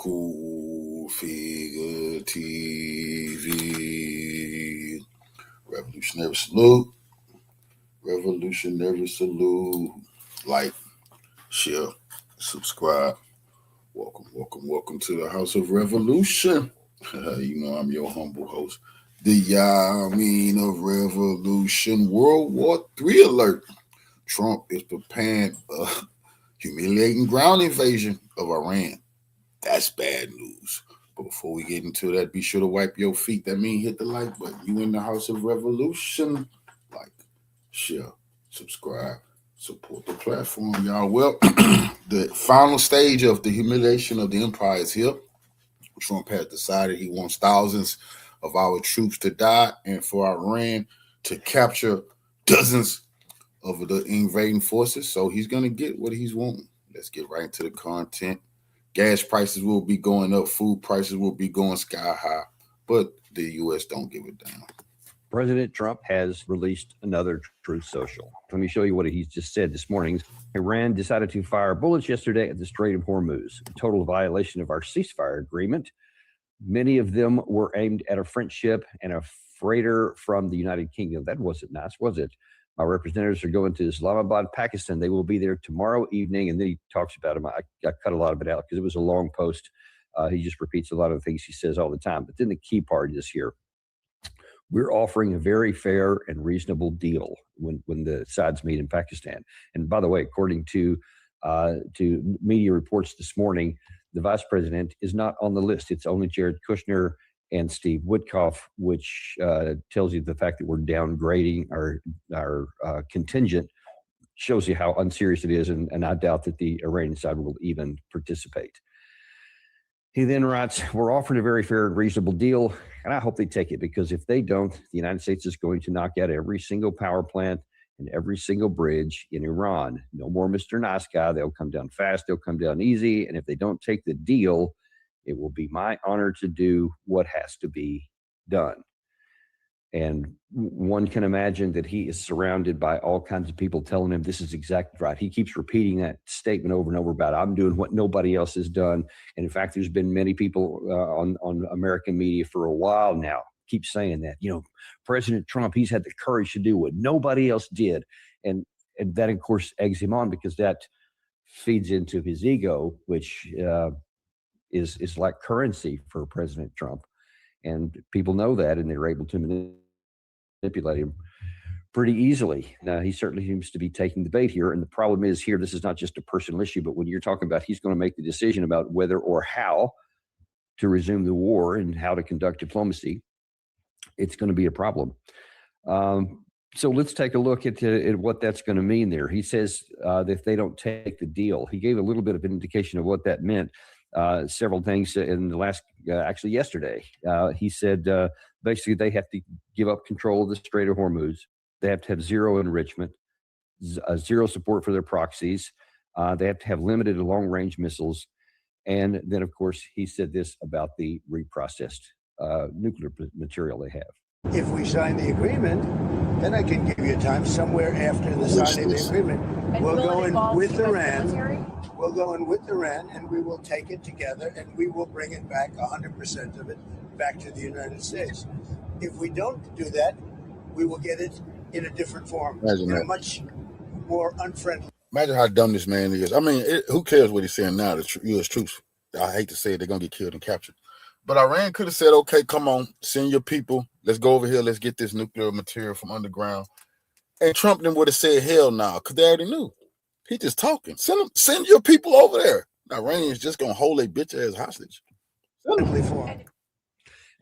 Cool Figure TV. Revolutionary salute. Revolutionary salute. Like, share, subscribe. Welcome to the House of Revolution. You know I'm your humble host, the Yamin of Revolution. World War III alert. Trump is preparing a humiliating ground invasion of Iran. That's bad news. But before we get into that, be sure to wipe your feet. That means hit the like button. You in the House of Revolution. Like, share, subscribe, support the platform, y'all. Well, the final stage of the humiliation of the empire is here. Trump has decided he wants thousands of our troops to die and for Iran to capture dozens of the invading forces. So he's going to get what he's wanting. Let's get right into the content. Gas prices will be going up. Food prices will be going sky high. But the U.S. don't give a damn. President Trump has released another Truth Social. Let me show you what he's just said this morning. Iran decided to fire bullets yesterday at the Strait of Hormuz, a total violation of our ceasefire agreement. Many of them were aimed at a French ship and a freighter from the United Kingdom. That wasn't nice, was it? My representatives are going to Islamabad, Pakistan. They will be there tomorrow evening. And then he talks about them. I cut a lot of it out because it was a long post. He just repeats a lot of the things he says all the time. But then the key part is here. We're offering a very fair and reasonable deal when the sides meet in Pakistan. And by the way, according to media reports this morning, the vice president is not on the list. It's only Jared Kushner and Steve Witkoff, which tells you the fact that we're downgrading our contingent shows you how unserious it is, and I doubt that the Iranian side will even participate. He then writes, we're offering a very fair and reasonable deal, and I hope they take it, because if they don't, the United States is going to knock out every single power plant and every single bridge in Iran. No more Mr. Nice Guy. They'll come down fast. They'll come down easy. And if they don't take the deal, it will be my honor to do what has to be done. And one can imagine that he is surrounded by all kinds of people telling him this is exactly right. He keeps repeating that statement over and over about I'm doing what nobody else has done. And in fact, there's been many people on American media for a while now keep saying that, President Trump, he's had the courage to do what nobody else did. And that, of course, eggs him on, because that feeds into his ego, which is like currency for President Trump. And people know that, and they're able to manipulate him pretty easily. Now, he certainly seems to be taking the bait here. And the problem is here, this is not just a personal issue, but when you're talking about he's going to make the decision about whether or how to resume the war and how to conduct diplomacy, it's going to be a problem. So let's take a look at what that's going to mean there. He says that if they don't take the deal, he gave a little bit of an indication of what that meant. Several things in the last, actually yesterday, he said basically they have to give up control of the Strait of Hormuz. They have to have zero enrichment, zero support for their proxies. They have to have limited long-range missiles. And then, of course, he said this about the reprocessed nuclear material they have. If we sign the agreement, then I can give you time somewhere after the signing of the agreement. We'll go in with Iran. We'll go in with Iran, and we will take it together, and we will bring it back, 100% of it, back to the United States. If we don't do that, we will get it in a different form, in a much more unfriendly. Imagine how dumb this man is. I mean, who cares what he's saying now? The U.S. troops, I hate to say it, they're going to get killed and captured. But Iran could have said, okay, come on, send your people. Let's go over here. Let's get this nuclear material from underground. And Trump then would have said, hell no, because they already knew. He just talking. Send your people over there. The Iranians just going to hold a bitch ass hostage.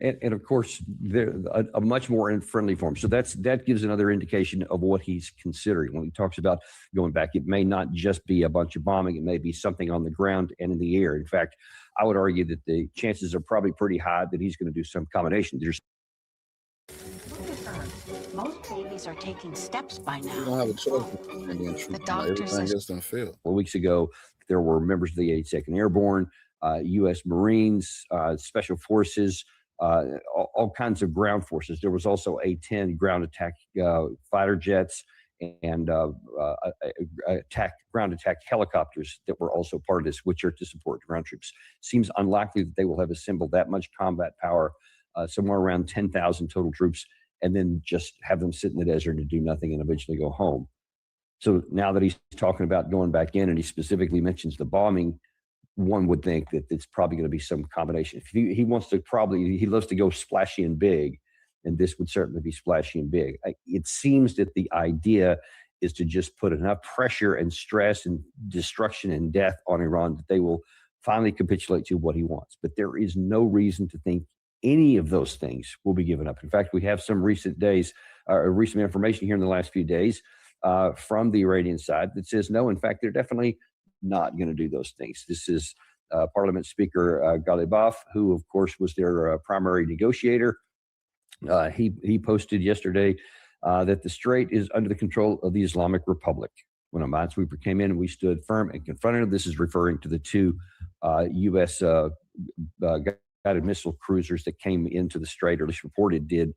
And of course, they're a much more friendly form. So that gives another indication of what he's considering when he talks about going back. It may not just be a bunch of bombing. It may be something on the ground and in the air. In fact, I would argue that the chances are probably pretty high that he's going to do some combination. Most babies are taking steps by now. You don't have a choice. The doctors just didn't feel. Weeks ago, there were members of the 82nd Airborne, U.S. Marines, Special Forces, all kinds of ground forces. There was also A-10 ground attack fighter jets and ground attack helicopters that were also part of this, which are to support ground troops. Seems unlikely that they will have assembled that much combat power, somewhere around 10,000 total troops, and then just have them sit in the desert and do nothing and eventually go home. So now that he's talking about going back in and he specifically mentions the bombing, one would think that it's probably going to be some combination. If he wants to he loves to go splashy and big, and this would certainly be splashy and big. It seems that the idea is to just put enough pressure and stress and destruction and death on Iran that they will finally capitulate to what he wants. But there is no reason to think any of those things will be given up. In fact, we have some recent information here in the last few days from the Iranian side that says, no, in fact, they're definitely not going to do those things. This is Parliament Speaker Ghalibaf, who, of course, was their primary negotiator. He posted yesterday that the Strait is under the control of the Islamic Republic. When a minesweeper came in, we stood firm and confronted him. This is referring to the two U.S. Guided missile cruisers that came into the Strait, or at least reported did,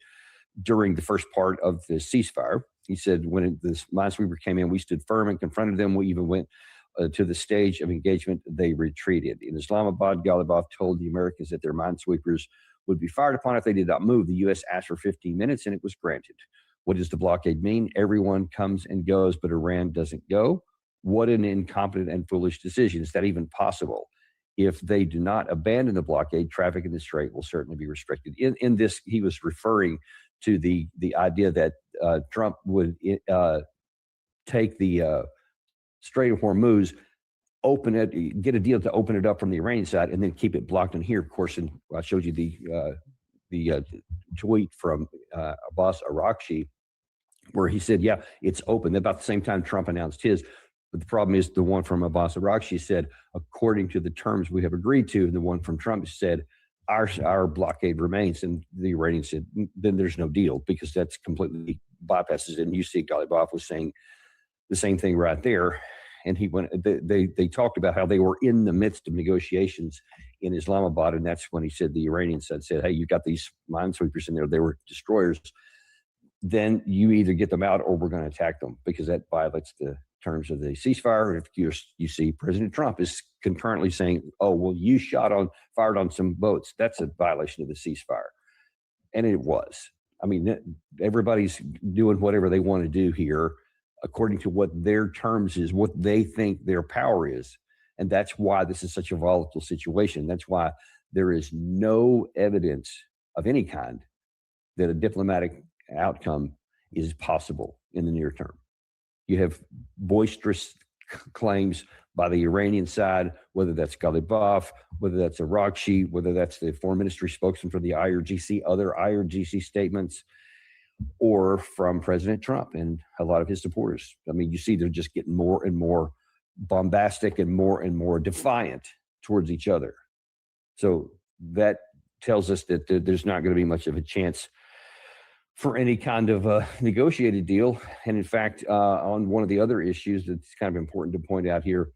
during the first part of the ceasefire. He said, when this minesweeper came in, we stood firm and confronted them. We even went to the stage of engagement. They retreated. In Islamabad, Ghalibaf told the Americans that their minesweepers would be fired upon if they did not move. The U.S. asked for 15 minutes, and it was granted. What does the blockade mean? Everyone comes and goes, but Iran doesn't go. What an incompetent and foolish decision. Is that even possible? If they do not abandon the blockade, traffic in the Strait will certainly be restricted. In this, he was referring to the idea that Trump would take the Strait of Hormuz, open it, get a deal to open it up from the Iranian side, and then keep it blocked in here. Of course, and I showed you the tweet from Abbas Araghchi, where he said, yeah, it's open. About the same time Trump announced his. But the problem is the one from Abbas Araghchi said, according to the terms we have agreed to, and the one from Trump said, our blockade remains. And the Iranians said, then there's no deal, because that's completely bypasses it. And you see Ghalibaf was saying the same thing right there. And they talked about how they were in the midst of negotiations in Islamabad. And that's when he said, the Iranians said, hey, you got these minesweepers in there. They were destroyers. Then you either get them out or we're going to attack them, because that violates the terms of the ceasefire. If you see President Trump is concurrently saying, oh, well, you fired on some boats. That's a violation of the ceasefire. And it was. I mean, everybody's doing whatever they want to do here, according to what their terms is, what they think their power is. And that's why this is such a volatile situation. That's why there is no evidence of any kind that a diplomatic outcome is possible in the near term. You have boisterous claims by the Iranian side, whether that's Ghalibaf, whether that's Araghchi, whether that's the foreign ministry spokesman for the IRGC, other IRGC statements, or from President Trump and a lot of his supporters. I mean, you see they're just getting more and more bombastic and more defiant towards each other. So that tells us that there's not going to be much of a chance for any kind of negotiated deal. And in fact, on one of the other issues that's kind of important to point out here,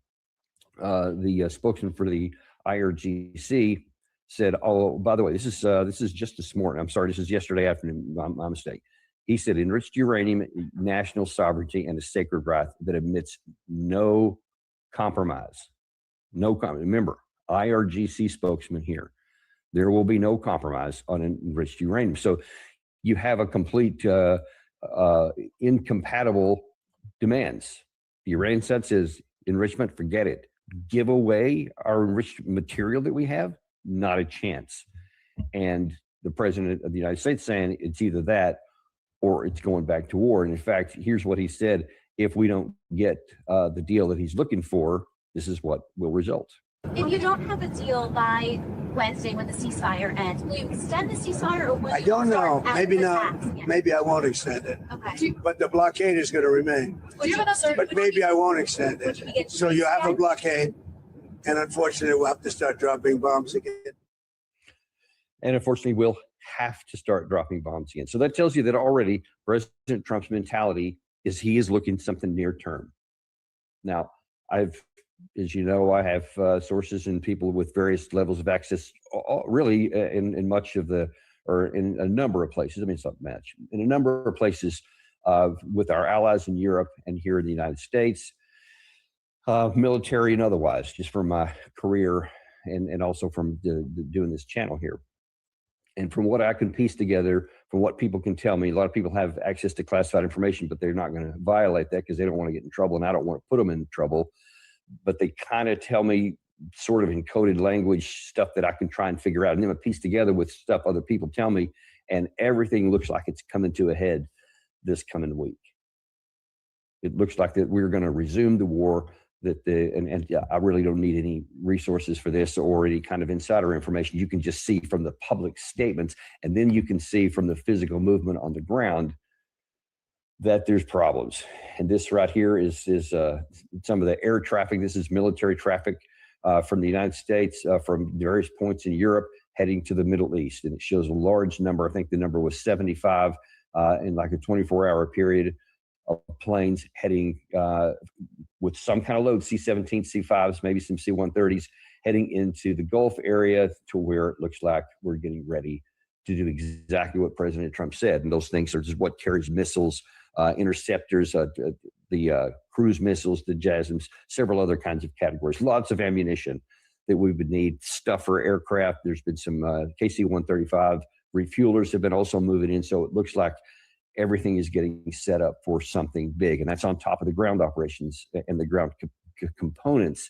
the spokesman for the IRGC said, oh, by the way, this is just this morning. I'm sorry, this is yesterday afternoon, my mistake. He said, enriched uranium, national sovereignty, and a sacred right that admits no compromise. Remember, IRGC spokesman here. There will be no compromise on enriched uranium. So you have a complete incompatible demands. The Iranian side says, enrichment, forget it. Give away our enriched material that we have? Not a chance. And the president of the United States saying it's either that or it's going back to war. And in fact, here's what he said. If we don't get the deal that he's looking for, this is what will result. If you don't have a deal by Wednesday when the ceasefire ends, will you extend the ceasefire, or will I don't know. Maybe not. Maybe I won't extend it. Okay. But the blockade is going to remain. But maybe I won't extend it. So you have a blockade, and unfortunately, we'll have to start dropping bombs again. And unfortunately, we'll have to start dropping bombs again. So that tells you that already President Trump's mentality is he is looking something near term. Now, as you know, I have sources and people with various levels of access, really in much of the, or in a number of places. I mean, it's not much. In a number of places with our allies in Europe and here in the United States, military and otherwise, just from my career and also from doing this channel here. And from what I can piece together, from what people can tell me, a lot of people have access to classified information, but they're not going to violate that because they don't want to get in trouble, and I don't want to put them in trouble. But they kind of tell me sort of encoded language stuff that I can try and figure out, and then I piece together with stuff other people tell me, and everything looks like it's coming to a head this coming week. It looks like that we're going to resume the war. And I really don't need any resources for this or any kind of insider information. You can just see from the public statements, and then you can see from the physical movement on the ground that there's problems. And this right here is some of the air traffic. This is military traffic from the United States, from various points in Europe heading to the Middle East. And it shows a large number. I think the number was 75 in like a 24-hour period of planes heading with some kind of load, C-17, C-5s, maybe some C-130s, heading into the Gulf area to where it looks like we're getting ready to do exactly what President Trump said. And those things are just what carries missiles, interceptors, the cruise missiles, the JASSMs, several other kinds of categories, lots of ammunition that we would need, stuff for aircraft. There's been some KC-135 refuelers have been also moving in. So it looks like everything is getting set up for something big. And that's on top of the ground operations and the ground components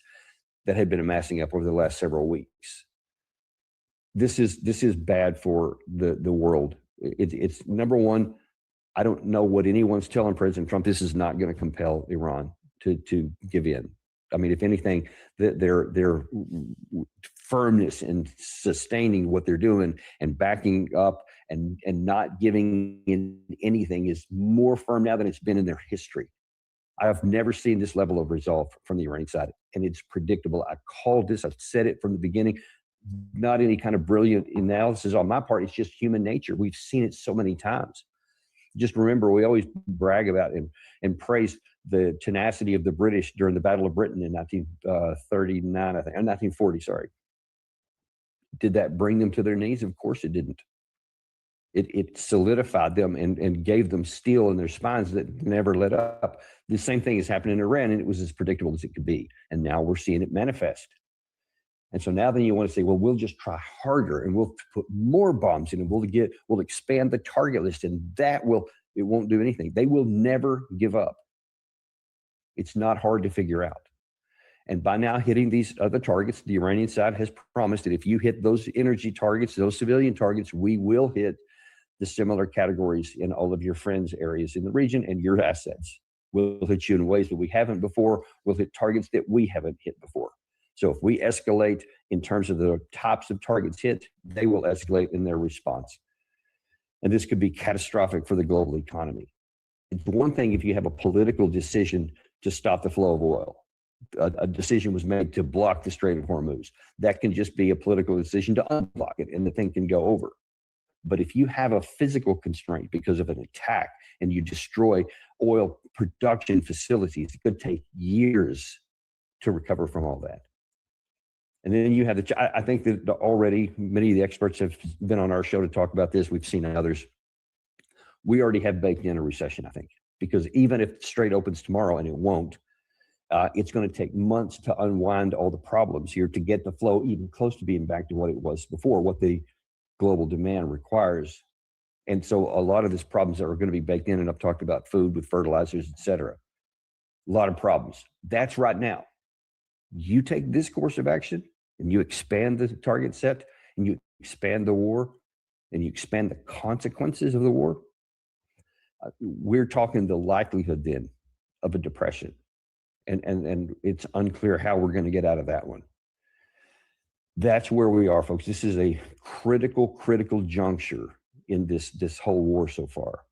that had been amassing up over the last several weeks. This is bad for the world. It's number one, I don't know what anyone's telling President Trump. This is not going to compel Iran to give in. I mean, if anything, their firmness in sustaining what they're doing and backing up and not giving in anything is more firm now than it's been in their history. I've never seen this level of resolve from the Iranian side, and it's predictable. I called this, I've said it from the beginning, not any kind of brilliant analysis on my part. It's just human nature. We've seen it so many times. Just remember, we always brag about and praise the tenacity of the British during the Battle of Britain in 1939, I think, or 1940, sorry. Did that bring them to their knees? Of course it didn't. It solidified them and gave them steel in their spines that never let up. The same thing has happened in Iran, and it was as predictable as it could be. And now we're seeing it manifest. And so now then you want to say, well, we'll just try harder and we'll put more bombs in and we'll expand the target list, and it won't do anything. They will never give up. It's not hard to figure out. And by now hitting these other targets, the Iranian side has promised that if you hit those energy targets, those civilian targets, we will hit the similar categories in all of your friends' areas in the region and your assets. We'll hit you in ways that we haven't before. We'll hit targets that we haven't hit before. So if we escalate in terms of the types of targets hit, they will escalate in their response. And this could be catastrophic for the global economy. It's one thing if you have a political decision to stop the flow of oil. A decision was made to block the Strait of Hormuz. That can just be a political decision to unblock it, and the thing can go over. But if you have a physical constraint because of an attack and you destroy oil production facilities, it could take years to recover from all that. And then you have I think that already many of the experts have been on our show to talk about this. We've seen others. We already have baked in a recession, I think, because even if the Strait opens tomorrow, and it won't, it's going to take months to unwind all the problems here to get the flow even close to being back to what it was before, what the global demand requires. And so a lot of these problems that are going to be baked in, and I've talked about food with fertilizers, et cetera, a lot of problems. That's right now. You take this course of action and you expand the target set and you expand the war and you expand the consequences of the war, we're talking the likelihood then of a depression. And it's unclear how we're going to get out of that one. That's where we are, folks. This is a critical juncture in this whole war so far.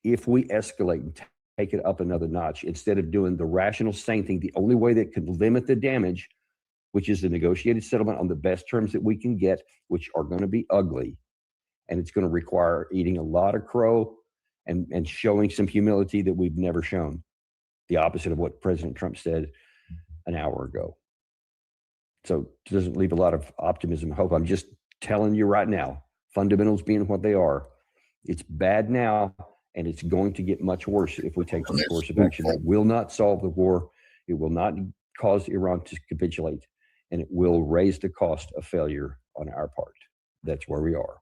If we escalate and take it up another notch, instead of doing the rational, sane thing, the only way that could limit the damage, which is the negotiated settlement on the best terms that we can get, which are going to be ugly, and it's going to require eating a lot of crow and showing some humility that we've never shown. The opposite of what President Trump said an hour ago. So it doesn't leave a lot of optimism and hope. I'm just telling you right now, fundamentals being what they are, it's bad now, and it's going to get much worse if we take this course of action. It will not solve the war. It will not cause Iran to capitulate, and it will raise the cost of failure on our part. That's where we are.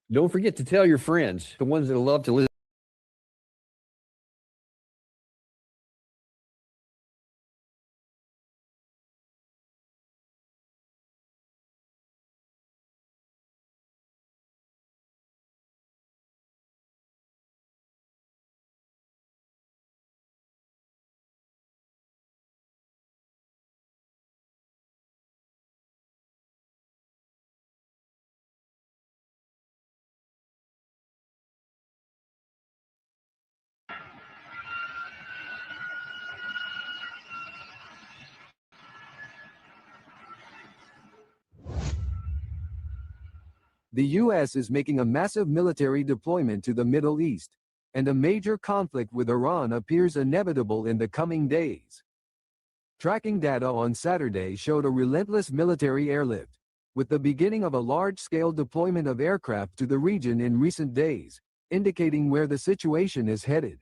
Don't forget to tell your friends, the ones that love to listen. The U.S. is making a massive military deployment to the Middle East, and a major conflict with Iran appears inevitable in the coming days. Tracking data on Saturday showed a relentless military airlift, with the beginning of a large-scale deployment of aircraft to the region in recent days, indicating where the situation is headed.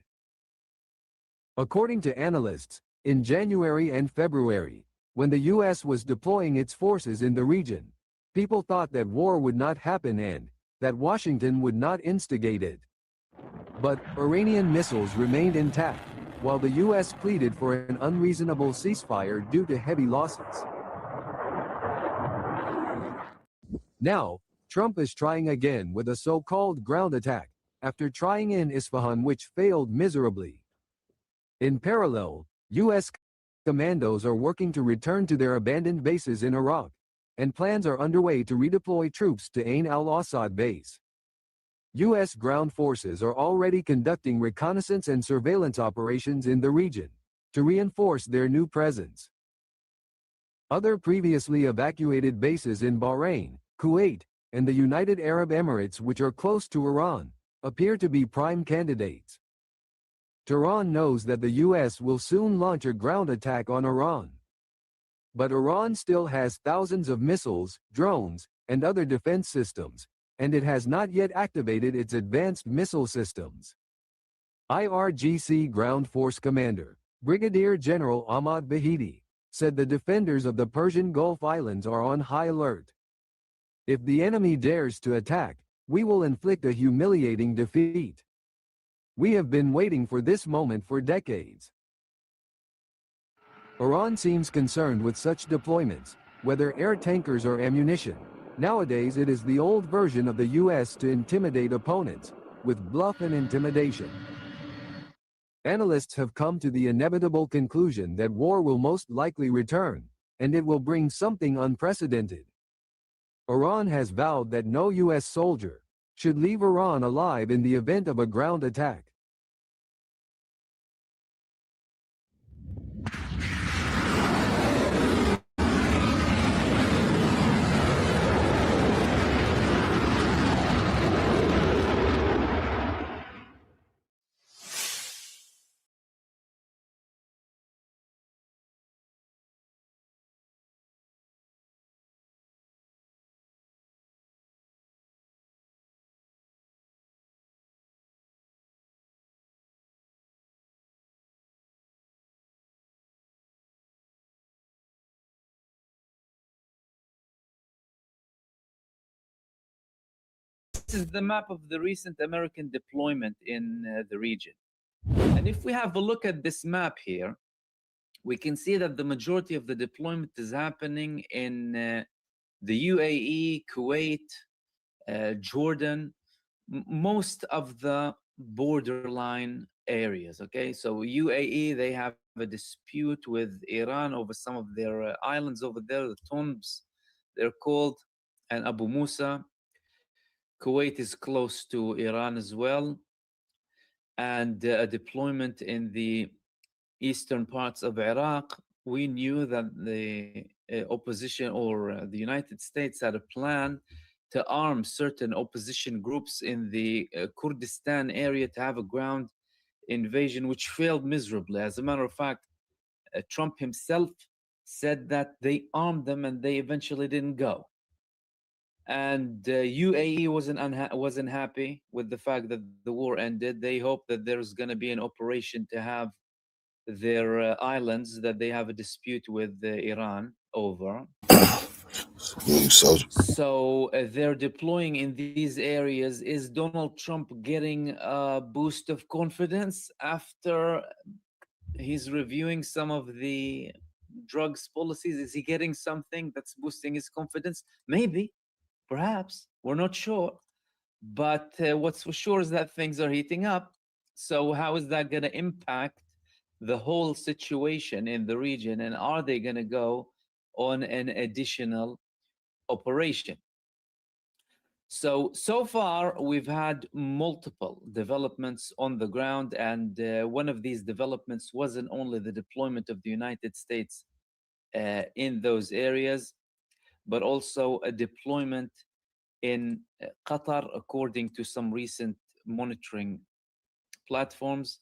According to analysts, in January and February, when the U.S. was deploying its forces in the region, people thought that war would not happen and that Washington would not instigate it. But Iranian missiles remained intact, while the U.S. pleaded for an unreasonable ceasefire due to heavy losses. Now, Trump is trying again with a so-called ground attack, after trying in Isfahan, which failed miserably. In parallel, U.S. commandos are working to return to their abandoned bases in Iraq, and plans are underway to redeploy troops to Ain al-Assad base. U.S. ground forces are already conducting reconnaissance and surveillance operations in the region to reinforce their new presence. Other previously evacuated bases in Bahrain, Kuwait, and the United Arab Emirates, which are close to Iran, appear to be prime candidates. Tehran knows that the U.S. will soon launch a ground attack on Iran. But Iran still has thousands of missiles, drones, and other defense systems, and it has not yet activated its advanced missile systems. IRGC Ground Force Commander, Brigadier General Ahmad Bahidi, said the defenders of the Persian Gulf Islands are on high alert. If the enemy dares to attack, we will inflict a humiliating defeat. We have been waiting for this moment for decades. Iran seems concerned with such deployments, whether air tankers or ammunition. Nowadays it is the old version of the U.S. to intimidate opponents, with bluff and intimidation. Analysts have come to the inevitable conclusion that war will most likely return, and it will bring something unprecedented. Iran has vowed that no U.S. soldier should leave Iran alive in the event of a ground attack. This is the map of the recent American deployment in the region. And if we have a look at this map here, we can see that the majority of the deployment is happening in the UAE, Kuwait, Jordan, most of the borderline areas. Okay, so UAE, they have a dispute with Iran over some of their islands over there, the Tombs, they're called, and Abu Musa. Kuwait is close to Iran as well, and a deployment in the eastern parts of Iraq. We knew that the opposition or the United States had a plan to arm certain opposition groups in the Kurdistan area to have a ground invasion, which failed miserably. As a matter of fact, Trump himself said that they armed them and they eventually didn't go. And UAE wasn't happy with the fact that the war ended. They hope that there's going to be an operation to have their islands that they have a dispute with Iran over. So they're deploying in these areas. Is Donald Trump getting a boost of confidence after he's reviewing some of the drugs policies? Is he getting something that's boosting his confidence? Maybe, perhaps. We're not sure. But what's for sure is that things are heating up. So how is that going to impact the whole situation in the region? And are they going to go on an additional operation? So far, we've had multiple developments on the ground. And one of these developments wasn't only the deployment of the United States in those areas, but also a deployment in Qatar, according to some recent monitoring platforms.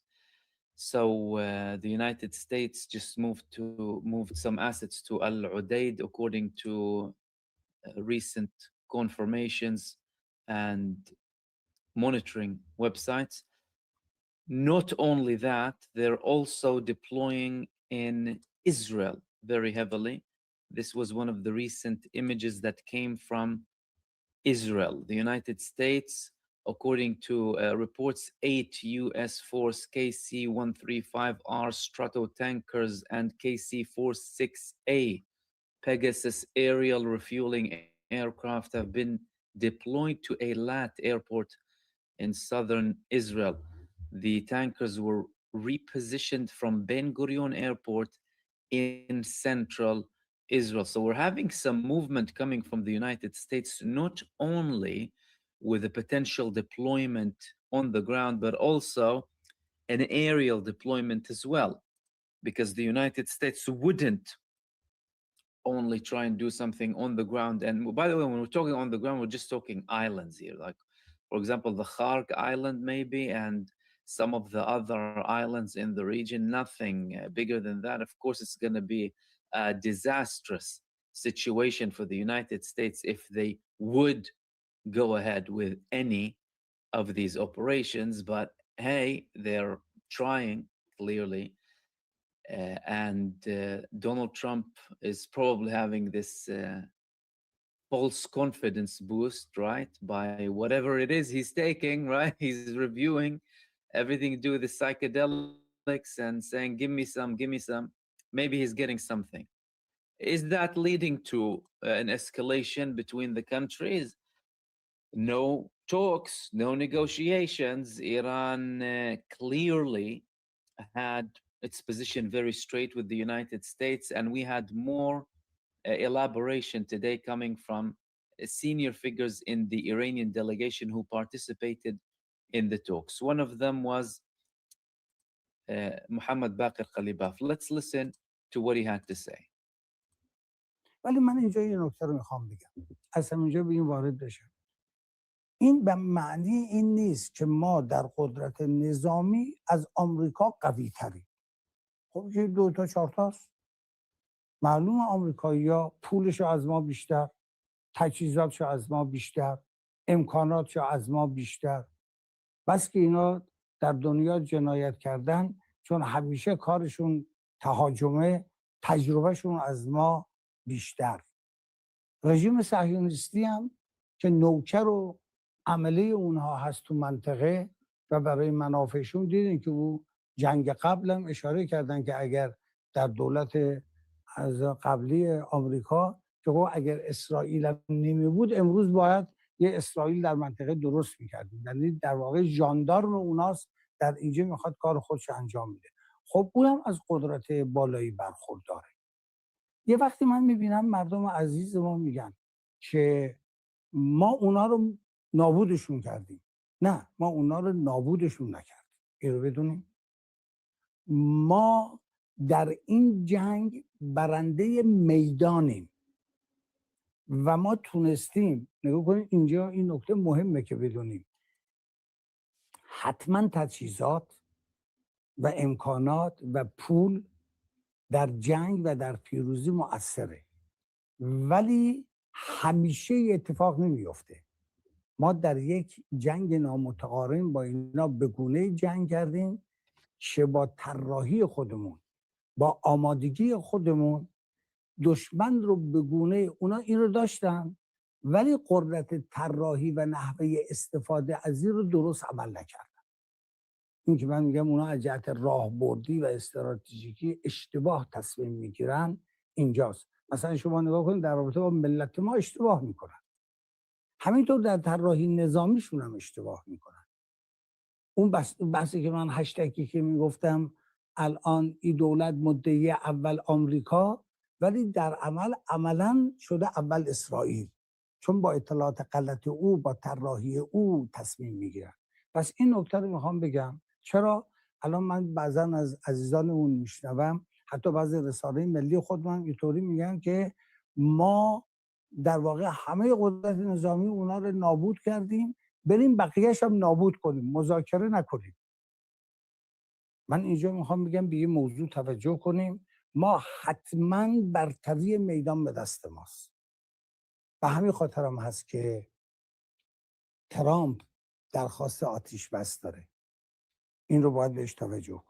So the United States just moved some assets to Al Udeid, according to recent confirmations and monitoring websites. Not only that, they're also deploying in Israel very heavily. This was one of the recent images that came from Israel. The United States, according to reports, 8 U.S. force KC-135R Strato tankers and KC-46A Pegasus aerial refueling aircraft have been deployed to Eilat airport in southern Israel. The tankers were repositioned from Ben Gurion airport in central Israel. So we're having some movement coming from the United States, not only with a potential deployment on the ground, but also an aerial deployment as well, because the United States wouldn't only try and do something on the ground. And by the way, when we're talking on the ground, we're just talking islands here. Like, for example, the Khark Island maybe, and some of the other islands in the region, nothing bigger than that. Of course, it's going to be a disastrous situation for the United States if they would go ahead with any of these operations. But hey, they're trying, clearly. And Donald Trump is probably having this false confidence boost, right? By whatever it is he's taking, right? He's reviewing everything to do with the psychedelics and saying, give me some, give me some. Maybe he's getting something. Is that leading to an escalation between the countries? No talks, no negotiations. Iran clearly had its position very straight with the United States, and we had more elaboration today coming from senior figures in the Iranian delegation who participated in the talks. One of them was Muhammad Baqir Qalibaf. Let's listen to what he had to say. ولی من اینجا یه نکته رو میخوام بگم. از همینجا به این وارد بشم. این به معنی این نیست که ما در قدرت نظامی از آمریکا قوی تریم. خب که 2 تا 4 تاست. معلومه آمریکایی‌ها پولش از ما بیشتر، تجهیزاتش از ما بیشتر، امکاناتش از ما بیشتر. بس که اینا در دنیا جنایت کردن، چون همیشه کارشون تهاجمه، تجربهشون از ما بیشتر. رژیم صهیونیستی هم که نوکر و عمله اونها هست تو منطقه و برای منافعشون، دیدین که او جنگ قبل هم اشاره کردن که اگر در دولت از قبلی آمریکا که اگر اسرائیل هم نمی بود امروز باید یه اسرائیل در منطقه درست میکردیم. یعنی در واقع ژاندارم اوناست، در اینجا میخواد کار خودش انجام میده. خب اونم از قدرت بالایی برخورداره. یه وقتی من میبینم مردم عزیز ما میگن که ما اونا رو نابودشون کردیم. نه، ما اونا رو نابودشون نکردیم. این رو بدونیم. ما در این جنگ برنده میدانیم و ما تونستیم. نگاه کنید اینجا این نکته مهمه که بدونیم. حتما تجهیزات و امکانات و پول در جنگ و در پیروزی مؤثره، ولی همیشه اتفاق نمیفته. ما در یک جنگ نامتقارن با اینا به گونه جنگ کردیم که با طراحی خودمون، با آمادگی خودمون دشمن رو به گونه اونا این رو داشتن ولی قدرت طراحی و نحوه استفاده از این رو درست عمل نکردن. این که من میگم اونا از جهت راهبردی و استراتژیکی اشتباه تصمیم میگیرن اینجاست. مثلا شما نگاه کنید در رابطه با ملت ما اشتباه میکنن، همینطور در طراحی نظامیشون هم اشتباه میکنن. اون بحثی که من هشتگی که میگفتم الان این دولت مدعی اول آمریکا ولی در عملا شده اول اسرائیل، چون با اطلاعات غلط او با طراحی او تصمیم میگیرن. پس این نکته رو میخوام بگم. چرا الان من بعضا از عزیزانمون میشنوم، حتی بعضی رسانه ملی خودمون اینطوری میگن که ما در واقع همه قدرت نظامی اونا رو نابود کردیم، بریم بقیه‌اش هم نابود کنیم، مذاکره نکنیم. من اینجا میخوام بگم به این موضوع توجه کنیم. ما حتما برتری میدان به دست ماست. به همین خاطر هم هست که ترامپ درخواست آتش بس داره. این رو باید بهش توجه کنیم.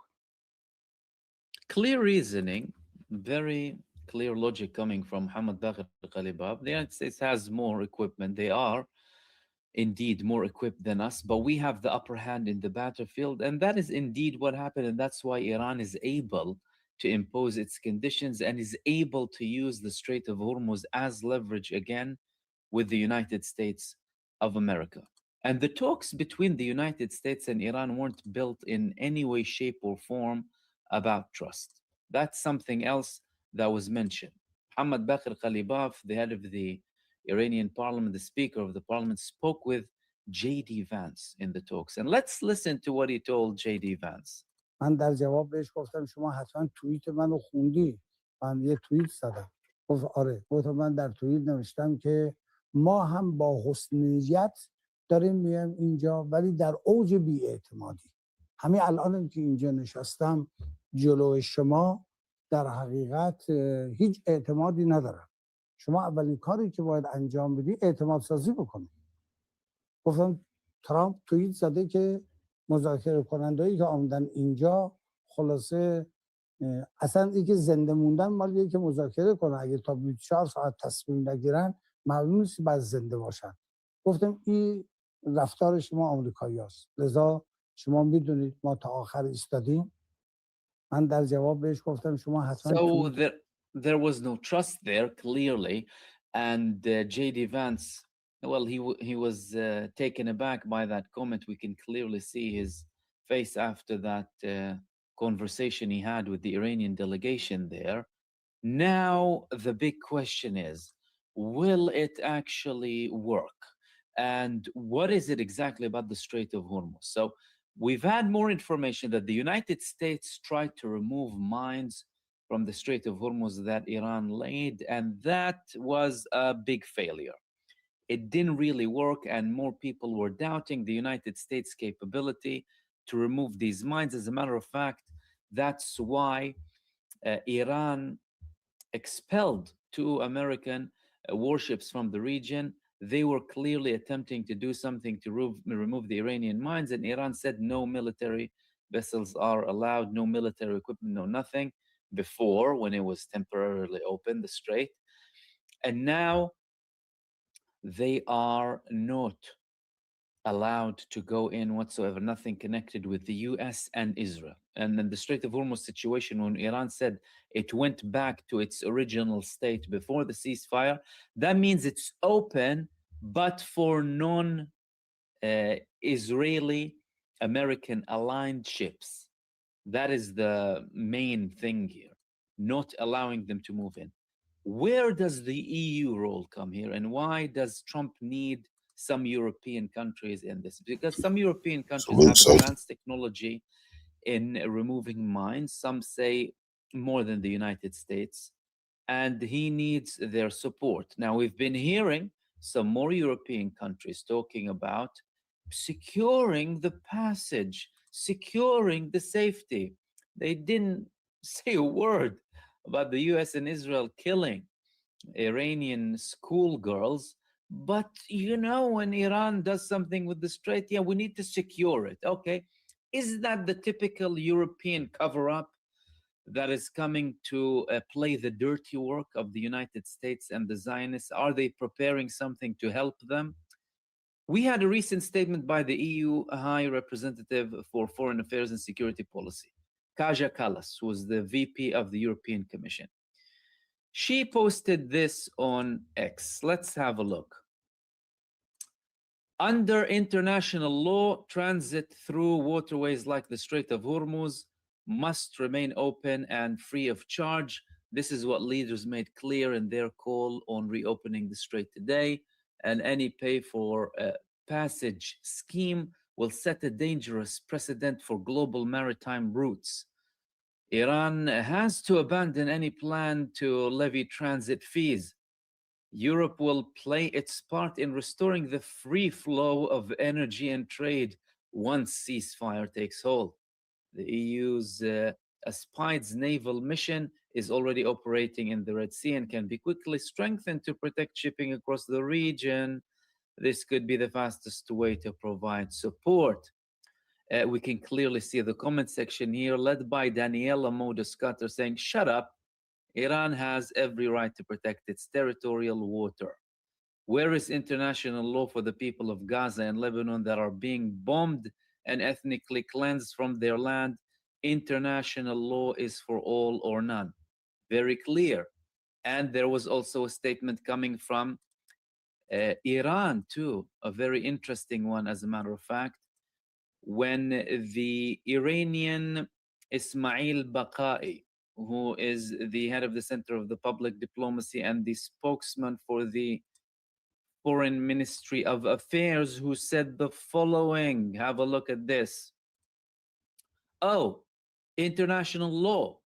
Clear reasoning, very clear logic coming from Mohammed Bagher Ghalibab. The United States has more equipment. They are indeed more equipped than us, but we have the upper hand in the battlefield. And that is indeed what happened. And that's why Iran is able to impose its conditions and is able to use the Strait of Hormuz as leverage again with the United States of America. And the talks between the United States and Iran weren't built in any way, shape, or form about trust. That's something else that was mentioned. Mohammad Bagher Ghalibaf, the head of the Iranian parliament, the speaker of the parliament, spoke with J.D. Vance in the talks. And let's listen to what he told J.D. Vance. من در جواب بهش گفتم شما حتما توییت منو خوندی. من یه توییت زدم. گفت آره. گفتم من در توییت نوشتم که ما هم با حسن نیت داریم میایم اینجا ولی در اوج بی‌اعتمادی. همین الانم که اینجا نشستم جلوی شما در حقیقت هیچ اعتمادی ندارم. شما اولین کاری که باید انجام بدی اعتماد سازی بکنی. گفتم ترامپ توییت زده که مذاکره کنندهایی که آمدن اینجا خلاصه اصلا اینکه زنده موندن مالیه که مذاکره کنن، اگه تا 24 ساعت تصمیم نگیرن معلوم نیست باید زنده باشن. گفتم این رفتار شما آمریکایی هست، لذا شما میدونید ما تا آخر ایستادیم. من در جواب بهش گفتم شما حتما So there was no trust there, clearly. And J.D. Vance, well, he was taken aback by that comment. We can clearly see his face after that conversation he had with the Iranian delegation there. Now, the big question is, will it actually work? And what is it exactly about the Strait of Hormuz? So we've had more information that the United States tried to remove mines from the Strait of Hormuz that Iran laid, and that was a big failure. It didn't really work, and more people were doubting the United States' capability to remove these mines. As a matter of fact, that's why Iran expelled 2 American warships from the region. They were clearly attempting to do something to remove the Iranian mines, and Iran said no military vessels are allowed, no military equipment, no nothing, before when it was temporarily open, the strait. And now they are not allowed to go in whatsoever, nothing connected with the US and Israel. And then the Strait of Hormuz situation, when Iran said it went back to its original state before the ceasefire, that means it's open, but for non-Israeli American aligned ships. That is the main thing here, not allowing them to move in. Where does the EU role come here, and why does Trump need some European countries in this? Because some European countries have advanced technology in removing mines, some say more than the United States, and he needs their support. Now, we've been hearing some more European countries talking about securing the passage, securing the safety. They didn't say a word about the US and Israel killing Iranian schoolgirls. But you know, when Iran does something with the Strait, yeah, we need to secure it. Okay. Is that the typical European cover up that is coming to play the dirty work of the United States and the Zionists? Are they preparing something to help them? We had a recent statement by the EU High Representative for Foreign Affairs and Security Policy, Kaja Kallas, who was the VP of the European Commission. She posted this on X. Let's have a look. Under international law, transit through waterways like the Strait of Hormuz must remain open and free of charge. This is what leaders made clear in their call on reopening the strait today. And any pay for passage scheme will set a dangerous precedent for global maritime routes. Iran has to abandon any plan to levy transit fees. Europe will play its part in restoring the free flow of energy and trade once ceasefire takes hold. The EU's Aspides naval mission is already operating in the Red Sea and can be quickly strengthened to protect shipping across the region. This could be the fastest way to provide support. We can clearly see the comment section here, led by Daniela Modus-Cutter, saying, shut up. Iran has every right to protect its territorial water. Where is international law for the people of Gaza and Lebanon that are being bombed and ethnically cleansed from their land? International law is for all or none. Very clear. And there was also a statement coming from Iran too, a very interesting one, as a matter of fact, when the Iranian Ismail Baqai, who is the head of the Center of the Public Diplomacy and the spokesman for the Foreign Ministry of Affairs, who said the following. Have a look at this. Oh, international law.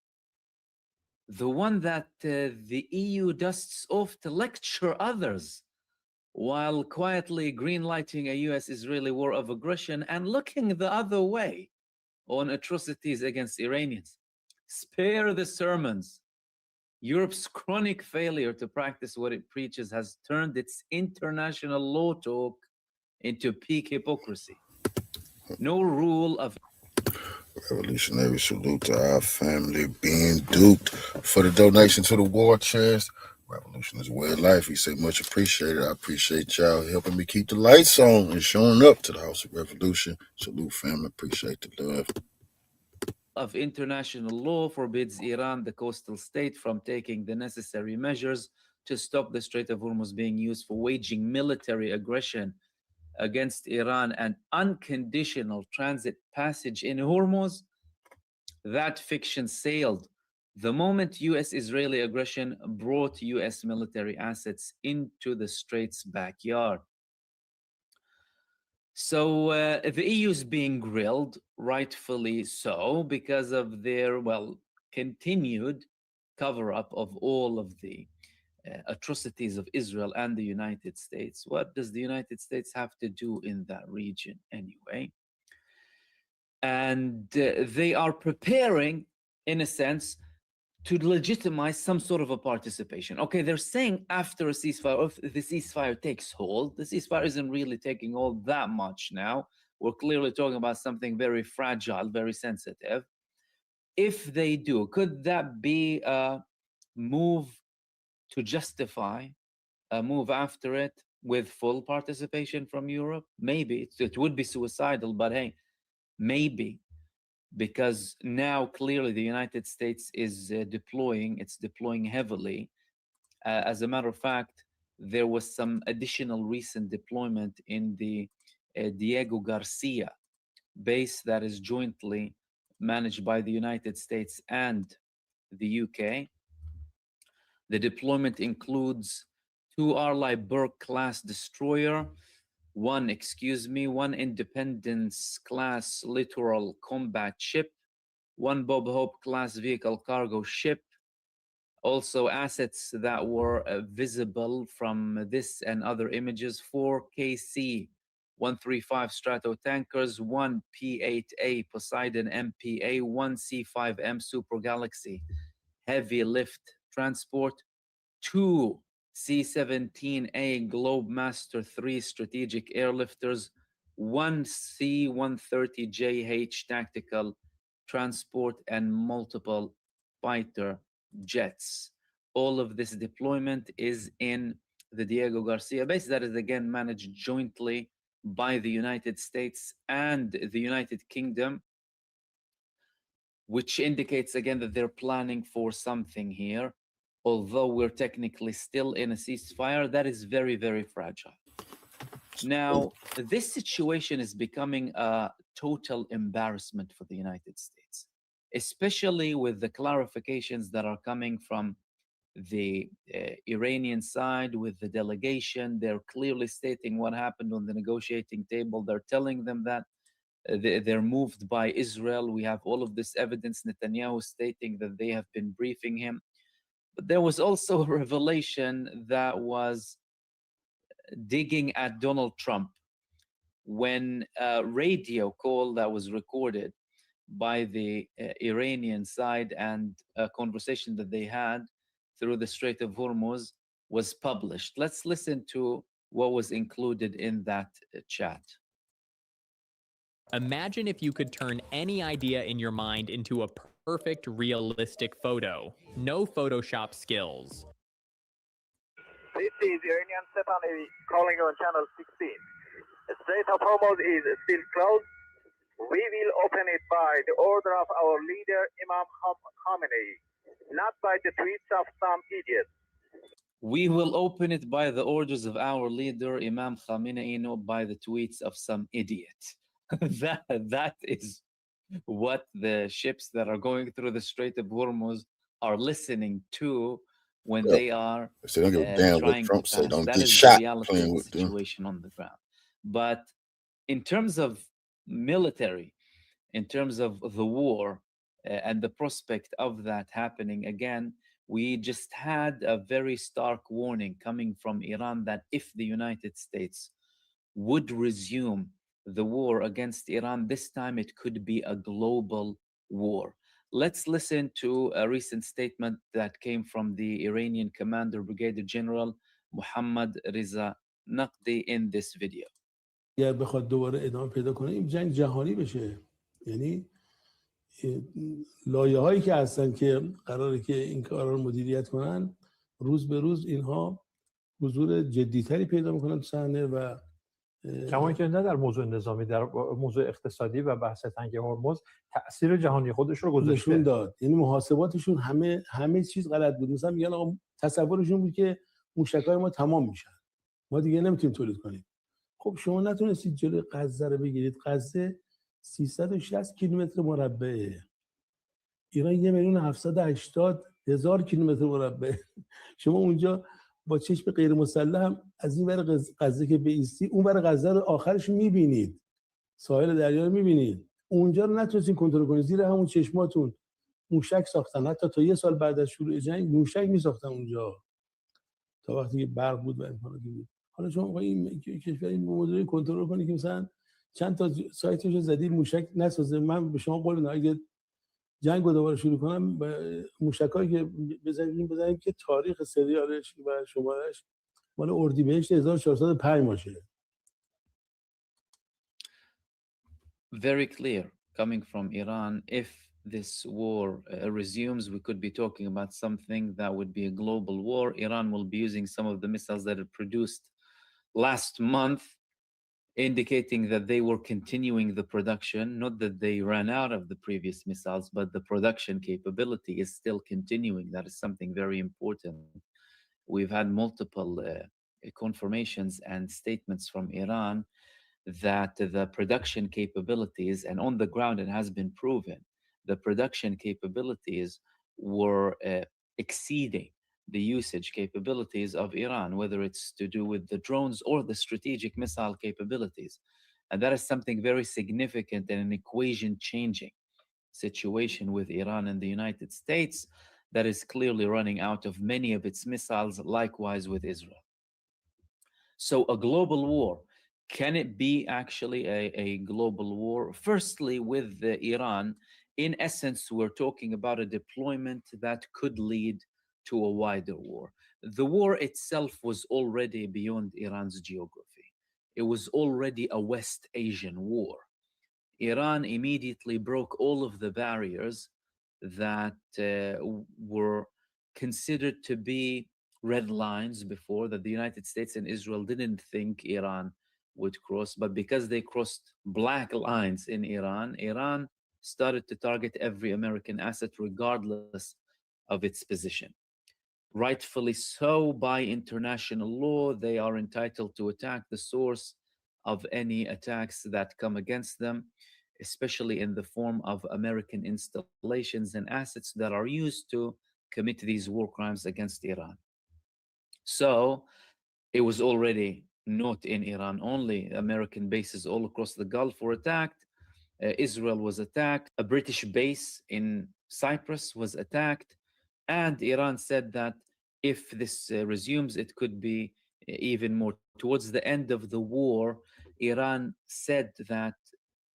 The one that the EU dusts off to lecture others while quietly greenlighting a US-Israeli war of aggression and looking the other way on atrocities against Iranians. Spare the sermons. Europe's chronic failure to practice what it preaches has turned its international law talk into peak hypocrisy. No rule of Revolutionary salute to our family being duped for the donation to the war chest. Revolution is a way of life. He said, much appreciated. I appreciate y'all helping me keep the lights on and showing up to the House of Revolution. Salute, family. Appreciate the love. Of international law forbids Iran, the coastal state, from taking the necessary measures to stop the Strait of Hormuz being used for waging military aggression against Iran and unconditional transit passage in Hormuz. That fiction sailed the moment US-Israeli aggression brought US military assets into the strait's backyard. So the EU is being grilled, rightfully so, because of their, continued cover-up of all of the atrocities of Israel and the United States. What does the United States have to do in that region anyway? And they are preparing, in a sense, to legitimize some sort of a participation. Okay, they're saying after a ceasefire, if the ceasefire takes hold, the ceasefire isn't really taking hold that much now. We're clearly talking about something very fragile, very sensitive. If they do, could that be a move to justify a move after it with full participation from Europe? Maybe. It would be suicidal, but hey, maybe. Because now clearly the United States is deploying heavily. As a matter of fact, there was some additional recent deployment in the Diego Garcia base that is jointly managed by the United States and the UK. The deployment includes 2 Arleigh Burke-class destroyer, one Independence-class littoral combat ship, 1 Bob Hope-class vehicle cargo ship, also assets that were visible from this and other images, 4 KC-135 Strato tankers, 1 P-8A Poseidon MPA, 1 C-5M Super Galaxy heavy lift transport, 2 C-17A Globemaster 3 strategic airlifters, 1 C-130JH tactical transport, and multiple fighter jets. All of this deployment is in the Diego Garcia base that is again managed jointly by the United States and the United Kingdom, which indicates again that they're planning for something here. Although we're technically still in a ceasefire, that is very, very fragile. Now, this situation is becoming a total embarrassment for the United States, especially with the clarifications that are coming from the Iranian side with the delegation. They're clearly stating what happened on the negotiating table. They're telling them that they're moved by Israel. We have all of this evidence. Netanyahu stating that they have been briefing him. But there was also a revelation that was digging at Donald Trump when a radio call that was recorded by the Iranian side and a conversation that they had through the Strait of Hormuz was published. Let's listen to what was included in that chat. Imagine if you could turn any idea in your mind into a perfect, realistic photo. No Photoshop skills. This is Iranian Stephanie calling on channel 16. The Strait of Hormuz is still closed. We will open it by the order of our leader, Imam Khamenei, not by the tweets of some idiot. We will open it by the orders of our leader, Imam Khamenei, not by the tweets of some idiot. that is what the ships that are going through the Strait of Hormuz are listening to when they are so don't give a damn what Trump say. Don't that get is shot the reality playing of with the them. situation on the ground. But in terms of military, in terms of the war and the prospect of that happening again, we just had a very stark warning coming from Iran that if the United States would resume the war against Iran, this time it could be a global war. Let's listen to a recent statement that came from the Iranian commander, Brigadier General Muhammad Reza Naqdi in this video. اگر بخواد دوباره ادامه پیدا کنه این جنگ جهانی بشه. یعنی لایه‌هایی که هستن که قراره که این کارا رو مدیریت کنن روز به روز اینها حضور جدی‌تری پیدا می‌کنن تو صحنه و کما که نه در موضوع نظامی، در موضوع اقتصادی و بحث تنگ هرمز تاثیر جهانی خودش رو گذاشته. نشون داد. یعنی محاسباتشون همه چیز غلط بود. مثلا میگن آقا تصورشون بود که موشک‌های ما تمام میشن. ما دیگه نمیتونیم تولید کنیم. خب شما نتونستید جلوی غزه رو بگیرید. غزه 360 کیلومتر مربعه. ایران 1,780,000 کیلومتر مربع. شما اونجا با چشم غیر مسلح هم از این ور غزه که بایستی اون ور غزه رو آخرش میبینید، ساحل دریا رو میبینید. اونجا رو نتونستین کنترل کنید، زیر همون چشماتون موشک ساختن. حتی تا 1 سال بعد از شروع جنگ موشک میساختن اونجا تا وقتی که برق بود و امکاناتی بود. حالا شما این کشور این موضوع کنترل کنید که مثلا چند تا سایتش رو زدید موشک نسازه. من به شما قول میدم اگه جنگ رو دوباره شروع کنم موشکایی که بزنیم که تاریخ سریالش و شمارش مال اردیبهشت 1405 باشه. Very clear coming from Iran. If this war resumes, we could be talking about something that would be a global war. Iran will be using some of the missiles that it produced last month, indicating that they were continuing the production, not that they ran out of the previous missiles, but the production capability is still continuing. That is something very important. We've had multiple confirmations and statements from Iran that the production capabilities, and on the ground it has been proven, the production capabilities were exceeding the usage capabilities of Iran, whether it's to do with the drones or the strategic missile capabilities. And that is something very significant and an equation-changing situation with Iran and the United States that is clearly running out of many of its missiles, likewise with Israel. So a global war, can it be actually a global war? Firstly, with Iran, in essence, we're talking about a deployment that could lead to a wider war. The war itself was already beyond Iran's geography. It was already a West Asian war. Iran immediately broke all of the barriers that were considered to be red lines before, that the United States and Israel didn't think Iran would cross. But because they crossed black lines in Iran, Iran started to target every American asset regardless of its position. Rightfully so, by international law, they are entitled to attack the source of any attacks that come against them, especially in the form of American installations and assets that are used to commit these war crimes against Iran. So it was already not in Iran only. American bases all across the Gulf were attacked. Israel was attacked. A British base in Cyprus was attacked. And Iran said that if this resumes, it could be even more. Towards the end of the war, Iran said that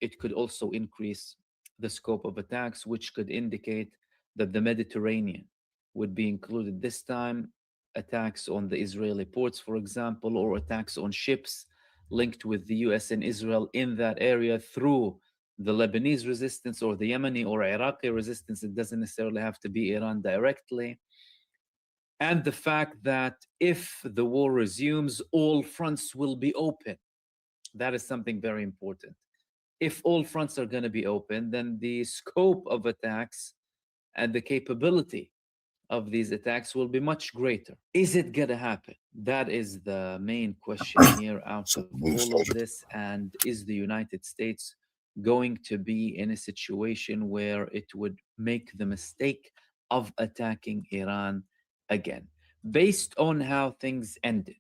it could also increase the scope of attacks, which could indicate that the Mediterranean would be included this time. Attacks on the Israeli ports, for example, or attacks on ships linked with the US and Israel in that area through the Lebanese resistance or the Yemeni or Iraqi resistance. It doesn't necessarily have to be Iran directly. And the fact that if the war resumes, all fronts will be open. That is something very important. If all fronts are going to be open, then the scope of attacks and the capability of these attacks will be much greater. Is it going to happen? That is the main question here out of all of this. And is the United States going to be in a situation where it would make the mistake of attacking Iran again? Based on how things ended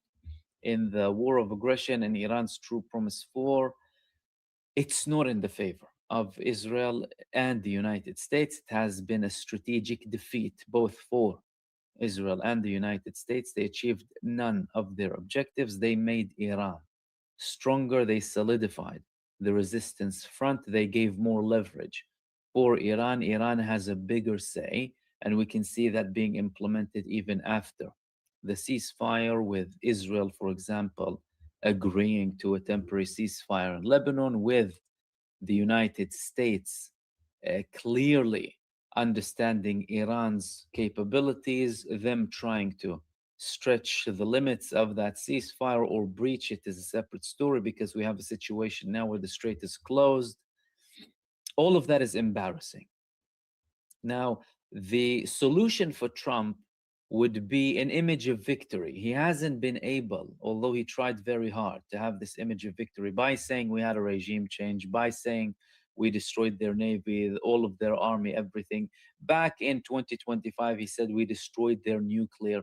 in the war of aggression and Iran's true promise for, it's not in the favor of Israel and the United States. It has been a strategic defeat, both for Israel and the United States. They achieved none of their objectives. They made Iran stronger. They solidified the resistance front. They gave more leverage for Iran. Iran has a bigger say, and we can see that being implemented even after the ceasefire, with Israel, for example, agreeing to a temporary ceasefire in Lebanon, with the United States clearly understanding Iran's capabilities, them trying to stretch the limits of that ceasefire or breach it is a separate story, because we have a situation now where the strait is closed. All of that is embarrassing. Now, the solution for Trump would be an image of victory. He hasn't been able, although he tried very hard, to have this image of victory by saying we had a regime change, by saying we destroyed their navy, all of their army, everything. Back in 2025, he said we destroyed their nuclear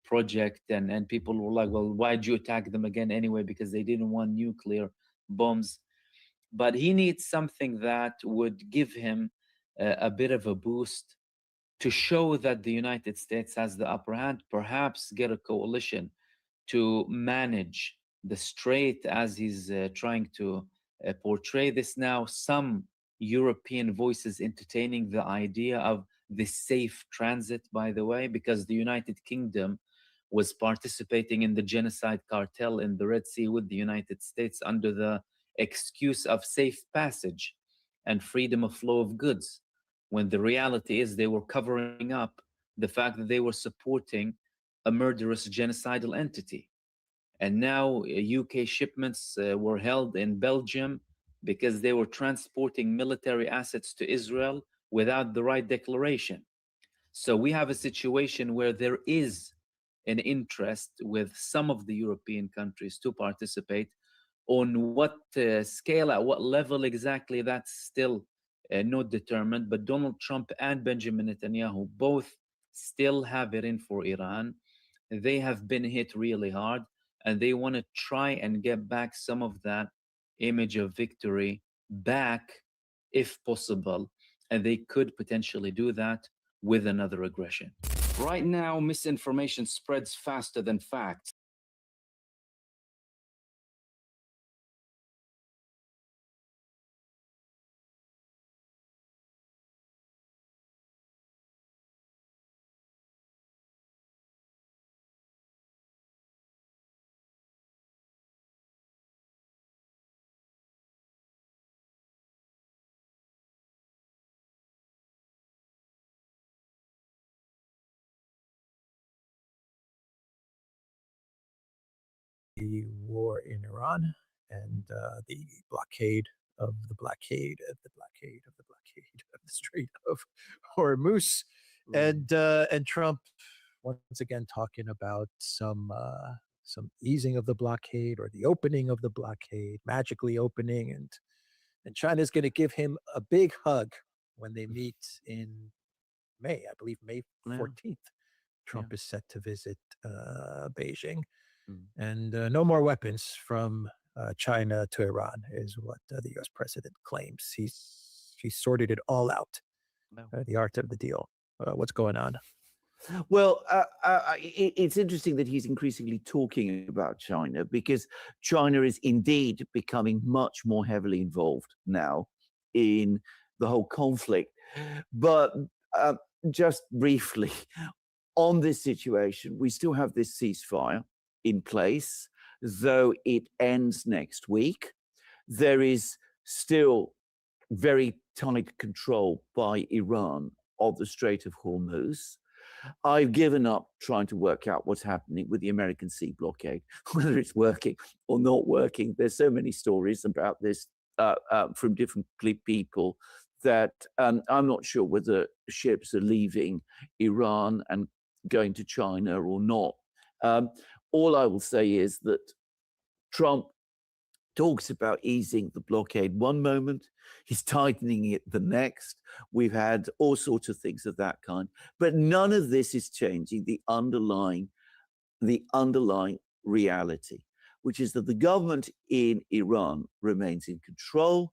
project, and people were like, well, why'd you attack them again anyway? Because they didn't want nuclear bombs. But he needs something that would give him a bit of a boost to show that the United States has the upper hand, perhaps get a coalition to manage the strait as he's trying to portray this now. Some European voices entertaining the idea of the safe transit, by the way, because the United Kingdom was participating in the genocide cartel in the Red Sea with the United States under the excuse of safe passage and freedom of flow of goods, when the reality is they were covering up the fact that they were supporting a murderous genocidal entity. And now UK shipments were held in Belgium because they were transporting military assets to Israel without the right declaration. So we have a situation where there is an interest with some of the European countries to participate. On what scale, at what level exactly, that's still not determined. But Donald Trump and Benjamin Netanyahu both still have it in for Iran. They have been hit really hard, and they want to try and get back some of that image of victory back if possible. And they could potentially do that with another aggression. Right now, misinformation spreads faster than facts. the war in Iran and the blockade of the blockade of the blockade of the blockade of the Strait of Hormuz, and Trump once again talking about some easing of the blockade or the opening of the blockade, magically opening, and China's going to give him a big hug when they meet in May, I believe May 14th. Trump is set to visit Beijing, and no more weapons from China to Iran is what the U.S. president claims. He's sorted it all out. The art of the deal. What's going on? Well, it's interesting that he's increasingly talking about China, because China is indeed becoming much more heavily involved now in the whole conflict. But just briefly, on this situation, we still have this ceasefire in place, though it ends next week. There is still very tight control by Iran of the Strait of Hormuz. I've given up trying to work out what's happening with the American sea blockade, whether it's working or not working. There's so many stories about this from different people that I'm not sure whether ships are leaving Iran and going to China or not. All I will say is that Trump talks about easing the blockade one moment, he's tightening it the next. We've had all sorts of things of that kind, but none of this is changing the underlying reality, which is that the government in Iran remains in control,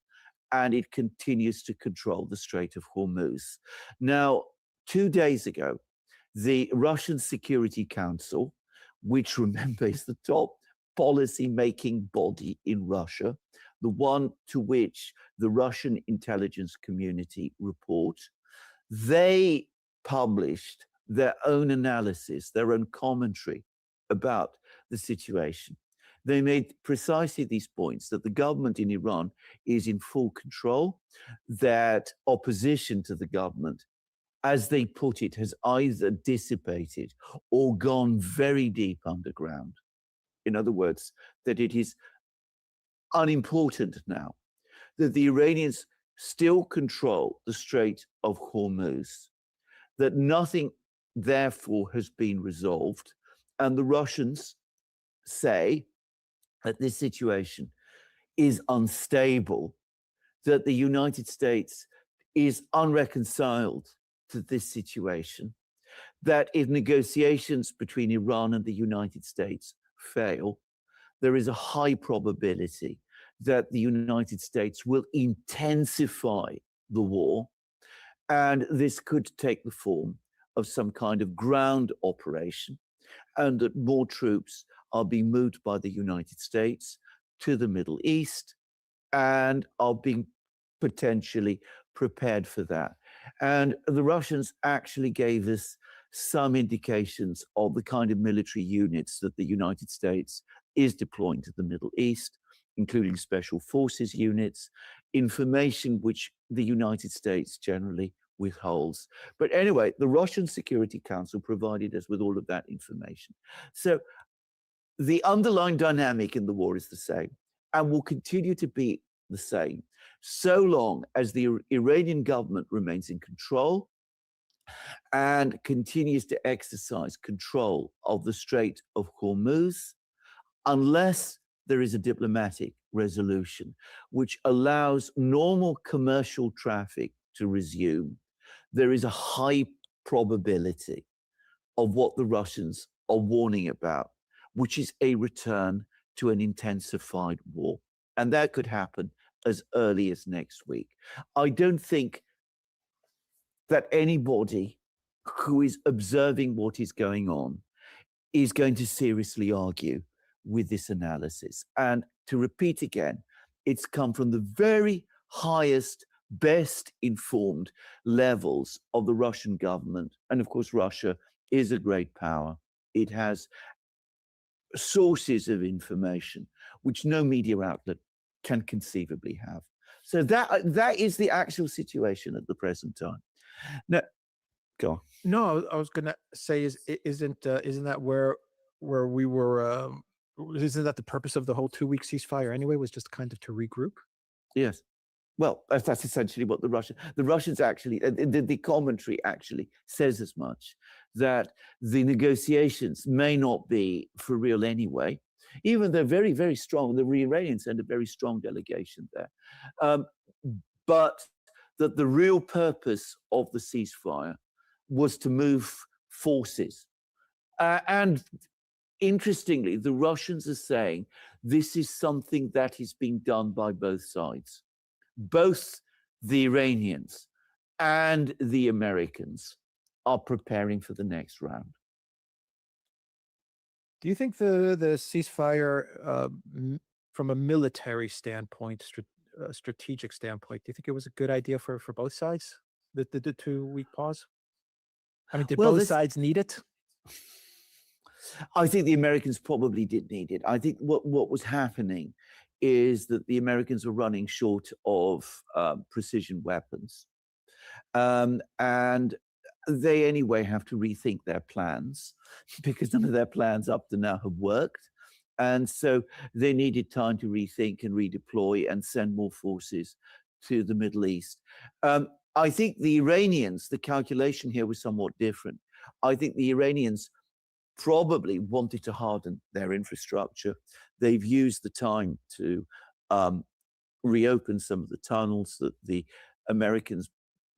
and it continues to control the Strait of Hormuz. Now, 2 days ago, the Russian Security Council, which, remember, is the top policy-making body in Russia, the one to which the Russian intelligence community report, they published their own analysis, their own commentary about the situation. They made precisely these points: that the government in Iran is in full control, that opposition to the government, as they put it, has either dissipated or gone very deep underground. In other words, that it is unimportant now, that the Iranians still control the Strait of Hormuz, that nothing therefore has been resolved, and the Russians say that this situation is unstable, that the United States is unreconciled to this situation, that if negotiations between Iran and the United States fail, there is a high probability that the United States will intensify the war, and this could take the form of some kind of ground operation, and that more troops are being moved by the United States to the Middle East and are being potentially prepared for that. And the Russians actually gave us some indications of the kind of military units that the United States is deploying to the Middle East, including special forces units, information which the United States generally withholds. But anyway, the Russian Security Council provided us with all of that information. So the underlying dynamic in the war is the same and will continue to be the same so long as the Iranian government remains in control and continues to exercise control of the Strait of Hormuz, unless there is a diplomatic resolution which allows normal commercial traffic to resume. There is a high probability of what the Russians are warning about, which is a return to an intensified war. And that could happen as early as next week. I don't think that anybody who is observing what is going on is going to seriously argue with this analysis. And to repeat again, it's come from the very highest, best informed levels of the Russian government. And of course, Russia is a great power. It has sources of information which no media outlet can conceivably have. So that is the actual situation at the present time. Now, go on. No, I was going to say, isn't that where we were Isn't that the purpose of the whole 2-week ceasefire anyway, was just kind of to regroup? Yes. Well, that's essentially what the Russians actually, the commentary actually says as much, that the negotiations may not be for real anyway, even they're very, very strong. The Iranians send a very strong delegation there. But that the real purpose of the ceasefire was to move forces. And interestingly, the Russians are saying this is something that is being done by both sides. Both the Iranians and the Americans are preparing for the next round. Do you think the ceasefire, from a military standpoint, strategic standpoint, do you think it was a good idea for both sides, the 2-week pause? I mean, did both sides need it? I think the Americans probably did need it. I think what was happening is that the Americans were running short of precision weapons. And they anyway have to rethink their plans because none of their plans up to now have worked. And so they needed time to rethink and redeploy and send more forces to the Middle East. I think the Iranians, the calculation here was somewhat different. I think the Iranians probably wanted to harden their infrastructure. They've used the time to reopen some of the tunnels that the Americans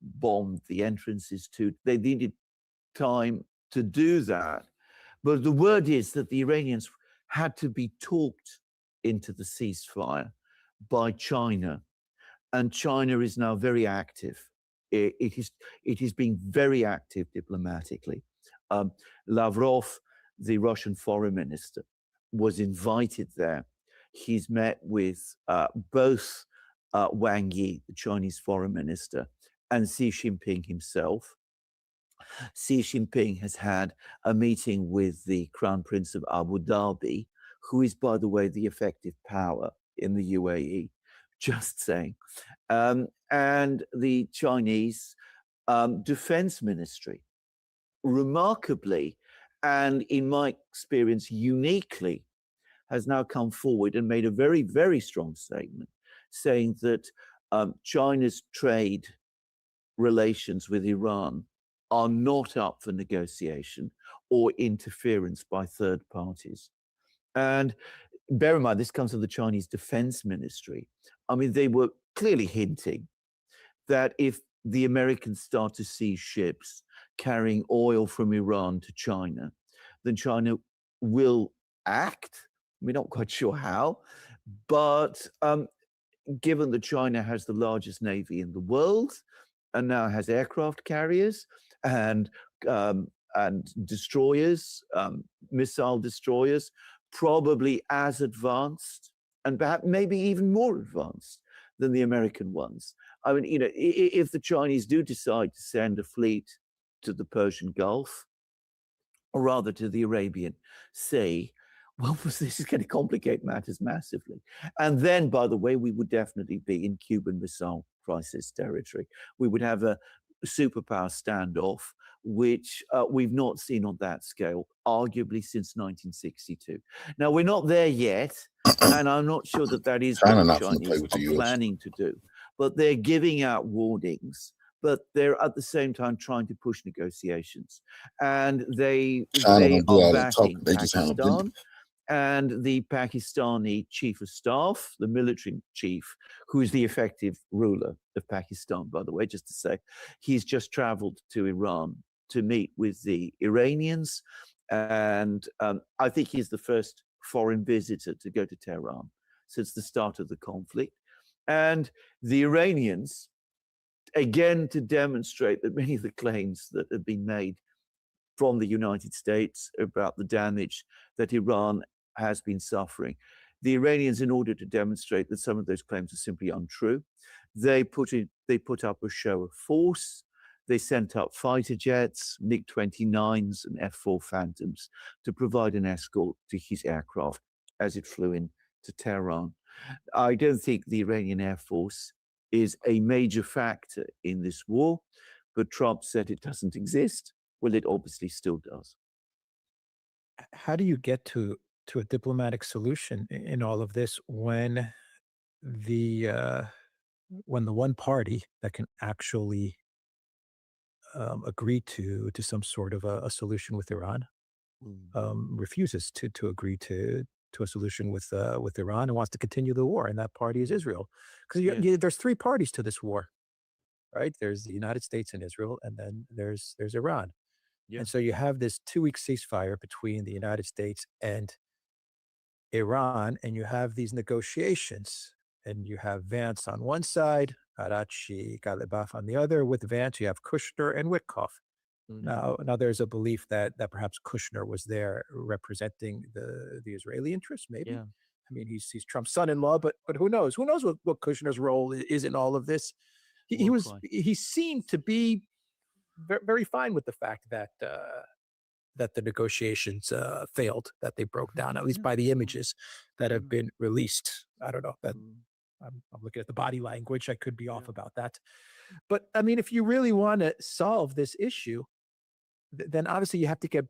bombed the entrances to. They needed time to do that. But the word is that the Iranians had to be talked into the ceasefire by China. And China is now very active. It is being very active diplomatically. Lavrov, the Russian foreign minister, was invited there. He's met with both Wang Yi, the Chinese foreign minister, and Xi Jinping himself. Xi Jinping has had a meeting with the Crown Prince of Abu Dhabi, who is, by the way, the effective power in the UAE, just saying. And the Chinese Defense Ministry, remarkably, and in my experience, uniquely, has now come forward and made a very, very strong statement saying that China's trade relations with Iran are not up for negotiation or interference by third parties. And bear in mind, this comes from the Chinese Defense Ministry. I mean, they were clearly hinting that if the Americans start to see ships carrying oil from Iran to China, then China will act. We're not quite sure how, but given that China has the largest navy in the world and now has aircraft carriers and destroyers, missile destroyers, probably as advanced and perhaps maybe even more advanced than the American ones. I mean, you know, if the Chinese do decide to send a fleet to the Persian Gulf, or rather to the Arabian Sea, well, this is going to complicate matters massively. And then, by the way, we would definitely be in Cuban Missile Crisis territory. We would have a superpower standoff, which we've not seen on that scale, arguably since 1962. Now, we're not there yet, and I'm not sure that that is what the Chinese are planning to do. But they're giving out warnings, but they're at the same time trying to push negotiations. And they are backing Pakistan. And the Pakistani chief of staff, the military chief, who is the effective ruler of Pakistan, by the way, just to say, he's just traveled to Iran to meet with the Iranians. And I think he's the first foreign visitor to go to Tehran since the start of the conflict. And the Iranians, again, to demonstrate that many of the claims that have been made from the United States about the damage that Iran has been suffering. The Iranians, in order to demonstrate that some of those claims are simply untrue, they put up a show of force. They sent up fighter jets, MiG-29s and F-4 Phantoms to provide an escort to his aircraft as it flew into Tehran. I don't think the Iranian Air Force is a major factor in this war, but Trump said it doesn't exist. Well, it obviously still does. How do you get to to a diplomatic solution in all of this when the one party that can actually agree to some sort of a solution with Iran refuses to agree to a solution with Iran and wants to continue the war, and that party is Israel. Because there's three parties to this war, right? There's the United States and Israel, and then there's Iran. Yeah. And so you have this 2-week ceasefire between the United States and Iran, and you have these negotiations, and you have Vance on one side, Arachi, Galibaf on the other. With Vance, you have Kushner and Witkoff. Now there's a belief that perhaps Kushner was there representing the Israeli interests, maybe. Yeah. I mean, he's Trump's son-in-law, but who knows? Who knows what Kushner's role is in all of this? He seemed to be very fine with the fact that the negotiations failed, that they broke down, at least by the images that have been released. I don't know that I'm looking at the body language. I could be off about that. But I mean, if you really want to solve this issue, then obviously you have to get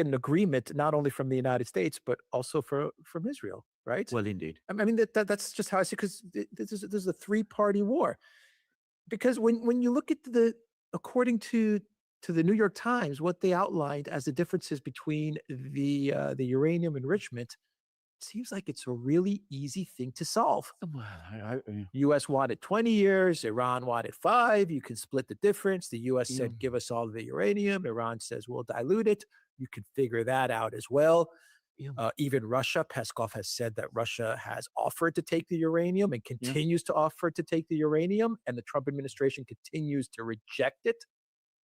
an agreement, not only from the United States, but also from Israel, right? Well, indeed. I mean, that's just how I see it, because this is a three-party war. Because when you look at according to the New York Times, what they outlined as the differences between the uranium enrichment, it seems like it's a really easy thing to solve. U.S. wanted 20 years, Iran wanted 5. You can split the difference. The U.S. said, give us all the uranium. Iran says, we'll dilute it. You can figure that out as well. Even Russia, Peskov has said that Russia has offered to take the uranium and continues to offer to take the uranium, and the Trump administration continues to reject it.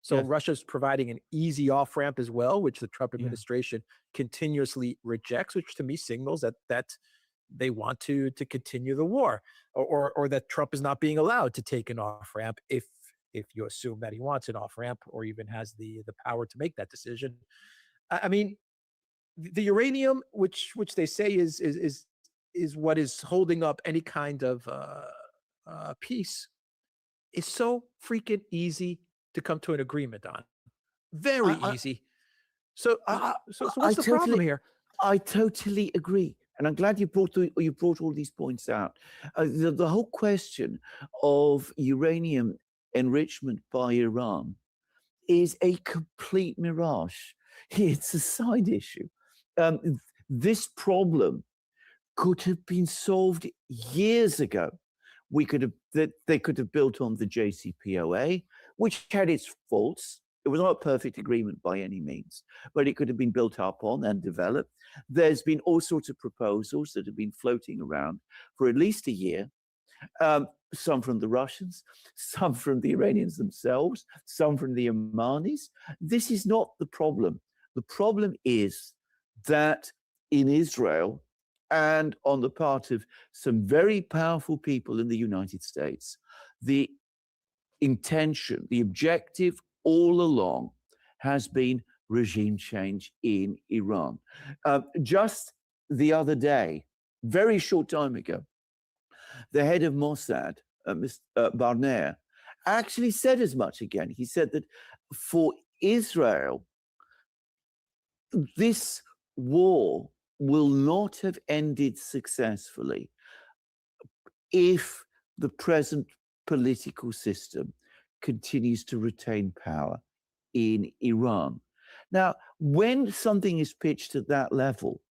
So Russia's providing an easy off-ramp as well, which the Trump administration continuously rejects, which to me signals that they want to continue the war, or that Trump is not being allowed to take an off-ramp if you assume that he wants an off-ramp or even has the power to make that decision. I mean, the uranium, which they say is what is holding up any kind of peace, is so freaking easy to come to an agreement on. Very easy. So what's the problem here? I totally agree. And I'm glad you brought all these points out. The whole question of uranium enrichment by Iran is a complete mirage. It's a side issue. This problem could have been solved years ago. They could have built on the JCPOA, which had its faults. It was not a perfect agreement by any means, but it could have been built up on and developed. There's been all sorts of proposals that have been floating around for at least a year, some from the Russians, some from the Iranians themselves, some from the Omanis. This is not the problem. The problem is that in Israel and on the part of some very powerful people in the United States, the intention, the objective all along has been regime change in Iran. Just the other day, very short time ago, the head of Mossad, Mr. Barnea, actually said as much again. He said that for Israel, this war will not have ended successfully if the present political system continues to retain power in Iran. Now, when something is pitched at that level,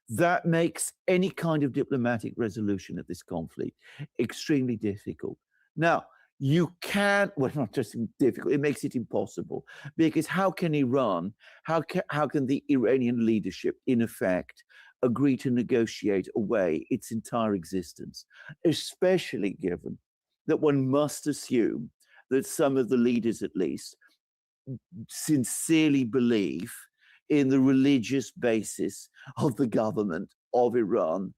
that makes any kind of diplomatic resolution of this conflict extremely difficult. Now, you can't, well, not just difficult, it makes it impossible, because how can the Iranian leadership, in effect, agree to negotiate away its entire existence, especially given that one must assume that some of the leaders, at least, sincerely believe in the religious basis of the government of Iran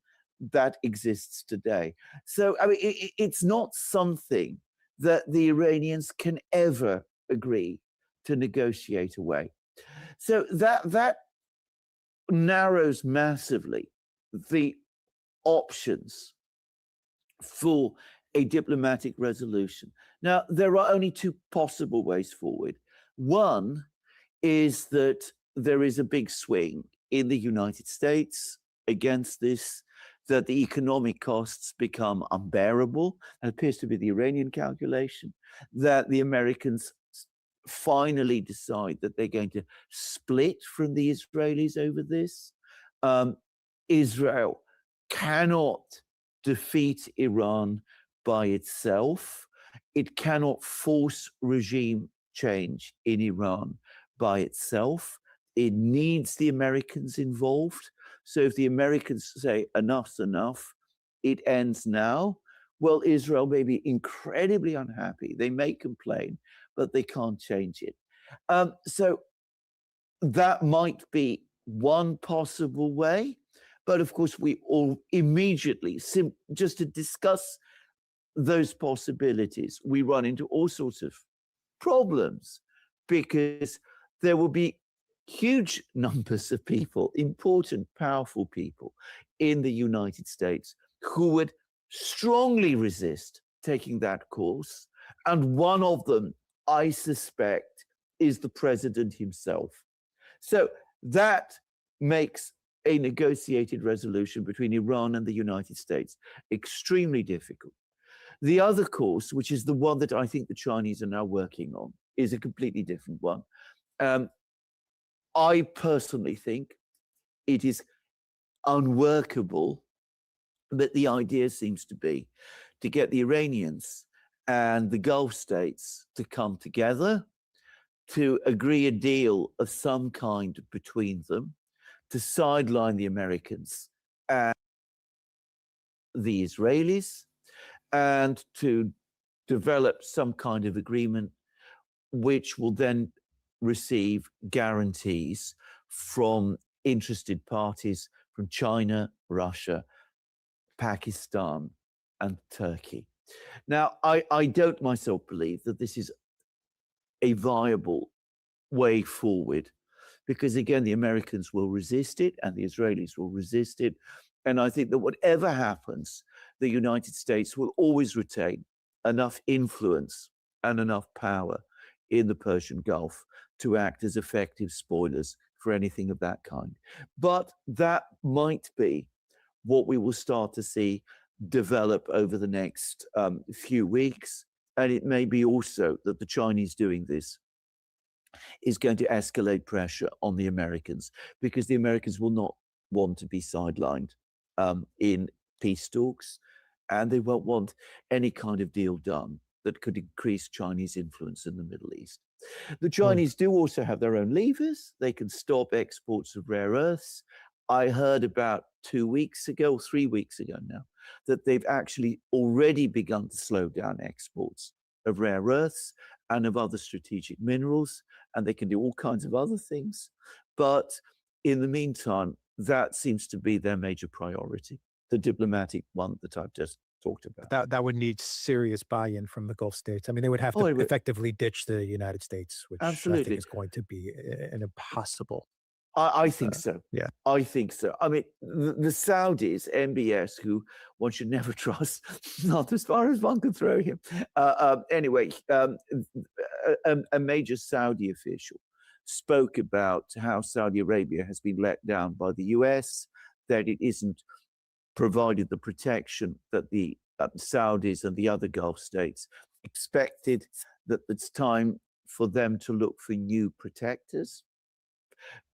that exists today. So, I mean, it's not something that the Iranians can ever agree to negotiate away. So that narrows massively the options for a diplomatic resolution. Now, there are only two possible ways forward. One is that there is a big swing in the United States against this, that the economic costs become unbearable. That appears to be the Iranian calculation, that the Americans finally decide that they're going to split from the Israelis over this. Israel cannot defeat Iran by itself. It cannot force regime change in Iran by itself. It needs the Americans involved. So if the Americans say enough's enough, it ends now, well, Israel may be incredibly unhappy. They may complain, but they can't change it. So that might be one possible way. But of course, we all immediately, just to discuss those possibilities, we run into all sorts of problems, because there will be huge numbers of people, important, powerful people in the United States who would strongly resist taking that course. And one of them, I suspect, is the president himself. So that makes a negotiated resolution between Iran and the United States extremely difficult. The other course, which is the one that I think the Chinese are now working on, is a completely different one. I personally think it is unworkable, but the idea seems to be to get the Iranians and the Gulf states to come together, to agree a deal of some kind between them, to sideline the Americans and the Israelis, and to develop some kind of agreement which will then receive guarantees from interested parties from China, Russia, Pakistan, and Turkey. Now, I don't myself believe that this is a viable way forward, because again, the Americans will resist it and the Israelis will resist it. And I think that whatever happens, the United States will always retain enough influence and enough power in the Persian Gulf to act as effective spoilers for anything of that kind. But that might be what we will start to see develop over the next few weeks. And it may be also that the Chinese doing this is going to escalate pressure on the Americans, because the Americans will not want to be sidelined in peace talks, and they won't want any kind of deal done that could increase Chinese influence in the Middle East. The Chinese do also have their own levers. They can stop exports of rare earths. I heard about 2 weeks ago, 3 weeks ago now, that they've actually already begun to slow down exports of rare earths and of other strategic minerals, and they can do all kinds of other things. But in the meantime, that seems to be their major priority, the diplomatic one that I've just talked about. That would need serious buy-in from the Gulf states. I mean, they would have to effectively ditch the United States, which I think is going to be an impossible. I think so. Yeah, I think so. I mean, the Saudis, MBS, who one should never trust, not as far as one could throw him. Anyway, a major Saudi official spoke about how Saudi Arabia has been let down by the US, that it isn't provided the protection that the Saudis and the other Gulf states expected, that it's time for them to look for new protectors.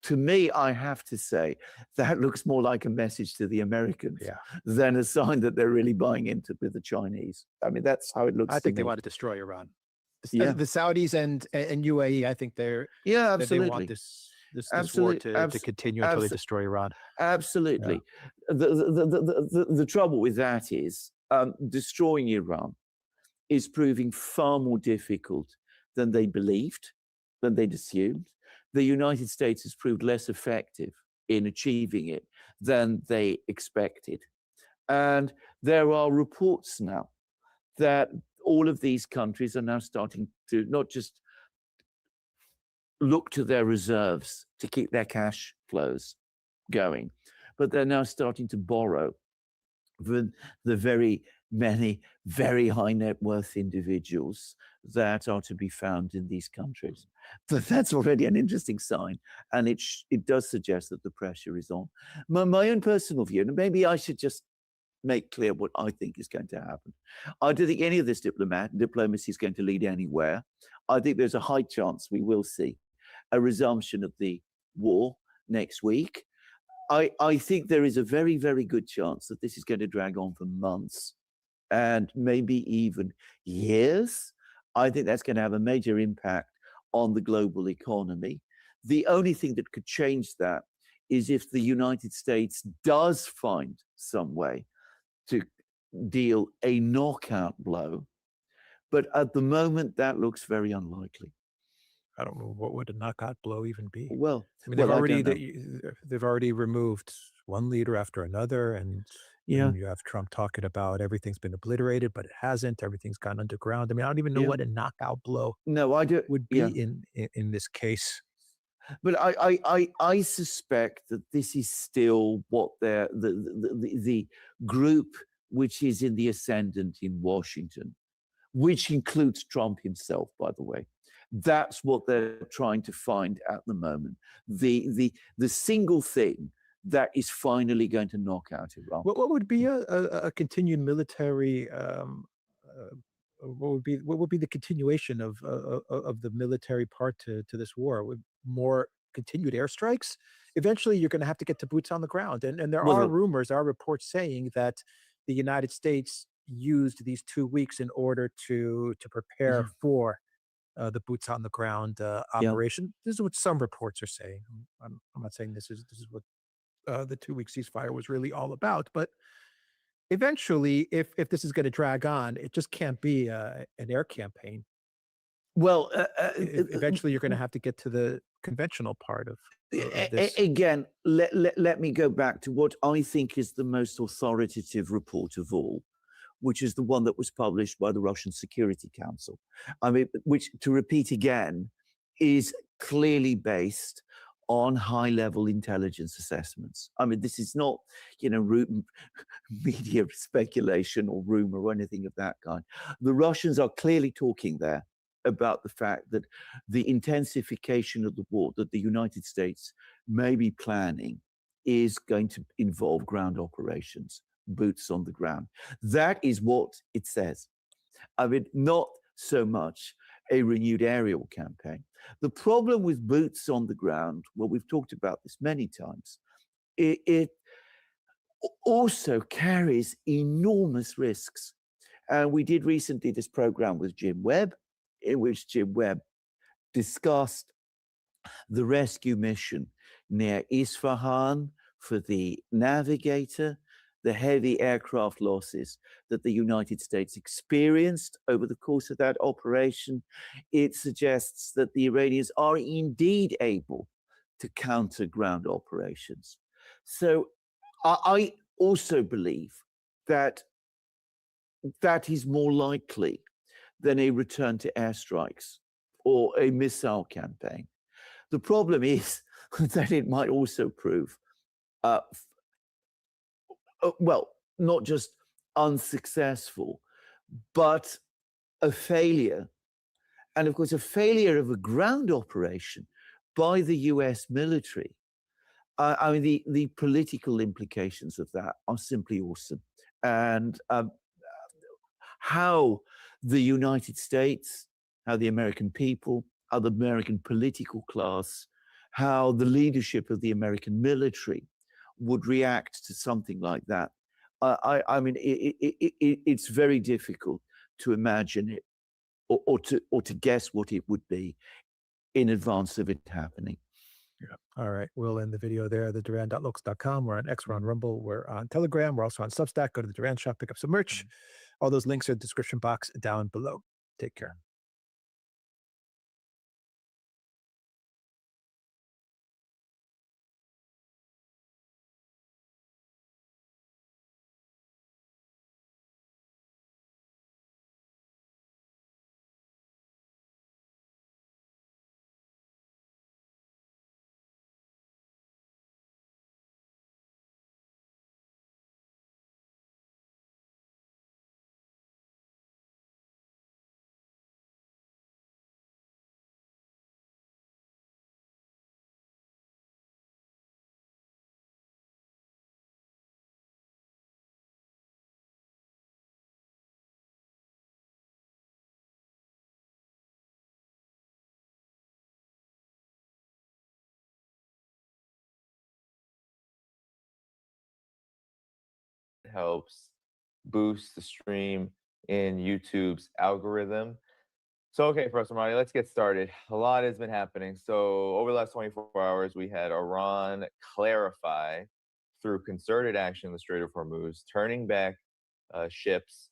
To me, I have to say, that looks more like a message to the Americans than a sign that they're really buying into with the Chinese. I mean, that's how it looks. I think they want to destroy Iran. Yeah. The Saudis and UAE, I think they're absolutely. They want this war to continue until they destroy Iran. Absolutely. Yeah. The trouble with that is destroying Iran is proving far more difficult than they believed, than they'd assumed. The United States has proved less effective in achieving it than they expected. And there are reports now that all of these countries are now starting to not just look to their reserves to keep their cash flows going, but they're now starting to borrow the very many very high net worth individuals that are to be found in these countries. But that's already an interesting sign, and it does suggest that the pressure is on. My own personal view, and maybe I should just make clear what I think is going to happen. I don't think any of this diplomacy is going to lead anywhere. I think there's a high chance we will see a resumption of the war next week. I think there is a very, very good chance that this is going to drag on for months and maybe even years. I think that's going to have a major impact on the global economy. The only thing that could change that is if the United States does find some way to deal a knockout blow. But at the moment, that looks very unlikely. I don't know, what would a knockout blow even be? Well, I mean, they've already removed one leader after another, and you have Trump talking about everything's been obliterated, but it hasn't. Everything's gone underground. I mean, I don't even know what a knockout blow would be in this case. But I suspect that this is still what the group which is in the ascendant in Washington, which includes Trump himself, by the way. That's what they're trying to find at the moment. The single thing that is finally going to knock out Iran. What would be a continued military? What would be the continuation of the military part to this war? Would more continued airstrikes? Eventually, you're going to have to get to boots on the ground, and there are rumors, there are reports saying that the United States used these 2 weeks in order to prepare for the boots on the ground operation. This is what some reports are saying. I'm not saying this is what the 2-week ceasefire was really all about, but eventually, if this is going to drag on, it just can't be an air campaign. Well, eventually, you're going to have to get to the conventional part of this. Again, let me go back to what I think is the most authoritative report of all, which is the one that was published by the Russian Security Council. I mean, which, to repeat again, is clearly based on high-level intelligence assessments. I mean, this is not, media speculation or rumor or anything of that kind. The Russians are clearly talking there about the fact that the intensification of the war that the United States may be planning is going to involve ground operations, boots on the ground. That is what it says. I mean, not so much a renewed aerial campaign. The problem with boots on the ground, well, we've talked about this many times, it also carries enormous risks. And we did recently this program with Jim Webb, in which Jim Webb discussed the rescue mission near Isfahan for the Navigator, the heavy aircraft losses that the United States experienced over the course of that operation. It suggests that the Iranians are indeed able to counter ground operations. So I also believe that that is more likely than a return to airstrikes or a missile campaign. The problem is that it might also prove well, not just unsuccessful, but a failure. And of course, a failure of a ground operation by the US military. I mean, the political implications of that are simply awesome. And how the United States, how the American people, how the American political class, how the leadership of the American military would react to something like that. I mean, it's very difficult to imagine it or to guess what it would be in advance of it happening. Yeah. All right. We'll end the video there. TheDuran.looks.com. We're on X, we're on Rumble, we're on Telegram. We're also on Substack. Go to the Duran shop, pick up some merch. All those links are in the description box down below. Take care. helps boost the stream in YouTube's algorithm. So, okay, Professor Marty, let's get started. A lot has been happening. So, over the last 24 hours, we had Iran clarify through concerted action in the Strait of Hormuz, turning back ships,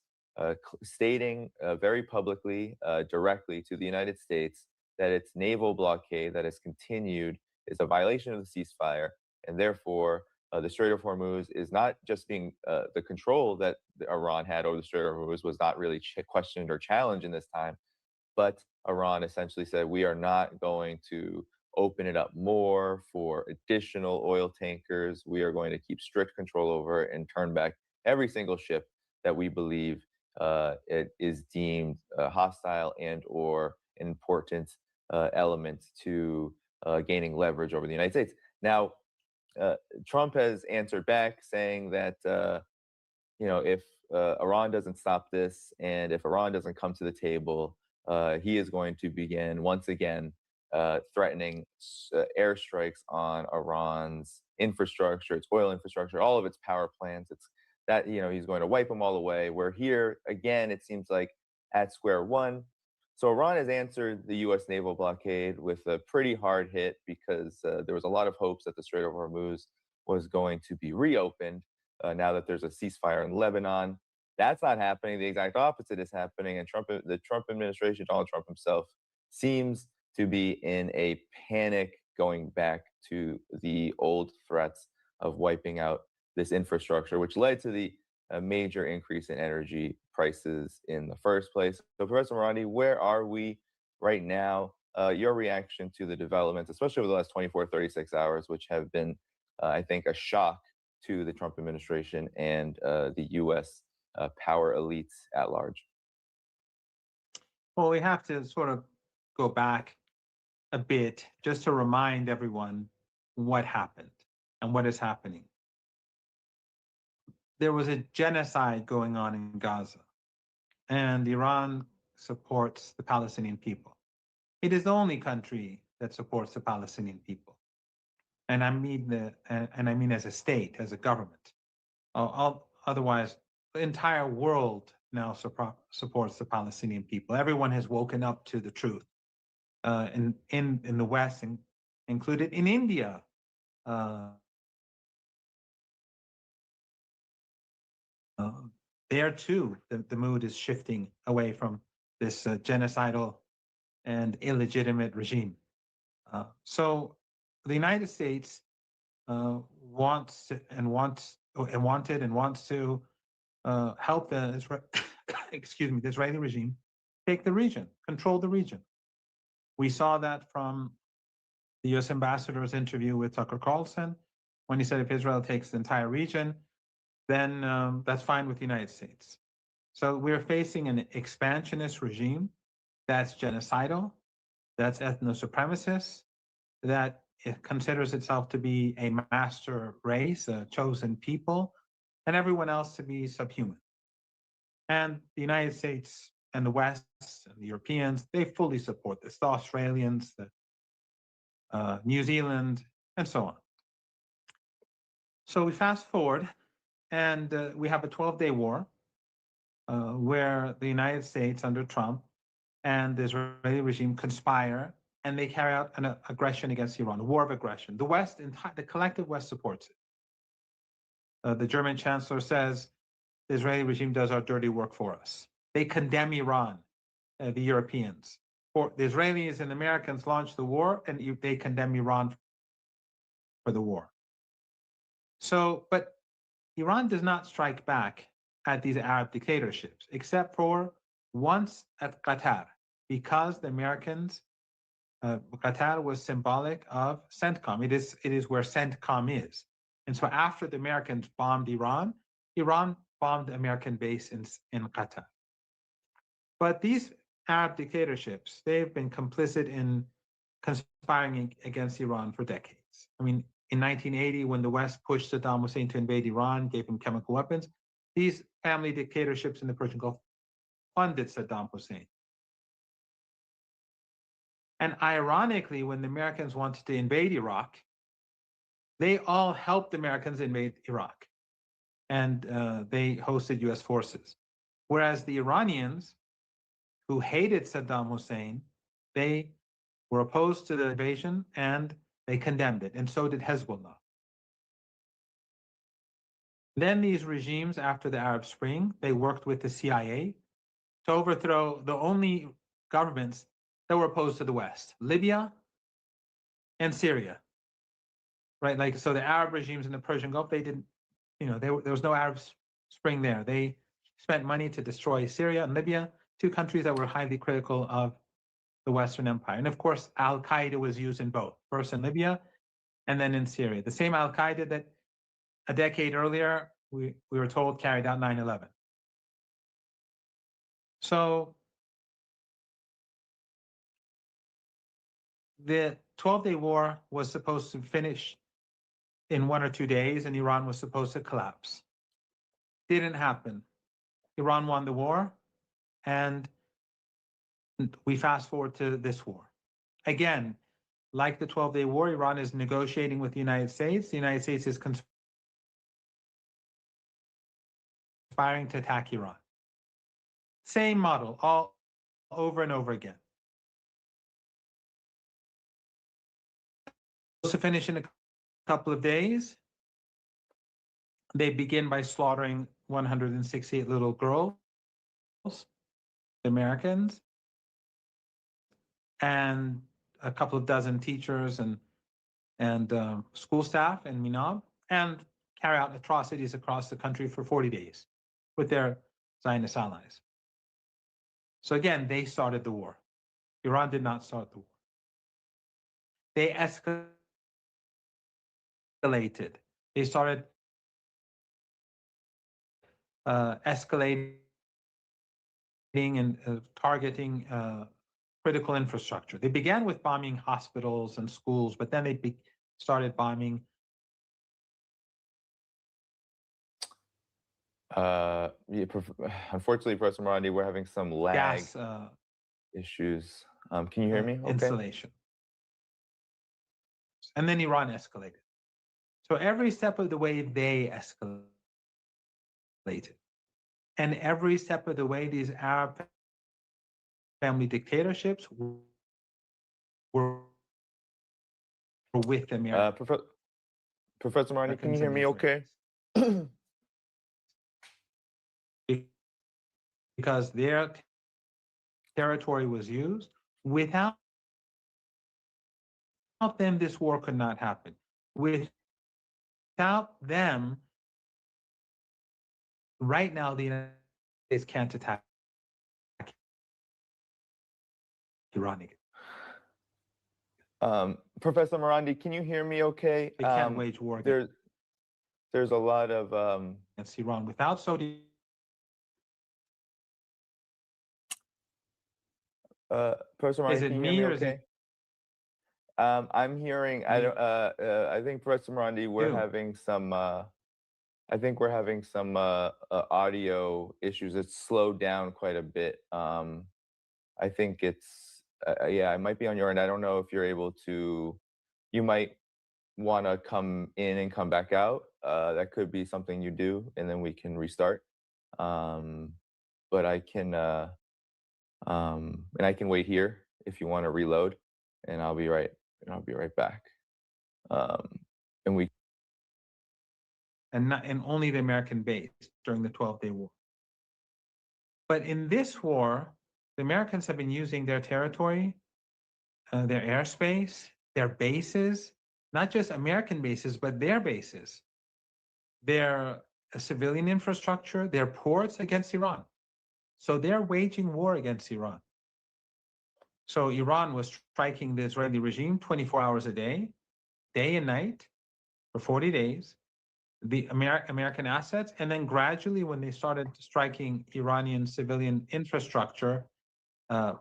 stating very publicly, directly to the United States that its naval blockade that has continued is a violation of the ceasefire, and therefore the Strait of Hormuz is not just being the control that Iran had over the Strait of Hormuz was not really questioned or challenged in this time, but Iran essentially said we are not going to open it up more for additional oil tankers. We are going to keep strict control over it and turn back every single ship that we believe it is deemed hostile and or an important element to gaining leverage over the United States. Now, Trump has answered back saying that if Iran doesn't stop this and if Iran doesn't come to the table, he is going to begin once again threatening airstrikes on Iran's infrastructure, its oil infrastructure, all of its power plants. It's that he's going to wipe them all away. We're here again, it seems like, at square one. So Iran has answered the U.S. naval blockade with a pretty hard hit because there was a lot of hopes that the Strait of Hormuz was going to be reopened now that there's a ceasefire in Lebanon. That's not happening. The exact opposite is happening. And the Trump administration, Donald Trump himself, seems to be in a panic going back to the old threats of wiping out this infrastructure, which led to the major increase in energy prices in the first place. So, Professor Marandi, where are we right now? Your reaction to the developments, especially over the last 24, 36 hours, which have been, I think, a shock to the Trump administration and the U.S. Power elites at large? Well, we have to sort of go back a bit just to remind everyone what happened and what is happening. There was a genocide going on in Gaza, and Iran supports the Palestinian people. It is the only country that supports the Palestinian people, and I mean as a state, as a government. Otherwise, the entire world now supports the Palestinian people. Everyone has woken up to the truth. In the West, included in India. There too, the mood is shifting away from this genocidal and illegitimate regime. So the United States wants to help the the Israeli regime take the region, control the region. We saw that from the U.S. ambassador's interview with Tucker Carlson when he said if Israel takes the entire region, then that's fine with the United States. So we're facing an expansionist regime that's genocidal, that's ethno-supremacist, that it considers itself to be a master race, a chosen people, and everyone else to be subhuman. And the United States and the West and the Europeans, they fully support this. The Australians, the New Zealand, and so on. So we fast forward, and we have a 12-day war where the United States under Trump and the Israeli regime conspire, and they carry out an aggression against Iran, a war of aggression. The West, the collective West supports it. The German chancellor says the Israeli regime does our dirty work for us. They condemn Iran, the Europeans. The Israelis and Americans launched the war, and they condemn Iran for the war. So, but Iran does not strike back at these Arab dictatorships, except for once at Qatar, because the Americans, Qatar was symbolic of CENTCOM. It is where CENTCOM is. And so after the Americans bombed Iran, Iran bombed the American base in Qatar. But these Arab dictatorships, they've been complicit in conspiring against Iran for decades. I mean, in 1980, when the West pushed Saddam Hussein to invade Iran, gave him chemical weapons, these family dictatorships in the Persian Gulf funded Saddam Hussein. And ironically, when the Americans wanted to invade Iraq, they all helped the Americans invade Iraq. and they hosted US forces. Whereas the Iranians, who hated Saddam Hussein, they were opposed to the invasion and they condemned it, and so did Hezbollah. Then these regimes, after the Arab Spring, they worked with the CIA to overthrow the only governments that were opposed to the West, Libya and Syria. Right, like, so the Arab regimes in the Persian Gulf, they didn't, there was no Arab Spring there. They spent money to destroy Syria and Libya, two countries that were highly critical of the Western Empire. And of course, Al-Qaeda was used in both, first in Libya and then in Syria. The same Al-Qaeda that a decade earlier, we were told carried out 9/11. So the 12-day war was supposed to finish in 1 or 2 days, and Iran was supposed to collapse. Didn't happen. Iran won the war, and we fast forward to this war. Again, like the 12-day war, Iran is negotiating with the United States. The United States is conspiring to attack Iran. Same model, all over and over again. To finish in a couple of days, they begin by slaughtering 168 little girls, Americans, and a couple of dozen teachers and school staff in Minab, and carry out atrocities across the country for 40 days with their Zionist allies. So again, they started the war. Iran did not start the war. They escalated. They started escalating and targeting critical infrastructure. They began with bombing hospitals and schools, but then they started bombing. Unfortunately, Professor Marandi, we're having some lag gas issues. Can you hear me? Okay. Installation. And then Iran escalated. So every step of the way, they escalated. And every step of the way, these Arab family dictatorships were with America. Professor Marni, can you hear me okay? Because their territory was used. Without them, this war could not happen. Without them, right now, the United States can't attack Iran again. Professor Marandi, can you hear me okay? They can't wage war again. There's a lot of against Iran without Saudi. Professor Marandi, Is it can you me hear or me is okay? I'm hearing. I think Professor Marandi, we're having some. I think we're having some audio issues. It's slowed down quite a bit. I think it's yeah, it might be on your end. I don't know if you're able to. You might want to come in and come back out. That could be something you do, and then we can restart. But I can and I can wait here if you want to reload, and I'll be right back. And we and only the American base during the 12-day war. But in this war, the Americans have been using their territory, their airspace, their bases, not just American bases, but their bases, their civilian infrastructure, their ports against Iran. So they're waging war against Iran. So Iran was striking the Israeli regime 24 hours a day and night, for 40 days, the American assets, and then gradually when they started striking Iranian civilian infrastructure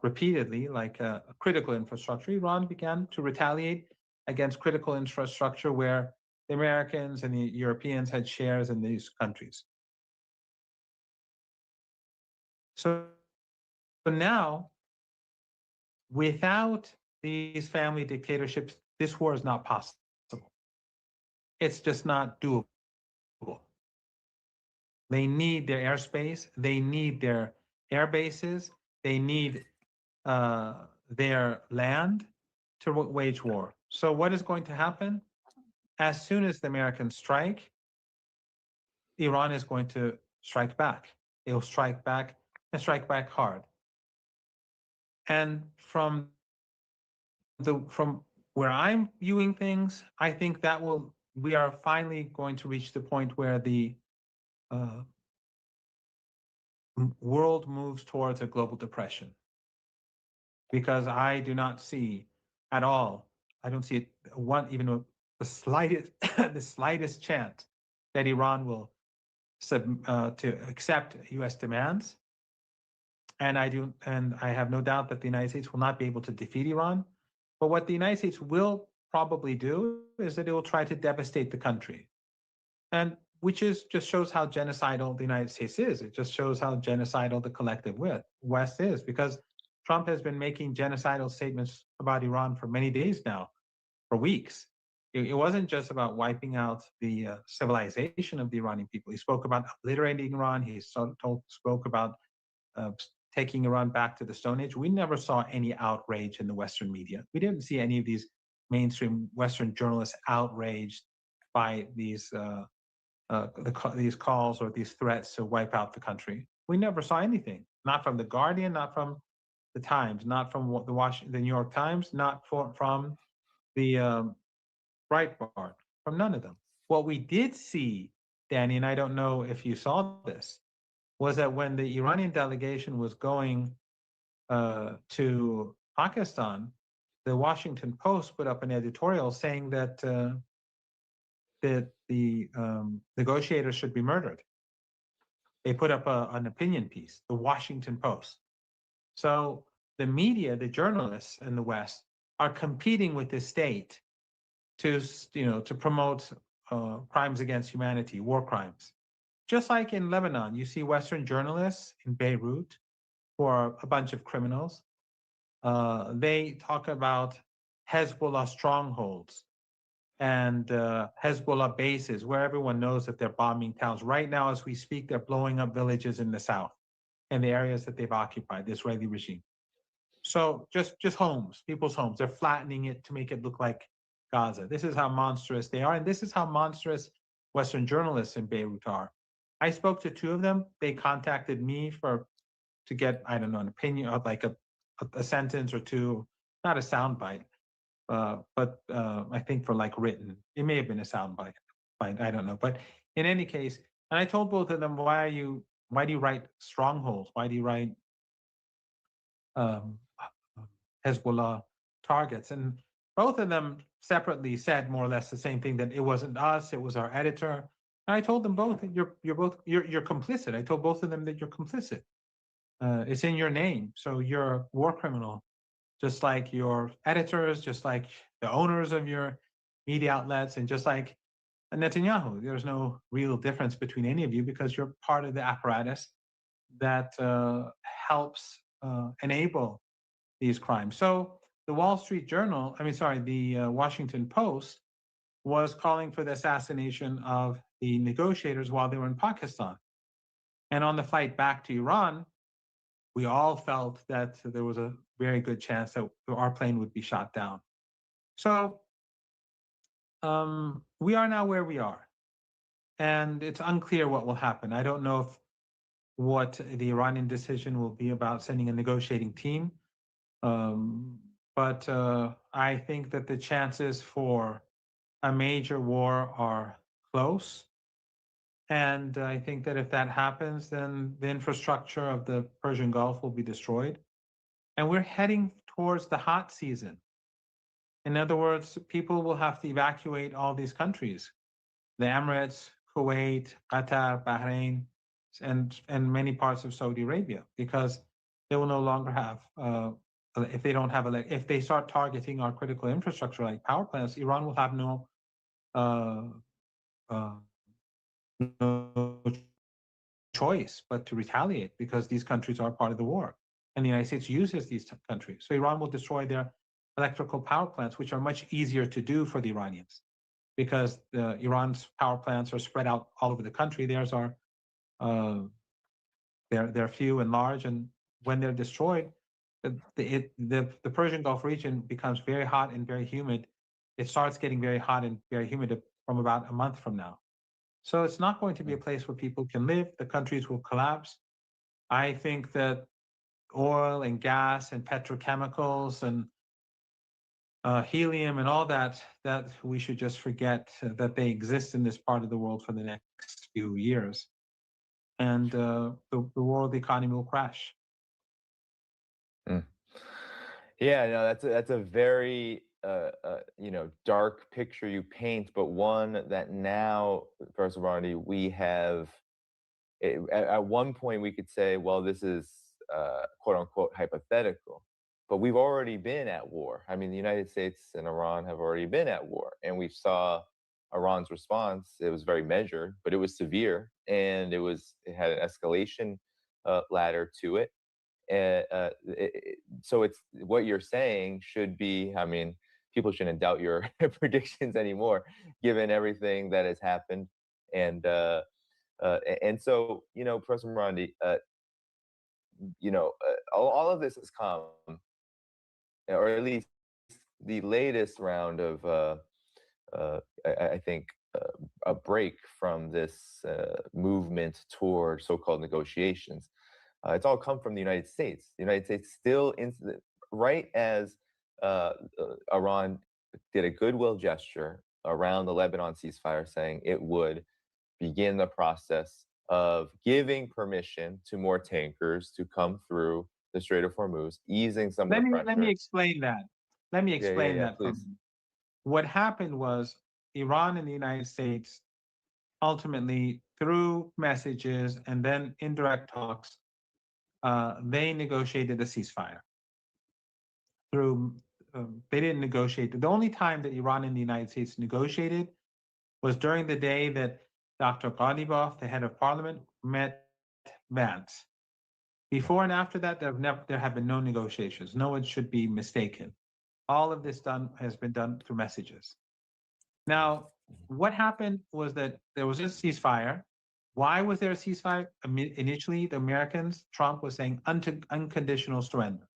repeatedly, like critical infrastructure, Iran began to retaliate against critical infrastructure where the Americans and the Europeans had shares in these countries. So now, without these family dictatorships, this war is not possible. It's just not doable. They need their airspace. They need their air bases. They need their land to wage war. So what is going to happen? As soon as the Americans strike, Iran is going to strike back. It will strike back and strike back hard. And from where I'm viewing things, I think that we are finally going to reach the point where the world moves towards a global depression. Because I do not see at all, I don't see the slightest the slightest chance that Iran will to accept U.S. demands. And I have no doubt that the United States will not be able to defeat Iran. But what the United States will probably do is that it will try to devastate the country. And which just shows how genocidal the United States is. It just shows how genocidal the collective West is, because Trump has been making genocidal statements about Iran for many days now, for weeks. It wasn't just about wiping out the civilization of the Iranian people. He spoke about obliterating Iran. He spoke about taking Iran back to the Stone Age. We never saw any outrage in the Western media. We didn't see any of these mainstream Western journalists outraged by these calls or these threats to wipe out the country. We never saw anything, not from the Guardian, not from the Times, not from the New York Times, not from the Breitbart, from none of them. What we did see, Danny, and I don't know if you saw this, was that when the Iranian delegation was going to Pakistan, the Washington Post put up an editorial saying that the negotiators should be murdered. They put up an opinion piece, the Washington Post. So the media, the journalists in the West, are competing with the state to promote crimes against humanity, war crimes. Just like in Lebanon, you see Western journalists in Beirut who are a bunch of criminals. They talk about Hezbollah strongholds and Hezbollah bases where everyone knows that they're bombing towns. Right now, as we speak, they're blowing up villages in the south and the areas that they've occupied, the Israeli regime. So just homes, people's homes. They're flattening it to make it look like Gaza. This is how monstrous they are, and this is how monstrous Western journalists in Beirut are. I spoke to two of them. They contacted me to get, I don't know, an opinion of like a sentence or two, not a soundbite, but I think for like written. It may have been a soundbite, I don't know. But in any case, and I told both of them, why do you write strongholds? Why do you write Hezbollah targets? And both of them separately said more or less the same thing, that it wasn't us, it was our editor. And I told them both that you're complicit. I told both of them that you're complicit. It's in your name, so you're a war criminal, just like your editors, just like the owners of your media outlets, and just like Netanyahu. There's no real difference between any of you because you're part of the apparatus that helps enable these crimes. So the the Washington Post was calling for the assassination of the negotiators while they were in Pakistan. And on the flight back to Iran, we all felt that there was a very good chance that our plane would be shot down. So we are now where we are. And it's unclear what will happen. I don't know what the Iranian decision will be about sending a negotiating team. But I think that the chances for a major war are close. And I think that if that happens, then the infrastructure of the Persian Gulf will be destroyed. And we're heading towards the hot season. In other words, people will have to evacuate all these countries, the Emirates, Kuwait, Qatar, Bahrain, and many parts of Saudi Arabia, because they will no longer have, if they start targeting our critical infrastructure like power plants, Iran will have no choice but to retaliate, because these countries are part of the war. And the United States uses these countries. So Iran will destroy their electrical power plants, which are much easier to do for the Iranians, because Iran's power plants are spread out all over the country. Theirs are They're few and large, and when they're destroyed, the Persian Gulf region becomes very hot and very humid. It starts getting very hot and very humid from about a month from now. So it's not going to be a place where people can live. The countries will collapse. I think that oil and gas and petrochemicals and helium and all that we should just forget that they exist in this part of the world for the next few years. And the world economy will crash. Yeah, no, that's a very dark picture you paint, but one that now, Professor Barney, we have. At one point, we could say, well, this is quote unquote hypothetical, but we've already been at war. I mean, the United States and Iran have already been at war, and we saw Iran's response. It was very measured, but it was severe, and it had an escalation ladder to it. So it's what you're saying should be. I mean, people shouldn't doubt your predictions anymore, given everything that has happened, and so Professor Morandi, all of this has come, or at least the latest round of, I think, a break from this movement toward so-called negotiations. It's all come from the United States. The United States still, right as Iran did a goodwill gesture around the Lebanon ceasefire, saying it would begin the process of giving permission to more tankers to come through the Strait of Hormuz, easing some of the pressure. Let me explain that. Let me explain that. Please. What happened was Iran and the United States ultimately, through messages and then indirect talks, they negotiated a ceasefire. They didn't negotiate. The only time that Iran and the United States negotiated was during the day that Dr. Ghalibaf, the head of parliament, met Vance. Before and after that, there have been no negotiations. No one should be mistaken. All of this has been done through messages. Now, what happened was that there was a ceasefire. Why was there a ceasefire? Initially, the Americans, Trump was saying unconditional surrender.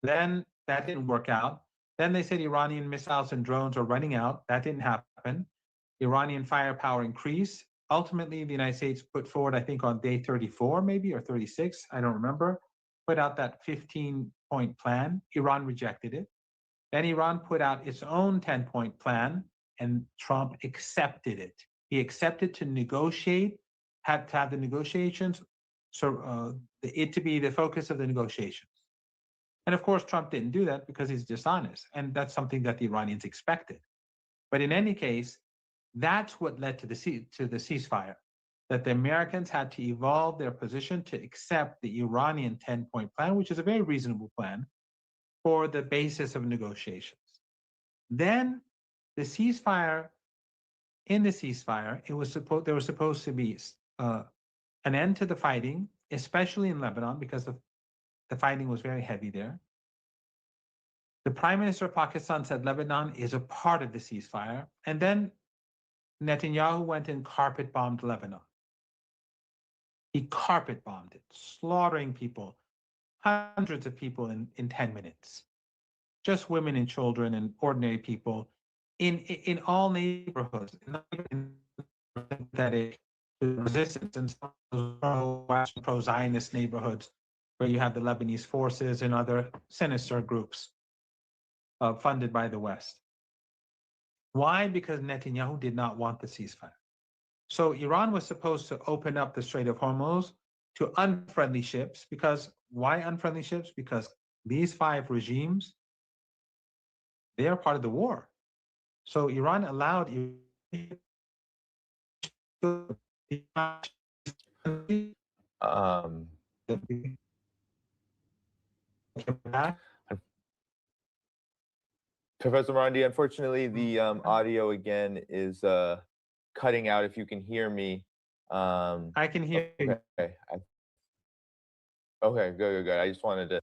Then that didn't work out. Then they said Iranian missiles and drones are running out. That didn't happen. Iranian firepower increased. Ultimately, the United States put forward, I think on day 34 maybe, or 36, I don't remember, put out that 15-point plan. Iran rejected it. Then Iran put out its own 10-point plan, and Trump accepted it. He accepted to negotiate, to have the negotiations, so it to be the focus of the negotiations. And of course, Trump didn't do that because he's dishonest, and that's something that the Iranians expected. But in any case, that's what led to the ceasefire, that the Americans had to evolve their position to accept the Iranian 10-point plan, which is a very reasonable plan, for the basis of negotiations. Then the ceasefire, in the ceasefire, there was supposed to be an end to the fighting, especially in Lebanon, because the fighting was very heavy there. The Prime Minister of Pakistan said Lebanon is a part of the ceasefire, and then Netanyahu went and carpet bombed Lebanon. He carpet bombed it, slaughtering people, hundreds of people in 10 minutes. Just women and children and ordinary people in all neighborhoods, not even sympathetic to resistance in some of those pro-Zionist neighborhoods where you have the Lebanese forces and other sinister groups funded by the West. Why? Because Netanyahu did not want the ceasefire. So Iran was supposed to open up the Strait of Hormuz to unfriendly ships. Because why unfriendly ships? Because these 5 regimes, they are part of the war. So Iran allowed Professor Morandi, unfortunately, the audio again is cutting out. If you can hear me. I can hear you. Okay, good. I just wanted to.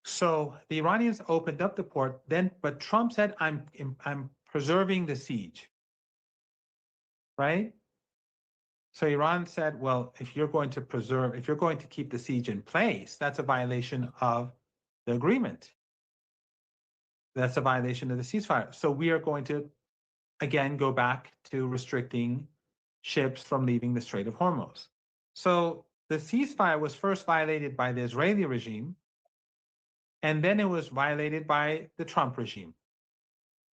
So the Iranians opened up the port, but Trump said, I'm preserving the siege. right? So Iran said, well, if you're going to keep the siege in place, that's a violation of the agreement. That's a violation of the ceasefire. So we are going to, again, go back to restricting ships from leaving the Strait of Hormuz. So the ceasefire was first violated by the Israeli regime, and then it was violated by the Trump regime.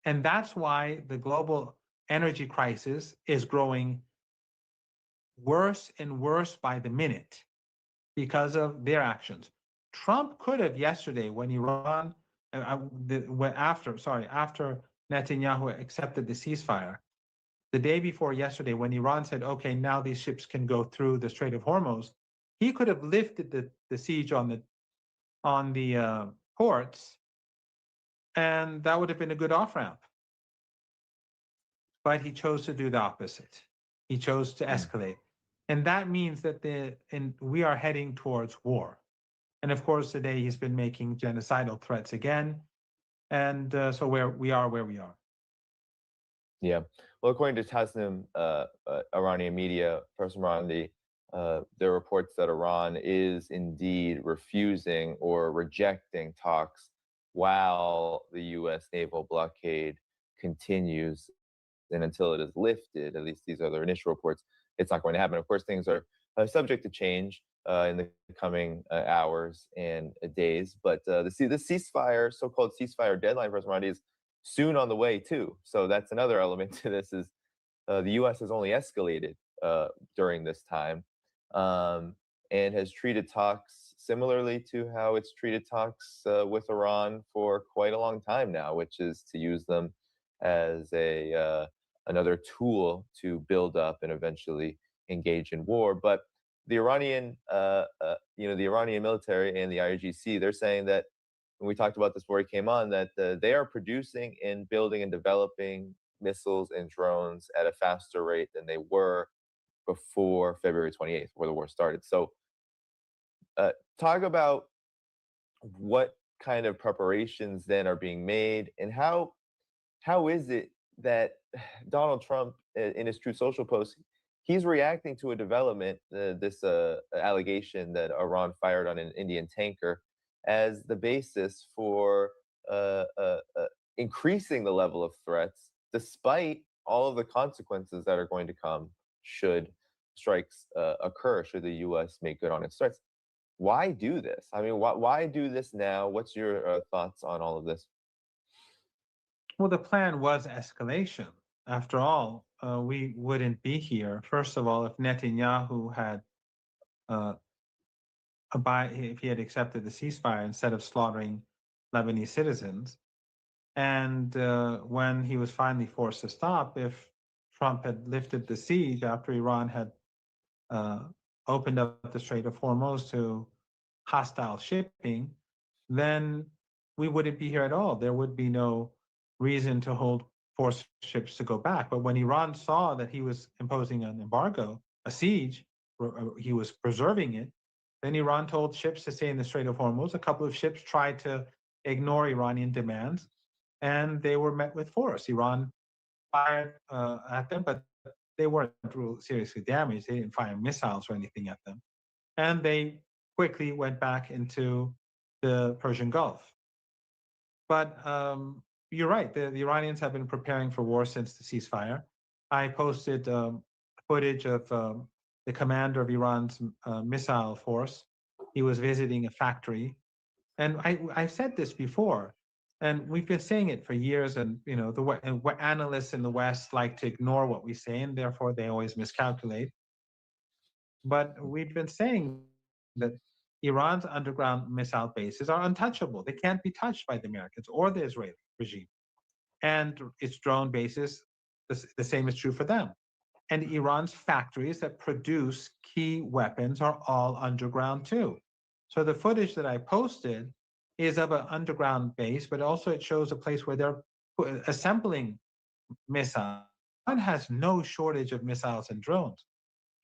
And that's why the global energy crisis is growing worse and worse by the minute because of their actions. Trump could have yesterday, when Iran, after Netanyahu accepted the ceasefire, the day before yesterday, when Iran said, okay, now these ships can go through the Strait of Hormuz, he could have lifted the siege on the ports, and that would have been a good off-ramp. But he chose to do the opposite. He chose to escalate. And that means that we are heading towards war. And of course, today he's been making genocidal threats again. And so we are where we are. Yeah. Well, according to Tasnim, Iranian media, Professor Marandi, there are reports that Iran is indeed refusing or rejecting talks while the U.S. naval blockade continues. And until it is lifted, at least these are their initial reports, it's not going to happen. Of course, things are subject to change in the coming hours and days. But the ceasefire, so-called ceasefire deadline for Maradi is soon on the way too. So that's another element to this is the U.S. has only escalated during this time and has treated talks similarly to how it's treated talks with Iran for quite a long time now, which is to use them as another tool to build up and eventually engage in war. But the Iranian, the Iranian military and the IRGC, they're saying that, and we talked about this before he came on, that they are producing and building and developing missiles and drones at a faster rate than they were before February 28th, where the war started. So talk about what kind of preparations then are being made, and how is it that Donald Trump, in his Truth Social post, he's reacting to a development, this allegation that Iran fired on an Indian tanker, as the basis for increasing the level of threats, despite all of the consequences that are going to come should strikes occur, should the U.S. make good on its threats. Why do this? I mean, why do this now? What's your thoughts on all of this? Well, the plan was escalation. After all, we wouldn't be here. First of all, if Netanyahu had if he had accepted the ceasefire instead of slaughtering Lebanese citizens, and when he was finally forced to stop, if Trump had lifted the siege after Iran had opened up the Strait of Hormuz to hostile shipping, then we wouldn't be here at all. There would be no reason to force ships to go back. But when Iran saw that he was imposing an embargo, a siege, he was preserving it, then Iran told ships to stay in the Strait of Hormuz. A couple of ships tried to ignore Iranian demands, and they were met with force. Iran fired at them, but they weren't seriously damaged. They didn't fire missiles or anything at them. And they quickly went back into the Persian Gulf. But you're right, the Iranians have been preparing for war since the ceasefire. I posted footage of the commander of Iran's missile force. He was visiting a factory. And I've said this before, and we've been saying it for years, and the analysts in the West like to ignore what we say, and therefore they always miscalculate. But we've been saying that Iran's underground missile bases are untouchable. They can't be touched by the Americans or the Israeli regime. And its drone bases, the same is true for them. And Iran's factories that produce key weapons are all underground too. So the footage that I posted is of an underground base, but also it shows a place where they're assembling missiles. Iran has no shortage of missiles and drones.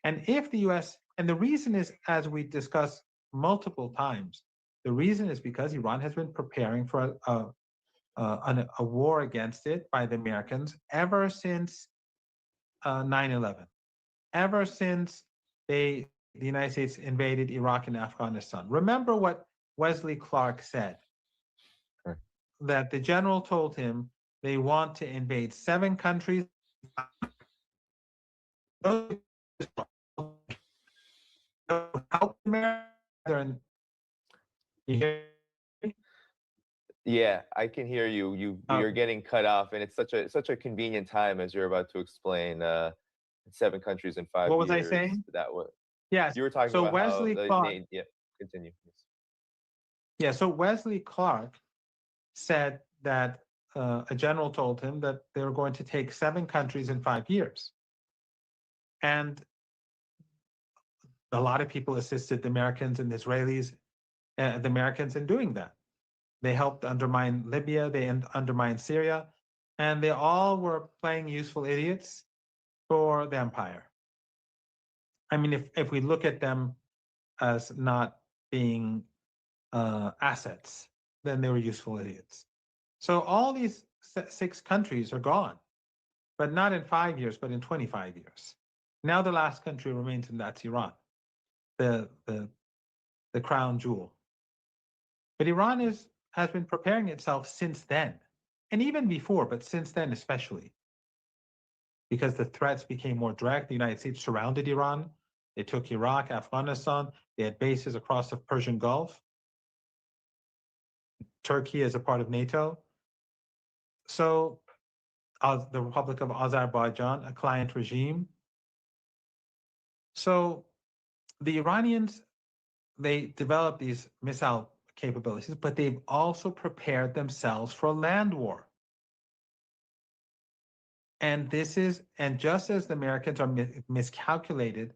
And if the US, and the reason is, as we discussed multiple times, the reason is because Iran has been preparing for a war against it by the Americans ever since 9/11, ever since the United States invaded Iraq and Afghanistan. Remember what Wesley Clark said, that the general told him they want to invade 7 countries. Help America. Yeah, I can hear you. You're getting cut off, and it's such a convenient time as you're about to explain 7 countries in 5 years. What was I saying? That was Yes. you were talking So about Wesley how Clark. yeah, continue. Yeah. So Wesley Clark said that a general told him that they were going to take 7 countries in 5 years, and a lot of people assisted the Americans and the Israelis, the Americans in doing that. They helped undermine Libya, they undermined Syria, and they all were playing useful idiots for the empire. I mean, if we look at them as not being assets, then they were useful idiots. So all these 6 countries are gone, but not in 5 years, but in 25 years. Now the last country remains, and that's Iran, the crown jewel. But Iran has been preparing itself since then, and even before, but since then especially, because the threats became more direct. The United States surrounded Iran. They took Iraq, Afghanistan. They had bases across the Persian Gulf. Turkey is a part of NATO. So the Republic of Azerbaijan, a client regime. So the Iranians, they developed these missile capabilities, but they've also prepared themselves for a land war. And just as the Americans are miscalculated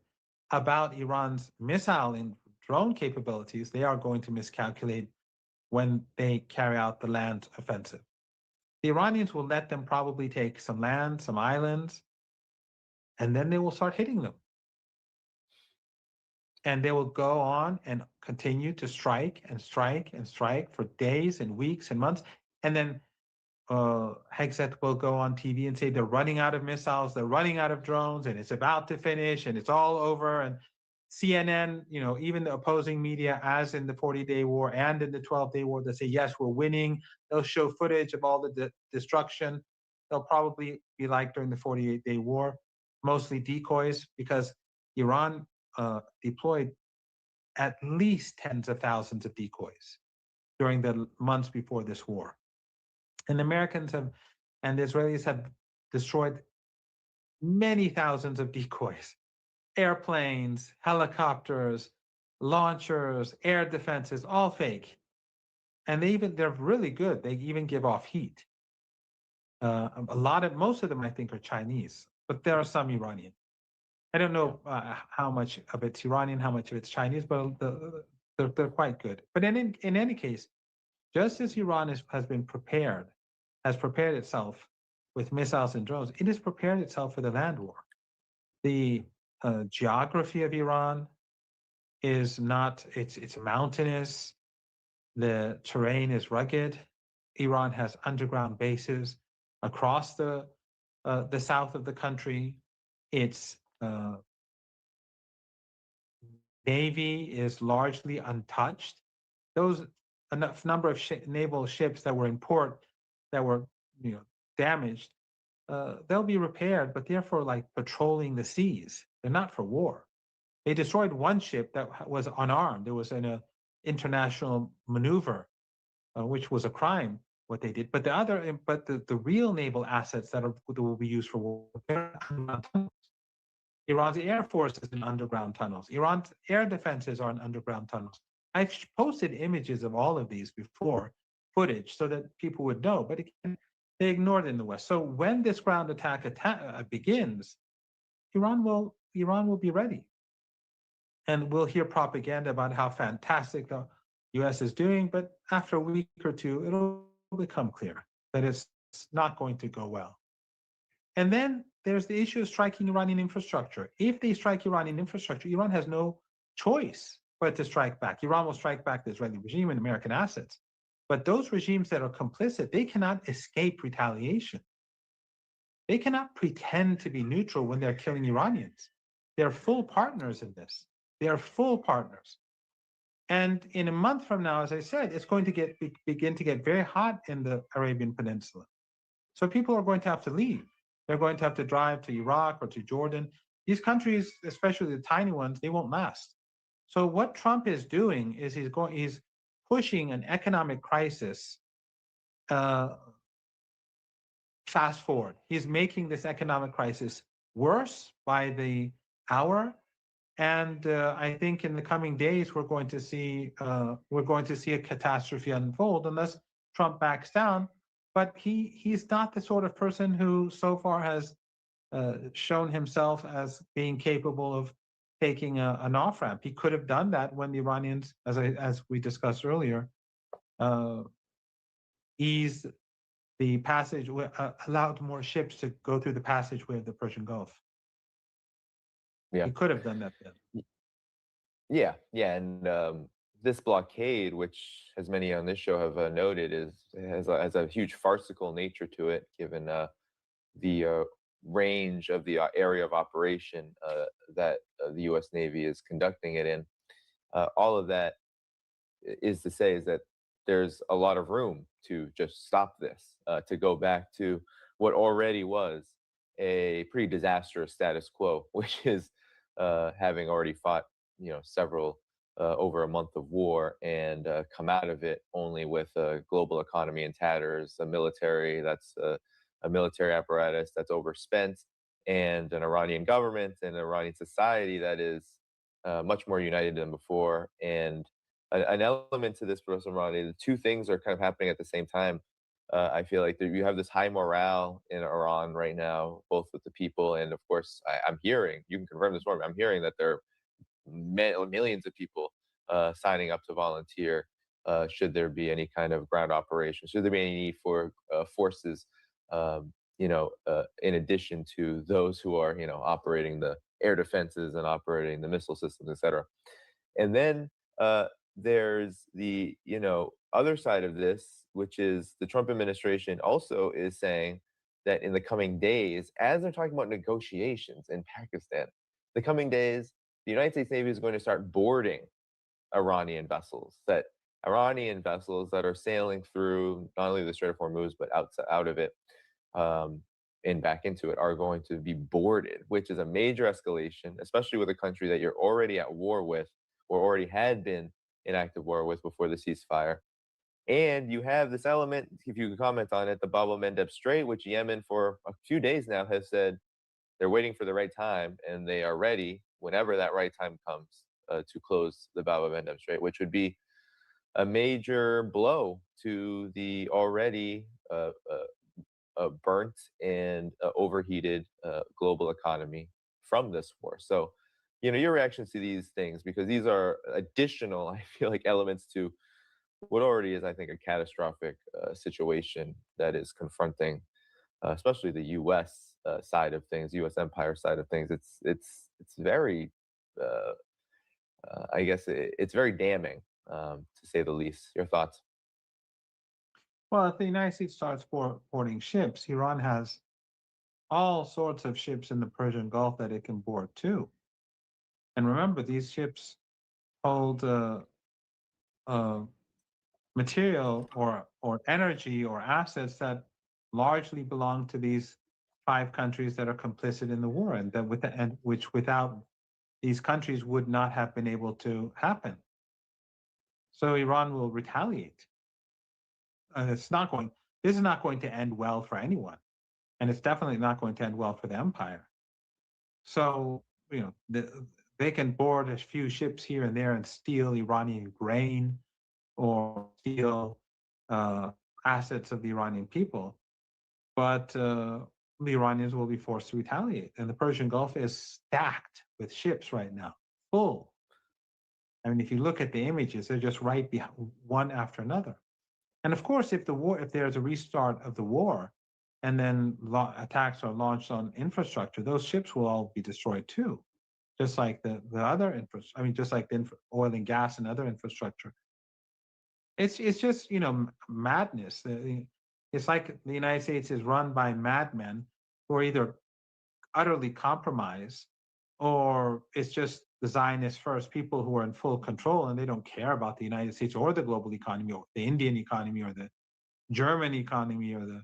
about Iran's missile and drone capabilities, they are going to miscalculate when they carry out the land offensive. The Iranians will let them probably take some land, some islands, and then they will start hitting them. And they will go on and continue to strike and strike and strike for days and weeks and months. And then Hegseth will go on TV and say they're running out of missiles, they're running out of drones, and it's about to finish, and it's all over. And CNN, even the opposing media, as in the 40-day war and in the 12-day war, they say, yes, we're winning. They'll show footage of all the destruction. They'll probably be like during the 48-day war, mostly decoys, because Iran deployed at least tens of thousands of decoys during the months before this war. And the Americans and the Israelis have destroyed many thousands of decoys, airplanes, helicopters, launchers, air defenses, all fake. And they're really good. They even give off heat. Most of them, I think, are Chinese, but there are some Iranian. I don't know how much of it's Iranian, how much of it's Chinese, but they're quite good. But in any case, just as Iran has prepared itself with missiles and drones, it has prepared itself for the land war. The geography of Iran is not, it's mountainous, the terrain is rugged. Iran has underground bases across the south of the country. Its navy is largely untouched. Those enough number of naval ships that were in port that were damaged, they'll be repaired, but they're for like patrolling the seas. They're not for war. They destroyed one ship that was unarmed. It was in an international maneuver, which was a crime what they did. But the real naval assets that will be used for war. Iran's air force is in underground tunnels. Iran's air defenses are in underground tunnels. I've posted images of all of these before, footage, so that people would know, but they ignored it in the West. So when this ground attack begins, Iran will be ready. And we'll hear propaganda about how fantastic the US is doing, but after a week or two, it'll become clear that it's not going to go well. And then there's the issue of striking Iranian infrastructure. If they strike Iranian infrastructure, Iran has no choice but to strike back. Iran will strike back the Israeli regime and American assets. But those regimes that are complicit, they cannot escape retaliation. They cannot pretend to be neutral when they're killing Iranians. They're full partners in this. They are full partners. And in a month from now, as I said, it's going to begin to get very hot in the Arabian Peninsula. So people are going to have to leave. They're going to have to drive to Iraq or to Jordan. These countries, especially the tiny ones, they won't last. So what Trump is doing is he's pushing an economic crisis fast forward. He's making this economic crisis worse by the hour. And I think in the coming days, we're going to see a catastrophe unfold unless Trump backs down. But he's not the sort of person who so far has shown himself as being capable of taking an off-ramp. He could have done that when the Iranians, as we discussed earlier, eased the passage, allowed more ships to go through the passageway of the Persian Gulf. Yeah. He could have done that then. Yeah, and this blockade, which, as many on this show have noted, has a huge farcical nature to it, given the range of the area of operation that the U.S. Navy is conducting it in. All of that is to say is that there's a lot of room to just stop this, to go back to what already was a pretty disastrous status quo, which is having already fought, several over a month of war and come out of it only with a global economy in tatters, a military that's a military apparatus that's overspent, and an Iranian government and an Iranian society that is much more united than before. And an element to this, Professor Marani, the two things are kind of happening at the same time. I feel like you have this high morale in Iran right now, both with the people and, of course, I'm hearing, you can confirm this morning, I'm hearing that there are millions of people signing up to volunteer should there be any kind of ground operation, should there be any need for forces, in addition to those who are, operating the air defenses and operating the missile systems, et cetera. And then there's the, other side of this, which is the Trump administration also is saying that in the coming days, as they're talking about negotiations in Pakistan, the coming days, the United States Navy is going to start boarding Iranian vessels that are sailing through not only the Strait of Hormuz, but out of it and back into it, are going to be boarded, which is a major escalation, especially with a country that you're already at war with or already had been in active war with before the ceasefire. And you have this element, if you could comment on it, the Bab el-Mandeb Strait, which Yemen for a few days now has said they're waiting for the right time and they are ready whenever that right time comes to close the Bab el-Mandeb Strait, which would be a major blow to the already burnt and overheated global economy from this war. So, your reactions to these things, because these are additional, I feel like, elements to what already is, I think, a catastrophic situation that is confronting, especially the U.S. Side of things, U.S. empire side of things. It's very, I guess, it's very damning, to say the least. Your thoughts? Well, if the United States starts boarding ships, Iran has all sorts of ships in the Persian Gulf that it can board too. And remember, these ships hold material or energy or assets that largely belong to these 5 countries that are complicit in the war, and which without these countries would not have been able to happen. So Iran will retaliate. This is not going to end well for anyone, and it's definitely not going to end well for the empire. So they can board a few ships here and there and steal Iranian grain or steal assets of the Iranian people, but the Iranians will be forced to retaliate. And the Persian Gulf is stacked with ships right now, full. I mean, if you look at the images, they're just right behind, one after another. And of course, if there's a restart of the war, and then attacks are launched on infrastructure, those ships will all be destroyed too, just like the other infrastructure. I mean, just like the oil and gas and other infrastructure. It's just madness. It's like the United States is run by madmen who are either utterly compromised, or it's just the Zionist first people who are in full control and they don't care about the United States or the global economy or the Indian economy or the German economy or the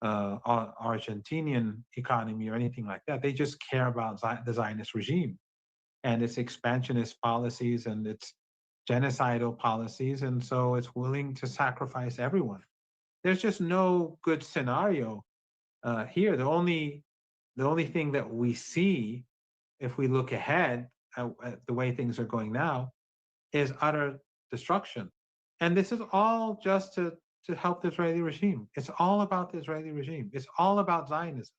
Argentinian economy or anything like that. They just care about the Zionist regime and its expansionist policies and its genocidal policies, and so it's willing to sacrifice everyone. There's just no good scenario here. The only thing that we see, if we look ahead at the way things are going now, is utter destruction. And this is all just to help the Israeli regime. It's all about the Israeli regime. It's all about Zionism.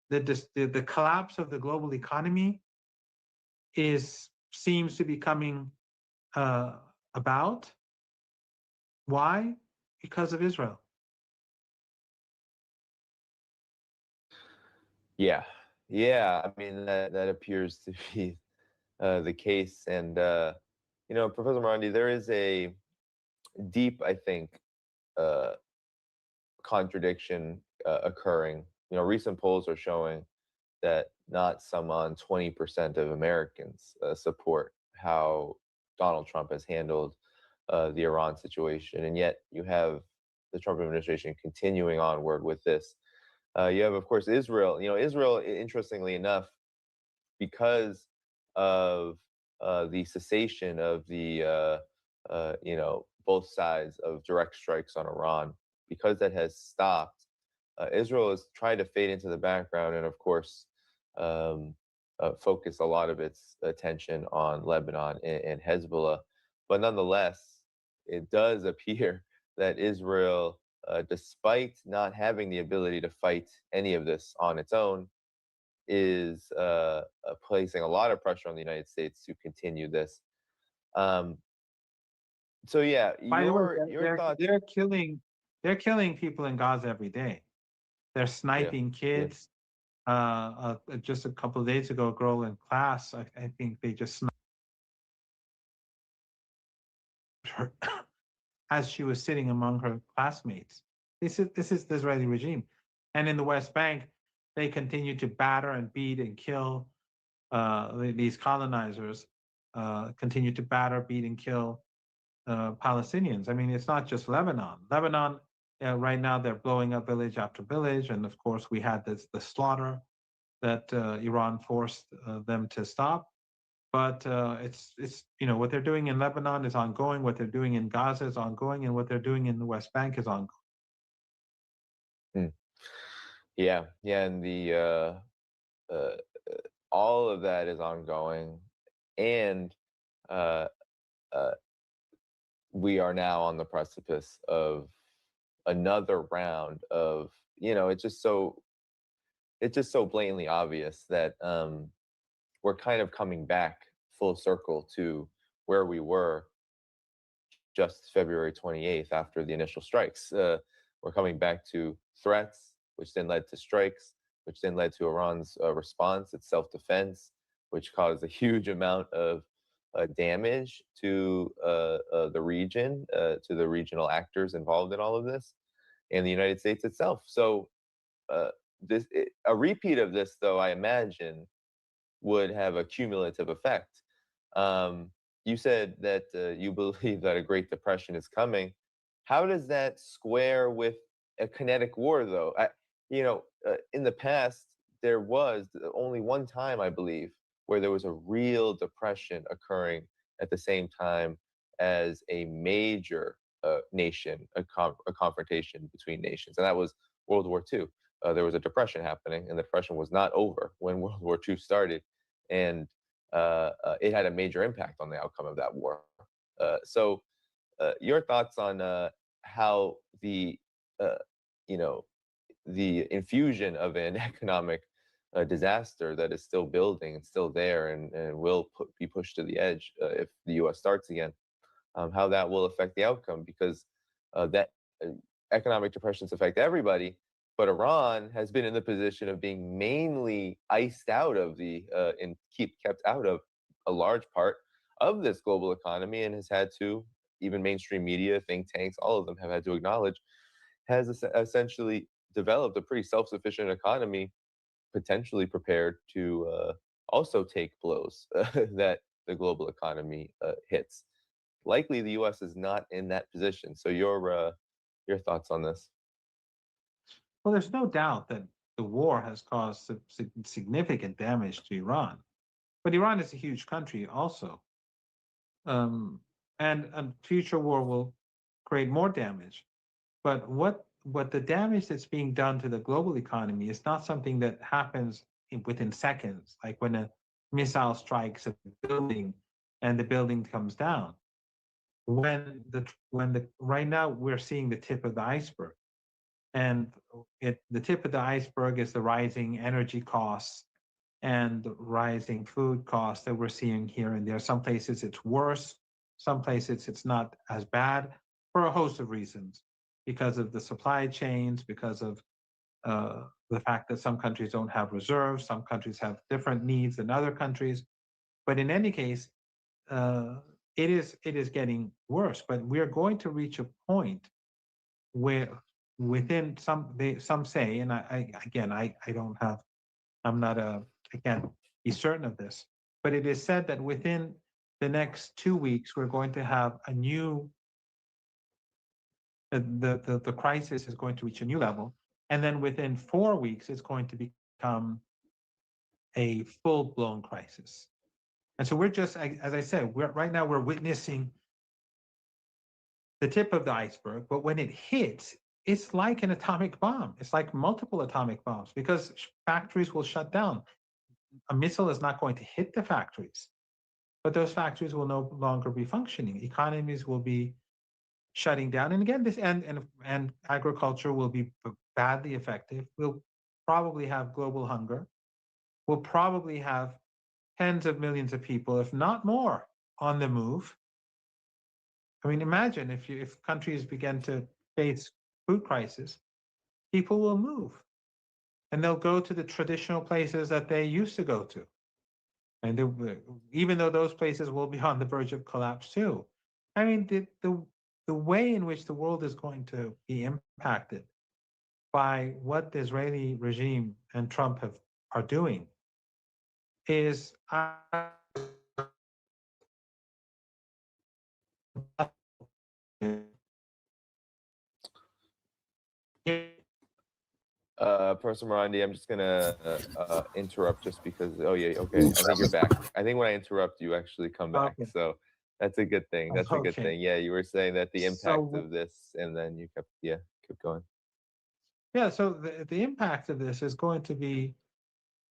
The collapse of the global economy seems to be coming about. Why? Because of Israel. Yeah, I mean that appears to be the case, and Professor Marandi, there is a deep, I think, contradiction occurring. Recent polls are showing that not some on 20% of Americans support how Donald Trump has handled the Iran situation, and yet you have the Trump administration continuing onward with this. You have, of course, Israel. Israel, interestingly enough, because of the cessation of the both sides of direct strikes on Iran, because that has stopped, Israel has tried to fade into the background and, of course, focus a lot of its attention on Lebanon and Hezbollah. But nonetheless, it does appear that Israel, despite not having the ability to fight any of this on its own, is placing a lot of pressure on the United States to continue this. So yeah, By the way, your thoughts. They're killing people in Gaza every day. They're sniping kids. Just a couple of days ago, a girl in class, I think they just sniped her as she was sitting among her classmates. This is the Israeli regime. And in the West Bank, they continue to batter and beat and kill these colonizers, continue to batter, beat, and kill Palestinians. I mean, it's not just Lebanon. Lebanon, right now, they're blowing up village after village. And of course, we had the slaughter that Iran forced them to stop. But it's what they're doing in Lebanon is ongoing. What they're doing in Gaza is ongoing, and what they're doing in the West Bank is ongoing. Yeah, and the all of that is ongoing, and we are now on the precipice of another round of it's just so blatantly obvious that we're kind of coming back full circle to where we were just February 28th after the initial strikes. We're coming back to threats, which then led to strikes, which then led to Iran's response, its self-defense, which caused a huge amount of damage to the region, to the regional actors involved in all of this, and the United States itself. So a repeat of this, though, I imagine, would have a cumulative effect. You said that you believe that a Great Depression is coming. How does that square with a kinetic war, though? In the past, there was only one time, I believe, where there was a real depression occurring at the same time as a major nation, a confrontation between nations, and that was World War II. There was a depression happening, and the depression was not over when World War II started, and it had a major impact on the outcome of that war. So your thoughts on how the infusion of an economic disaster that is still building and still there and will be pushed to the edge if the U.S. starts again, how that will affect the outcome, because that economic depressions affect everybody, but Iran has been in the position of being mainly iced out of and kept out of a large part of this global economy, and has had to, even mainstream media, think tanks, all of them have had to acknowledge, has essentially developed a pretty self-sufficient economy, potentially prepared to also take blows that the global economy hits. Likely, the U.S. is not in that position. So your thoughts on this? Well, there's no doubt that the war has caused significant damage to Iran, but Iran is a huge country also, and a future war will create more damage. But what the damage that's being done to the global economy is not something that happens within seconds, like when a missile strikes a building and the building comes down. Right now we're seeing the tip of the iceberg, and the tip of the iceberg is the rising energy costs and the rising food costs that we're seeing here and there. Some places it's worse, some places it's not as bad for a host of reasons, because of the supply chains, because of the fact that some countries don't have reserves, some countries have different needs than other countries. But in any case, it is getting worse. But we are going to reach a point where within some say, and I can't be certain of this, but it is said that within the next 2 weeks we're going to have a new the crisis is going to reach a new level, and then within 4 weeks it's going to become a full-blown crisis. And so we're just, as I said, right now we're witnessing the tip of the iceberg, but when it hits, it's like an atomic bomb. It's like multiple atomic bombs, because factories will shut down. A missile is not going to hit the factories, but those factories will no longer be functioning. Economies will be shutting down. And again, this and agriculture will be badly affected. We'll probably have global hunger. We'll probably have tens of millions of people, if not more, on the move. I mean, imagine if countries begin to face food crisis, people will move, and they'll go to the traditional places that they used to go to. And even though those places will be on the verge of collapse too. I mean, the way in which the world is going to be impacted by what the Israeli regime and Trump are doing is Professor Morandi, I'm just gonna interrupt just because. Oh yeah, okay. I think you're back. I think when I interrupt, you actually come back. Okay. So that's a good thing. That's a good Okay. thing. Yeah, you were saying that the impact So- of this, and then you kept going. Yeah, so the impact of this is going to be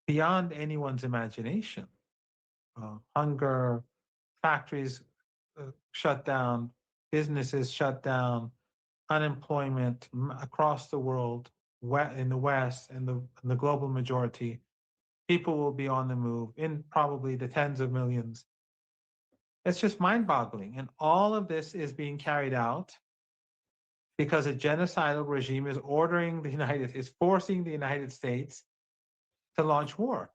beyond anyone's imagination. Hunger, factories shut down, businesses shut down, unemployment across the world, in the West and the global majority. People will be on the move in probably the tens of millions. It's just mind-boggling. And all of this is being carried out because a genocidal regime is forcing the United States to launch war.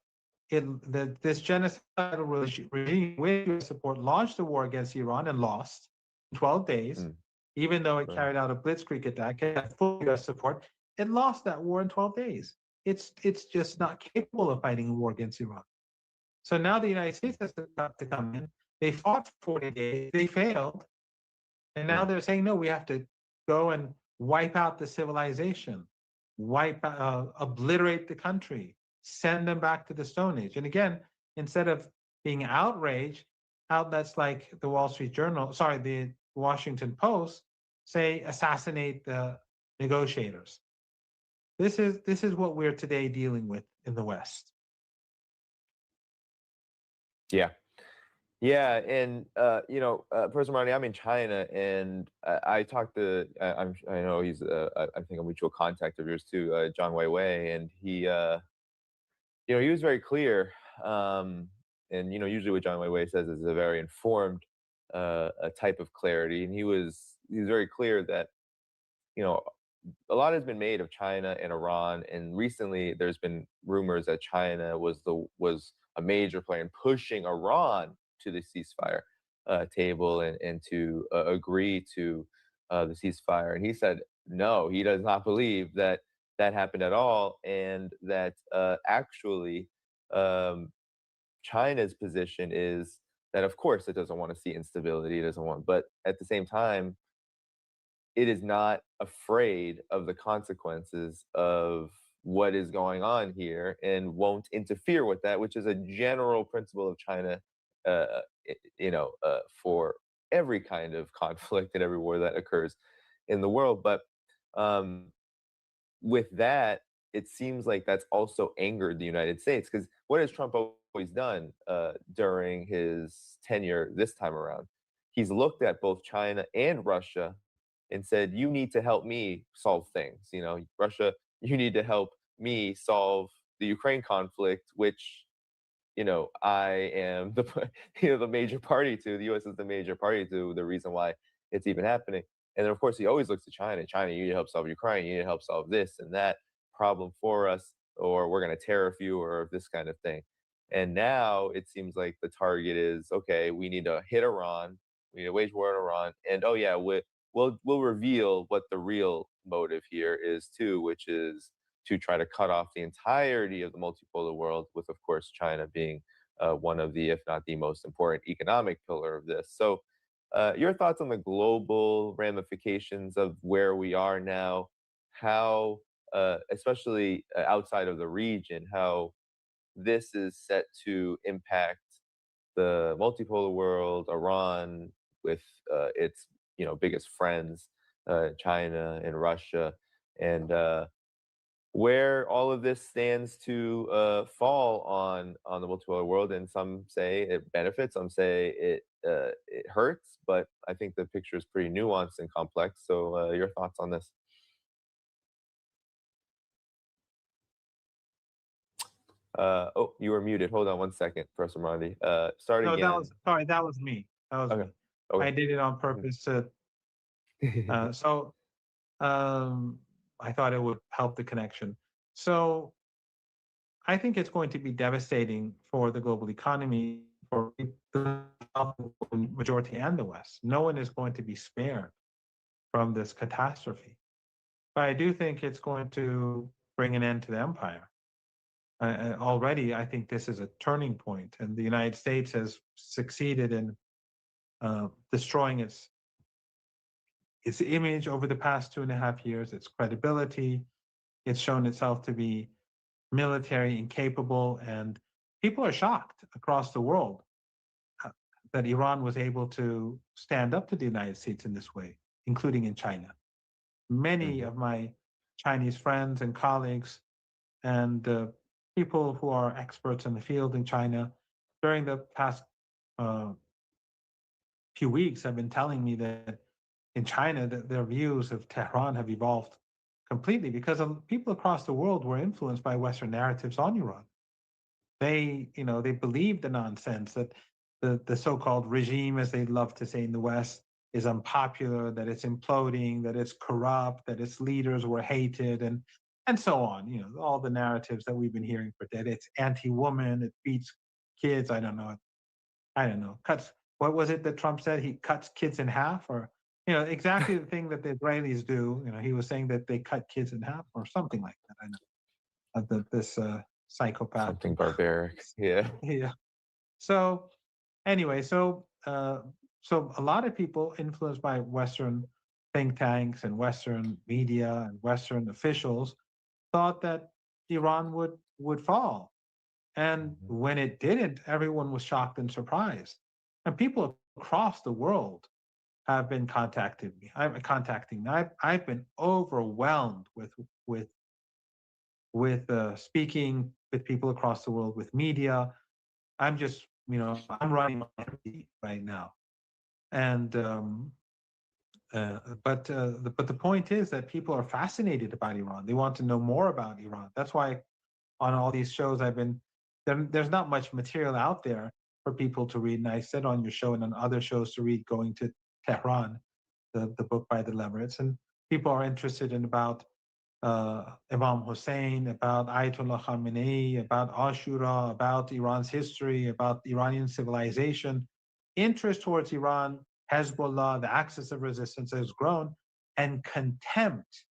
This genocidal regime with US support launched a war against Iran and lost in 12 days, even though it carried out a blitzkrieg attack and had full US support. It lost that war in 12 days. It's just not capable of fighting a war against Iran. So now the United States has to come in. They fought for 40 days, they failed, and now they're saying, no, we have to go and wipe out the civilization, obliterate the country, send them back to the Stone Age. And again, instead of being outraged, outlets like the the Washington Post say assassinate the negotiators. This is what we're today dealing with in the West. Yeah, and Professor Marty, I'm in China, and I talked to I know he's I think a mutual contact of yours too, John Weiwei, and he he was very clear, and usually what John Weiwei says is a very informed a type of clarity, and he was very clear that a lot has been made of China and Iran, and recently there's been rumors that China was a major player in pushing Iran to the ceasefire table and to agree to the ceasefire. And he said, no, he does not believe that that happened at all, and that actually China's position is that, of course, it doesn't want to see instability, it doesn't want, but at the same time, it is not afraid of the consequences of what is going on here and won't interfere with that, which is a general principle of China, for every kind of conflict and every war that occurs in the world. But with that, it seems like that's also angered the United States, because what has Trump always done during his tenure this time around? He's looked at both China and Russia and said, you need to help me solve things. Russia, you need to help me solve the Ukraine conflict, which, I am the major party to. The U.S. is the major party to the reason why it's even happening. And then, of course, he always looks to China. China, you need to help solve Ukraine. You need to help solve this and that problem for us, or we're going to tariff you, or this kind of thing. And now it seems like the target is, okay, we need to hit Iran. We need to wage war on Iran. And, oh, yeah, we'll reveal what the real motive here is, too, which is to try to cut off the entirety of the multipolar world, with, of course, China being one of the, if not the most important economic pillar of this. So your thoughts on the global ramifications of where we are now, how, especially outside of the region, how this is set to impact the multipolar world, Iran with its biggest friends, China and Russia, and where all of this stands to fall on the multipolar world. And some say it benefits, some say it hurts, but I think the picture is pretty nuanced and complex. So your thoughts on this? Oh, you were muted. Hold on one second, Professor Marty. Start No, again. that was me. Okay. Me. I did it on purpose to. I thought it would help the connection. So I think it's going to be devastating for the global economy, for the majority and the West. No one is going to be spared from this catastrophe. But I do think it's going to bring an end to the empire. Already, I think this is a turning point, and the United States has succeeded in destroying its image over the past 2.5 years, its credibility. It's shown itself to be military incapable, and people are shocked across the world that Iran was able to stand up to the United States in this way, including in China. Many of my Chinese friends and colleagues and people who are experts in the field in China during the past few weeks have been telling me that in China, that their views of Tehran have evolved completely, because people across the world were influenced by Western narratives on Iran. They believed the nonsense that the so-called regime, as they love to say in the West, is unpopular, that it's imploding, that it's corrupt, that its leaders were hated, and so on. All the narratives that we've been hearing for decades. It's anti-woman, it beats kids. I don't know. What was it that Trump said? He cuts kids in half, or exactly the thing that the Israelis do. He was saying that they cut kids in half or something like that. I know this psychopath. Something barbaric. Yeah. Yeah. So anyway, so a lot of people influenced by Western think tanks and Western media and Western officials thought that Iran would fall. And when it didn't, everyone was shocked and surprised. And people across the world have been contacting me. I've been overwhelmed with speaking with people across the world, with media. I'm just, I'm running on empty right now. And but the point is that people are fascinated about Iran. They want to know more about Iran. That's why on all these shows there's not much material out there for people to read. And I said on your show and on other shows to read, Going to Tehran, the book by the Leverets, and people are interested in about Imam Hussein, about Ayatollah Khamenei, about Ashura, about Iran's history, about Iranian civilization. Interest towards Iran, Hezbollah, the axis of resistance has grown, and contempt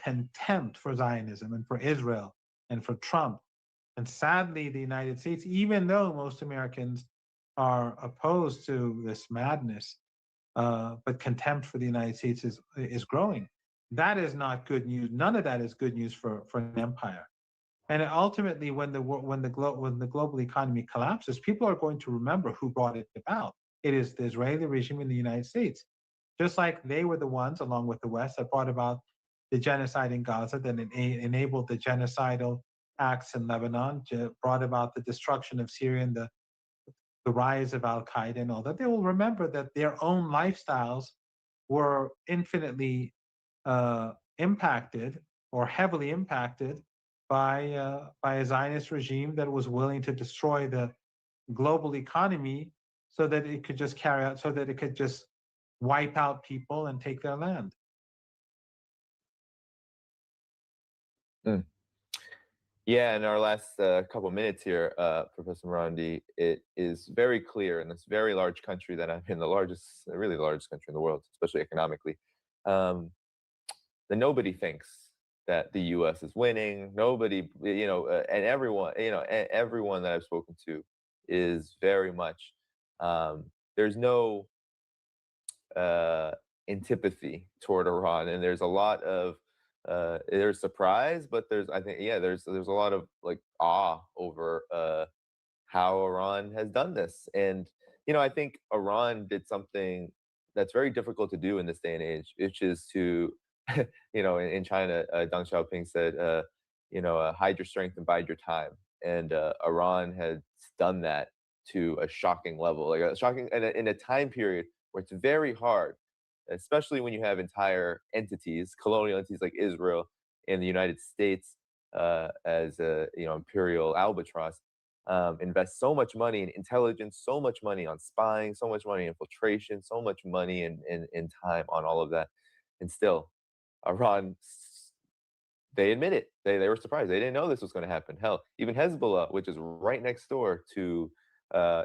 contempt for Zionism and for Israel and for Trump. And sadly, the United States, even though most Americans are opposed to this madness, but contempt for the United States is growing. That is not good news. None of that is good news for an empire. And ultimately, when the global economy collapses, people are going to remember who brought it about. It is the Israeli regime in the United States. Just like they were the ones, along with the West, that brought about the genocide in Gaza, that enabled the genocidal acts in Lebanon, brought about the destruction of Syria and the rise of Al-Qaeda and all that. They will remember that their own lifestyles were infinitely impacted or heavily impacted by a Zionist regime that was willing to destroy the global economy so that it could just carry out, so that it could just wipe out people and take their land. Yeah, in our last couple minutes here, Professor Marandi, it is very clear in this very large country that I'm in, really the largest country in the world, especially economically, that nobody thinks that the U.S. is winning. Nobody, and everyone, everyone that I've spoken to is very much, there's no antipathy toward Iran, and there's a lot of there's surprise, but there's a lot of like awe over how Iran has done this. And I think Iran did something that's very difficult to do in this day and age, which is to in China, Deng Xiaoping said hide your strength and bide your time, and Iran has done that to a shocking level, like a shocking in a time period where it's very hard, especially when you have entire entities, colonial entities like Israel and the United States as a imperial albatross, invest so much money in intelligence, so much money on spying, so much money in infiltration, so much money in time on all of that. And still, Iran, they admit it. They were surprised. They didn't know this was going to happen. Hell, even Hezbollah, which is right next door to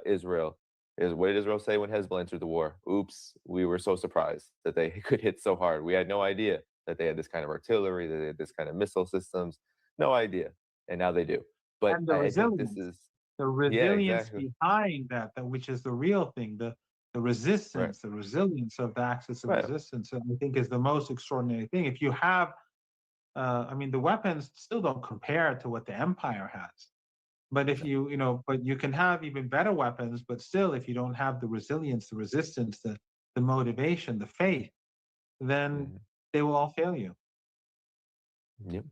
Israel, what did Israel say when Hezbollah entered the war? Oops, we were so surprised that they could hit so hard. We had no idea that they had this kind of artillery, that they had this kind of missile systems. No idea. And now they do. But And the I think resilience, this is the resilience exactly. behind that, which is the real thing, the resistance, the resilience of the axis of resistance, I think is the most extraordinary thing. If you have, the weapons still don't compare to what the empire has. But if but you can have even better weapons, but still, if you don't have the resilience, the resistance, the motivation, the faith, then they will all fail you. Yep.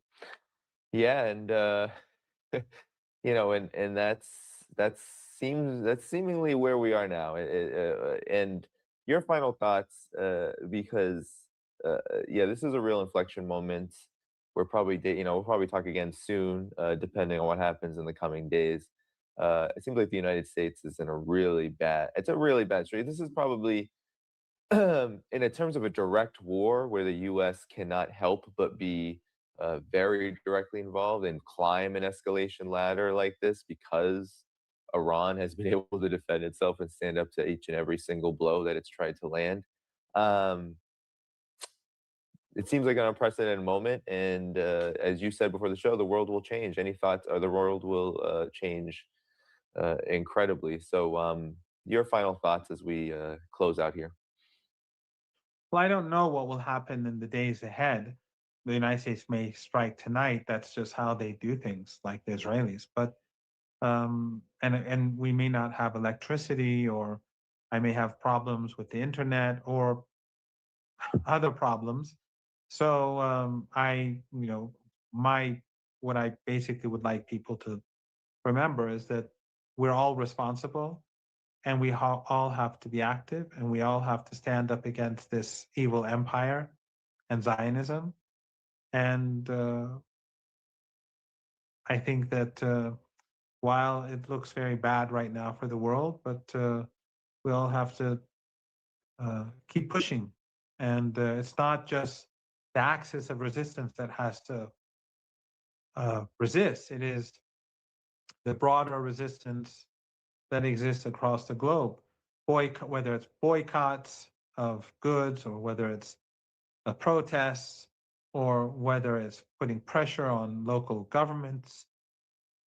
Yeah, and and that's seemingly where we are now. And your final thoughts, because this is a real inflection moment. We'll probably talk again soon, depending on what happens in the coming days. It seems like the United States is in a really bad strait. This is probably, in terms of a direct war where the U.S. cannot help but be very directly involved and climb an escalation ladder like this, because Iran has been able to defend itself and stand up to each and every single blow that it's tried to land. It seems like an unprecedented moment, and as you said before the show, the world will change. Any thoughts? Or the world will change incredibly. So, your final thoughts as we close out here. Well, I don't know what will happen in the days ahead. The United States may strike tonight. That's just how they do things, like the Israelis. But and we may not have electricity, or I may have problems with the internet or other problems. So what I basically would like people to remember is that we're all responsible, and we all have to be active, and we all have to stand up against this evil empire and Zionism. And I think that while it looks very bad right now for the world, but we all have to keep pushing. And it's not just the axis of resistance that has to resist. It is the broader resistance that exists across the globe. Whether it's boycotts of goods, or whether it's protests, or whether it's putting pressure on local governments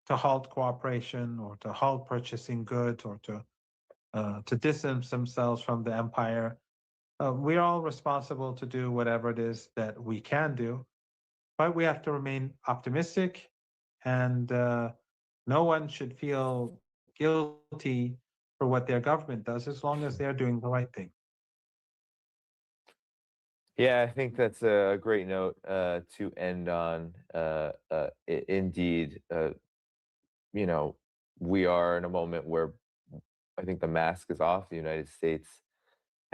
to halt cooperation or to halt purchasing goods or to distance themselves from the empire. We're all responsible to do whatever it is that we can do, but we have to remain optimistic, and no one should feel guilty for what their government does as long as they're doing the right thing. Yeah, I think that's a great note to end on. Indeed, you know, we are in a moment where I think the mask is off. The United States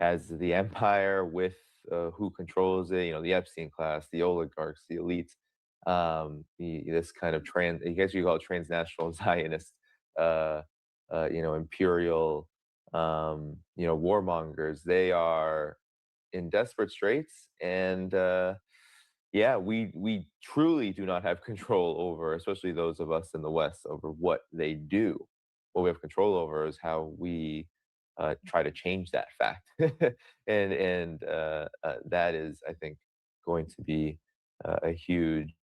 as the empire with who controls it, you know, the Epstein class, the oligarchs, the elites, this kind of I guess you call it transnational Zionist, you know, imperial, you know, warmongers. They are in desperate straits, and yeah, we truly do not have control over, especially those of us in the West, over what they do. What we have control over is how we try to change that fact, and that is, I think, going to be a huge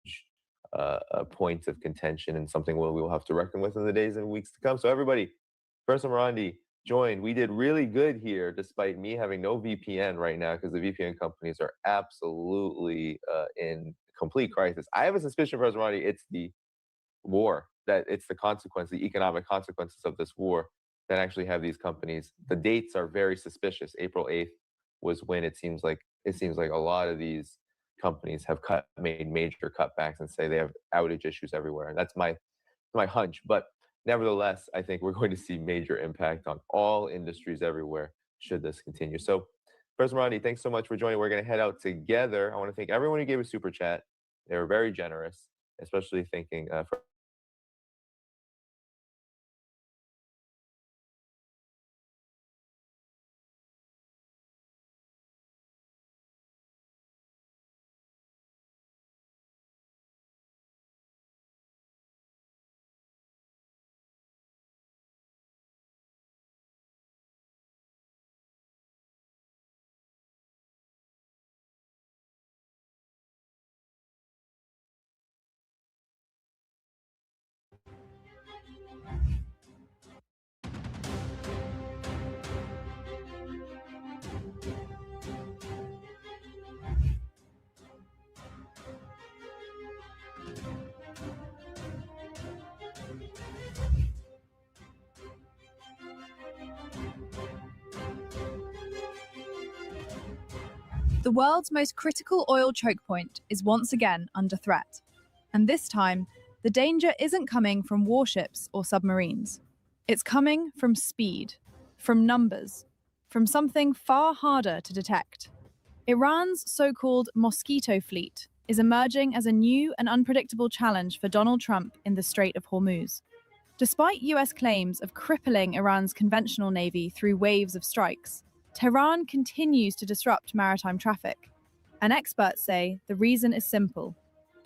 point of contention and something we will have to reckon with in the days and weeks to come. So everybody, Professor Morandi joined. We did really good here, despite me having no VPN right now, because the VPN companies are absolutely in complete crisis. I have a suspicion, Professor Morandi, it's the war, that it's the consequence, the economic consequences of this war that actually have these companies. The dates are very suspicious. April 8th was when it seems like a lot of these companies have made major cutbacks and say they have outage issues everywhere. And that's my hunch. But nevertheless, I think we're going to see major impact on all industries everywhere should this continue. So, Professor Morandi, thanks so much for joining. We're going to head out together. I want to thank everyone who gave a super chat. They were very generous, especially thanking for The world's most critical oil choke point is once again under threat. And this time, the danger isn't coming from warships or submarines. It's coming from speed, from numbers, from something far harder to detect. Iran's so-called mosquito fleet is emerging as a new and unpredictable challenge for Donald Trump in the Strait of Hormuz. Despite US claims of crippling Iran's conventional navy through waves of strikes, Tehran continues to disrupt maritime traffic. And experts say the reason is simple.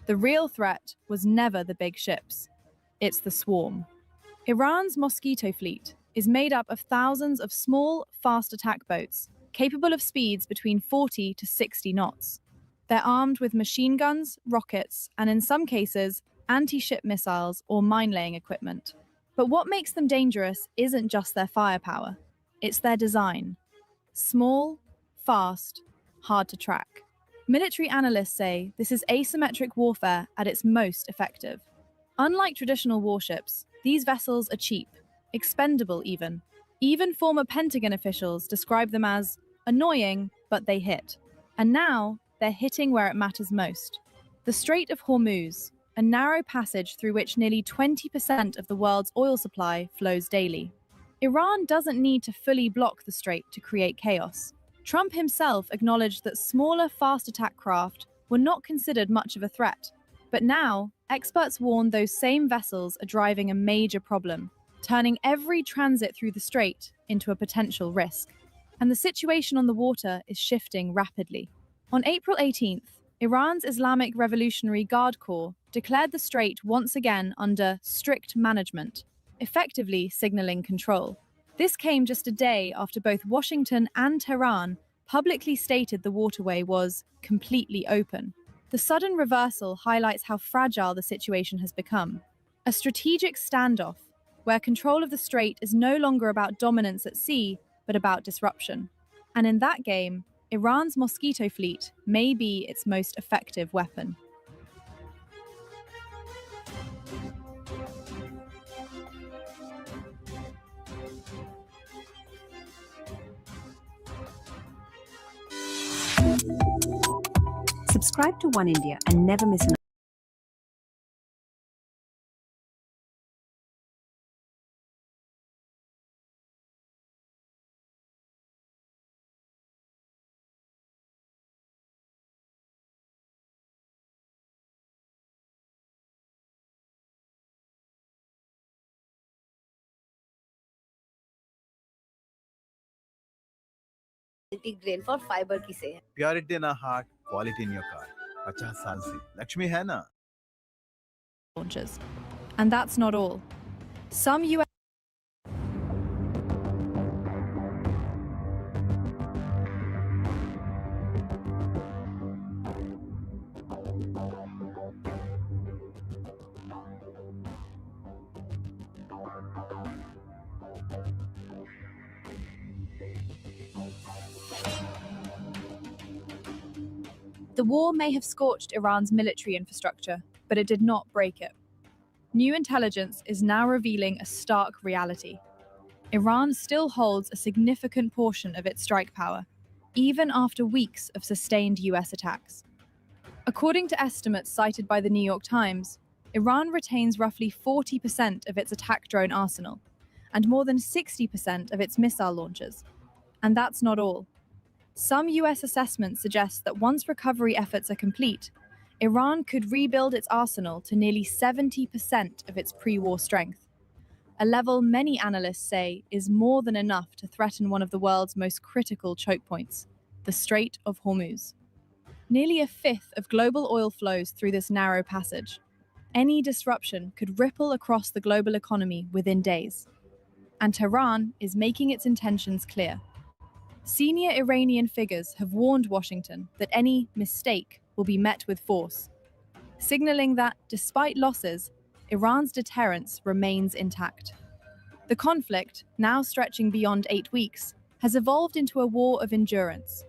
The real threat was never the big ships. It's the swarm. Iran's mosquito fleet is made up of thousands of small, fast attack boats, capable of speeds between 40 to 60 knots. They're armed with machine guns, rockets, and in some cases, anti-ship missiles or mine-laying equipment. But what makes them dangerous isn't just their firepower. It's their design. Small, fast, hard to track. Military analysts say this is asymmetric warfare at its most effective. Unlike traditional warships, these vessels are cheap, expendable even. Even former Pentagon officials describe them as annoying, but they hit. And now, they're hitting where it matters most. The Strait of Hormuz, a narrow passage through which nearly 20% of the world's oil supply flows daily. Iran doesn't need to fully block the strait to create chaos. Trump himself acknowledged that smaller, fast attack craft were not considered much of a threat. But now, experts warn those same vessels are driving a major problem, turning every transit through the strait into a potential risk. And the situation on the water is shifting rapidly. On April 18th, Iran's Islamic Revolutionary Guard Corps declared the strait once again under strict management, effectively signaling control. This came just a day after both Washington and Tehran publicly stated the waterway was completely open. The sudden reversal highlights how fragile the situation has become. A strategic standoff where control of the strait is no longer about dominance at sea, but about disruption. And in that game, Iran's Mosquito fleet may be its most effective weapon. Subscribe to One India and never miss an grain for fibre की से है purity in heart quality in your car 50 साल से लक्ष्मी है ना launches. And that's not all. Some US The war may have scorched Iran's military infrastructure, but it did not break it. New intelligence is now revealing a stark reality. Iran still holds a significant portion of its strike power, even after weeks of sustained US attacks. According to estimates cited by the New York Times, Iran retains roughly 40% of its attack drone arsenal, and more than 60% of its missile launchers. And that's not all. Some US assessments suggest that once recovery efforts are complete, Iran could rebuild its arsenal to nearly 70% of its pre-war strength, a level many analysts say is more than enough to threaten one of the world's most critical choke points, the Strait of Hormuz. Nearly a fifth of global oil flows through this narrow passage. Any disruption could ripple across the global economy within days. And Tehran is making its intentions clear. Senior Iranian figures have warned Washington that any mistake will be met with force, signaling that, despite losses, Iran's deterrence remains intact. The conflict, now stretching beyond 8 weeks, has evolved into a war of endurance.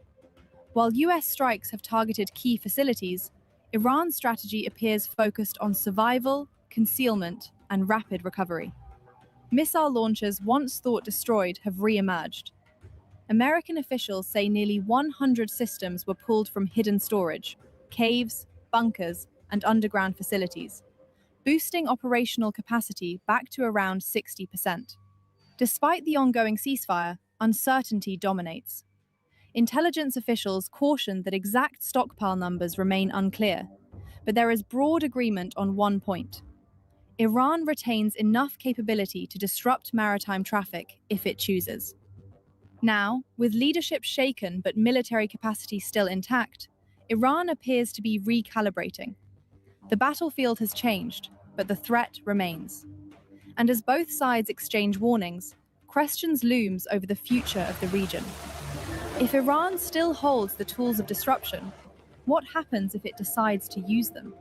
While US strikes have targeted key facilities, Iran's strategy appears focused on survival, concealment, and rapid recovery. Missile launchers once thought destroyed have re-emerged. American officials say nearly 100 systems were pulled from hidden storage, caves, bunkers, and underground facilities, boosting operational capacity back to around 60%. Despite the ongoing ceasefire, uncertainty dominates. Intelligence officials caution that exact stockpile numbers remain unclear, but there is broad agreement on one point. Iran retains enough capability to disrupt maritime traffic if it chooses. Now, with leadership shaken but military capacity still intact, Iran appears to be recalibrating. The battlefield has changed, but the threat remains. And as both sides exchange warnings, questions looms over the future of the region. If Iran still holds the tools of disruption, what happens if it decides to use them?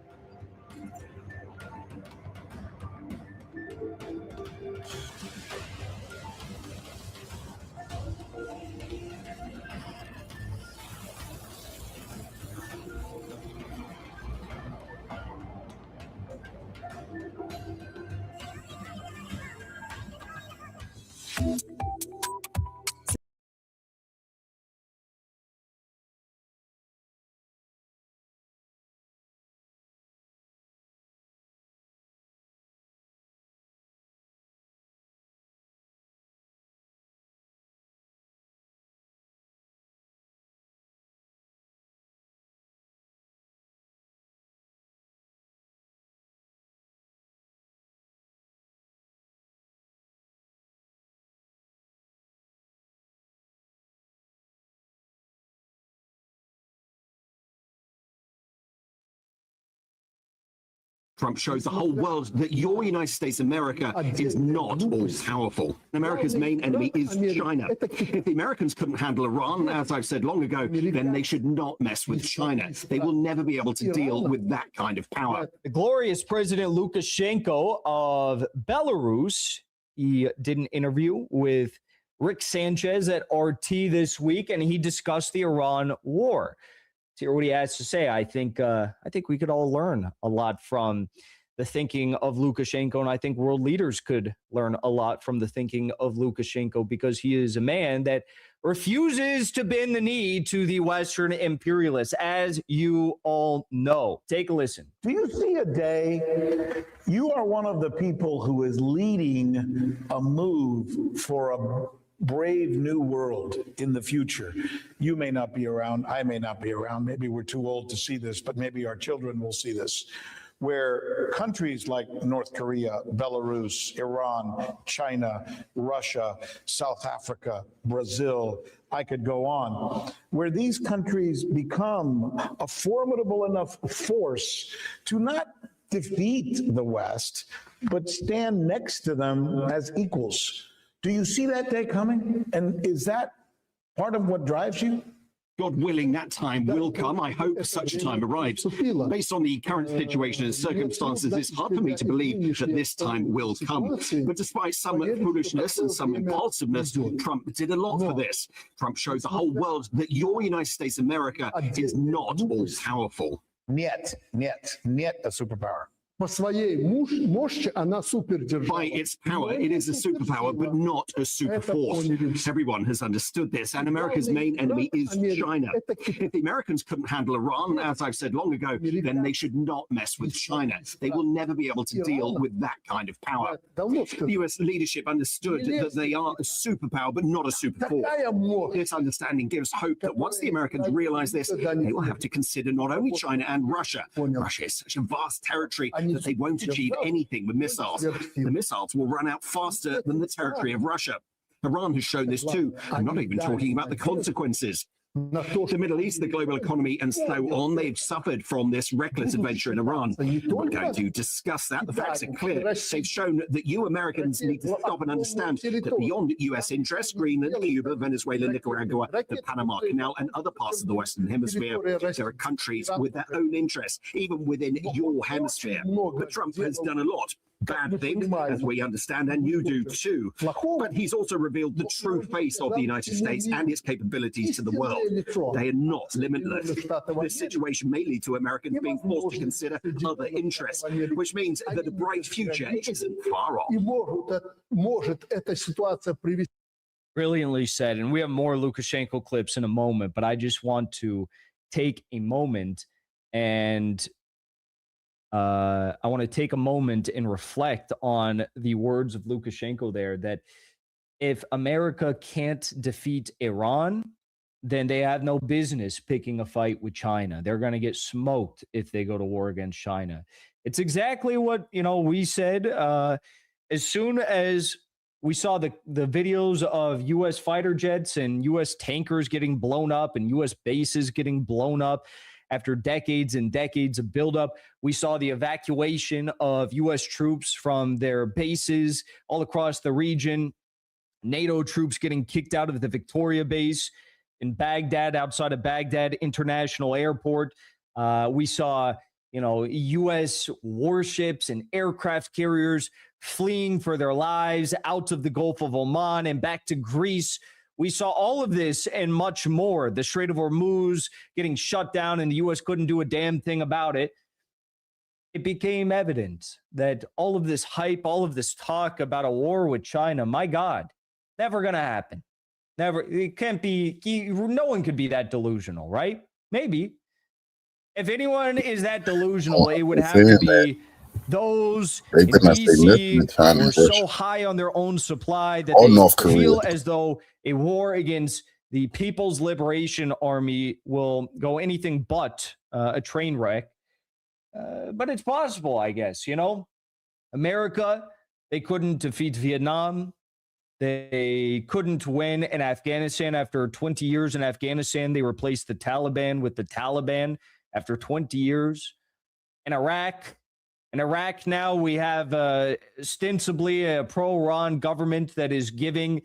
Trump shows the whole world that your United States of America is not all powerful. America's main enemy is China. If the Americans couldn't handle Iran, as I've said long ago, then they should not mess with China. They will never be able to deal with that kind of power. The glorious President Lukashenko of Belarus, he did an interview with Rick Sanchez at RT this week, and he discussed the Iran war. Hear what he has to say. I think we could all learn a lot from the thinking of Lukashenko, and I think world leaders could learn a lot from the thinking of Lukashenko, because he is a man that refuses to bend the knee to the Western imperialists, as you all know. Take a listen. Do you see a day you are one of the people who is leading a move for a brave new world in the future? You may not be around. I may not be around. Maybe we're too old to see this, but maybe our children will see this, where countries like North Korea, Belarus, Iran, China, Russia, South Africa, Brazil, I could go on, where these countries become a formidable enough force to not defeat the West, but stand next to them as equals. Do you see that day coming? And is that part of what drives you? God willing, that time will come. I hope such a time arrives. Based on the current situation and circumstances, it's hard for me to believe that this time will come. But despite some foolishness and some impulsiveness, Trump did a lot for this. Trump shows the whole world that your United States of America is not all powerful. Niet a superpower. By its power, it is a superpower, but not a super force. Everyone has understood this, and America's main enemy is China. If the Americans couldn't handle Iran, as I've said long ago, then they should not mess with China. They will never be able to deal with that kind of power. The US leadership understood that they are a superpower, but not a super force. This understanding gives hope that once the Americans realize this, they will have to consider not only China and Russia. Russia is such a vast territory that they won't achieve anything with missiles. The missiles will run out faster than the territory of Russia. Iran has shown this too. I'm not even talking about the consequences. The Middle East, the global economy, and so on, they've suffered from this reckless adventure in Iran. We're going to discuss that. The facts are clear. They've shown that you Americans need to stop and understand that beyond US interests, Greenland, Cuba, Venezuela, Nicaragua, the Panama Canal, and other parts of the Western Hemisphere, there are countries with their own interests, even within your hemisphere. But Trump has done a lot. Bad thing, as we understand, and you do too. But he's also revealed the true face of the United States and its capabilities to the world. They are not limitless. This situation may lead to Americans being forced to consider other interests, which means that a bright future isn't far off. Brilliantly said. And we have more Lukashenko clips in a moment, but I just want to take a moment and I want to take a moment and reflect on the words of Lukashenko there, that if America can't defeat Iran, then they have no business picking a fight with China. They're going to get smoked if they go to war against China. It's exactly what, we said as soon as we saw the videos of U.S. fighter jets and U.S. tankers getting blown up and U.S. bases getting blown up. After decades and decades of buildup, we saw the evacuation of U.S. troops from their bases all across the region. NATO troops getting kicked out of the Victoria base in Baghdad, outside of Baghdad International Airport. We saw, U.S. warships and aircraft carriers fleeing for their lives out of the Gulf of Oman and back to Greece. We saw all of this and much more. The Strait of Hormuz getting shut down and the U.S. couldn't do a damn thing about it. It became evident that all of this hype, all of this talk about a war with China, my God, never going to happen. Never. It can't be. No one could be that delusional, right? Maybe. If anyone is that delusional, it would have to be those in DC who are so high on their own supply that they feel as though a war against the People's Liberation Army will go anything but a train wreck. But it's possible, I guess. America, they couldn't defeat Vietnam. They couldn't win in Afghanistan. After 20 years in Afghanistan, they replaced the Taliban with the Taliban after 20 years. In Iraq, In Iraq now, we have ostensibly a pro-Iran government that is giving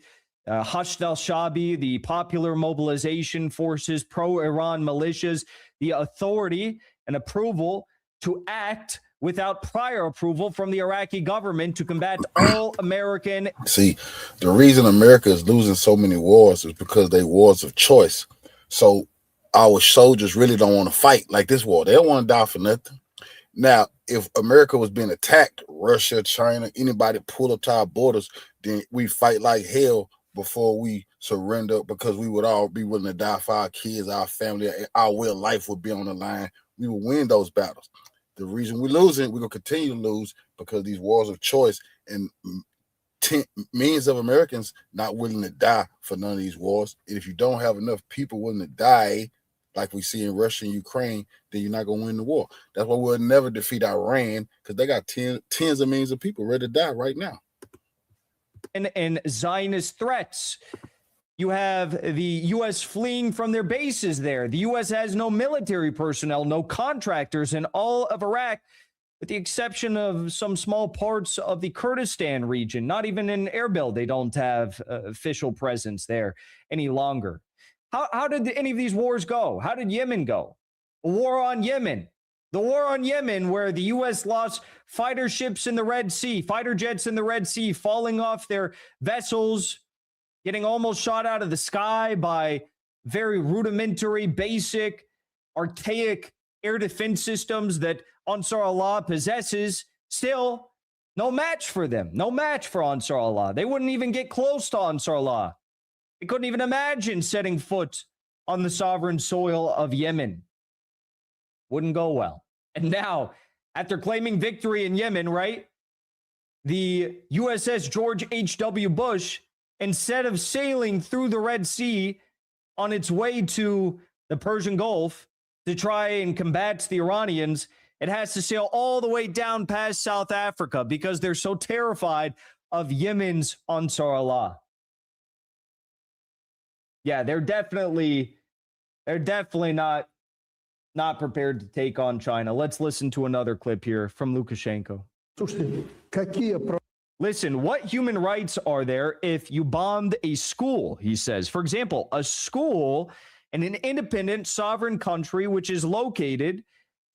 Hashd al-Shabi, the Popular Mobilization Forces, pro-Iran militias, the authority and approval to act without prior approval from the Iraqi government to combat all American. See, the reason America is losing so many wars is because they wars of choice. So our soldiers really don't want to fight like this war. They don't want to die for nothing. Now, if America was being attacked, Russia, China, anybody pull up to our borders, then we fight like hell before we surrender, because we would all be willing to die for our kids, our family, our way of life would be on the line. We will win those battles. The reason we're losing, we're going to continue to lose because these wars of choice and millions of Americans not willing to die for none of these wars. And if you don't have enough people willing to die, like we see in Russia and Ukraine, then you're not going to win the war. That's why we'll never defeat Iran, because they got tens of millions of people ready to die right now. And Zionist threats. You have the U.S. fleeing from their bases there. The U.S. has no military personnel, no contractors in all of Iraq, with the exception of some small parts of the Kurdistan region. Not even in Erbil, they don't have official presence there any longer. How did any of these wars go? How did Yemen go? A war on Yemen. The war on Yemen, where the U.S. lost fighter ships in the Red Sea, fighter jets in the Red Sea, falling off their vessels, getting almost shot out of the sky by very rudimentary, basic, archaic air defense systems that Ansar Allah possesses. Still, no match for them. No match for Ansar Allah. They wouldn't even get close to Ansar Allah. They couldn't even imagine setting foot on the sovereign soil of Yemen. Wouldn't go well. And now, after claiming victory in Yemen, right, the USS George H.W. Bush, instead of sailing through the Red Sea on its way to the Persian Gulf to try and combat the Iranians, it has to sail all the way down past South Africa because they're so terrified of Yemen's Ansar Allah. Yeah, they're definitely not prepared to take on China. Let's listen to another clip here from Lukashenko. Listen, what human rights are there if you bombed a school, he says. For example, a school in an independent sovereign country which is located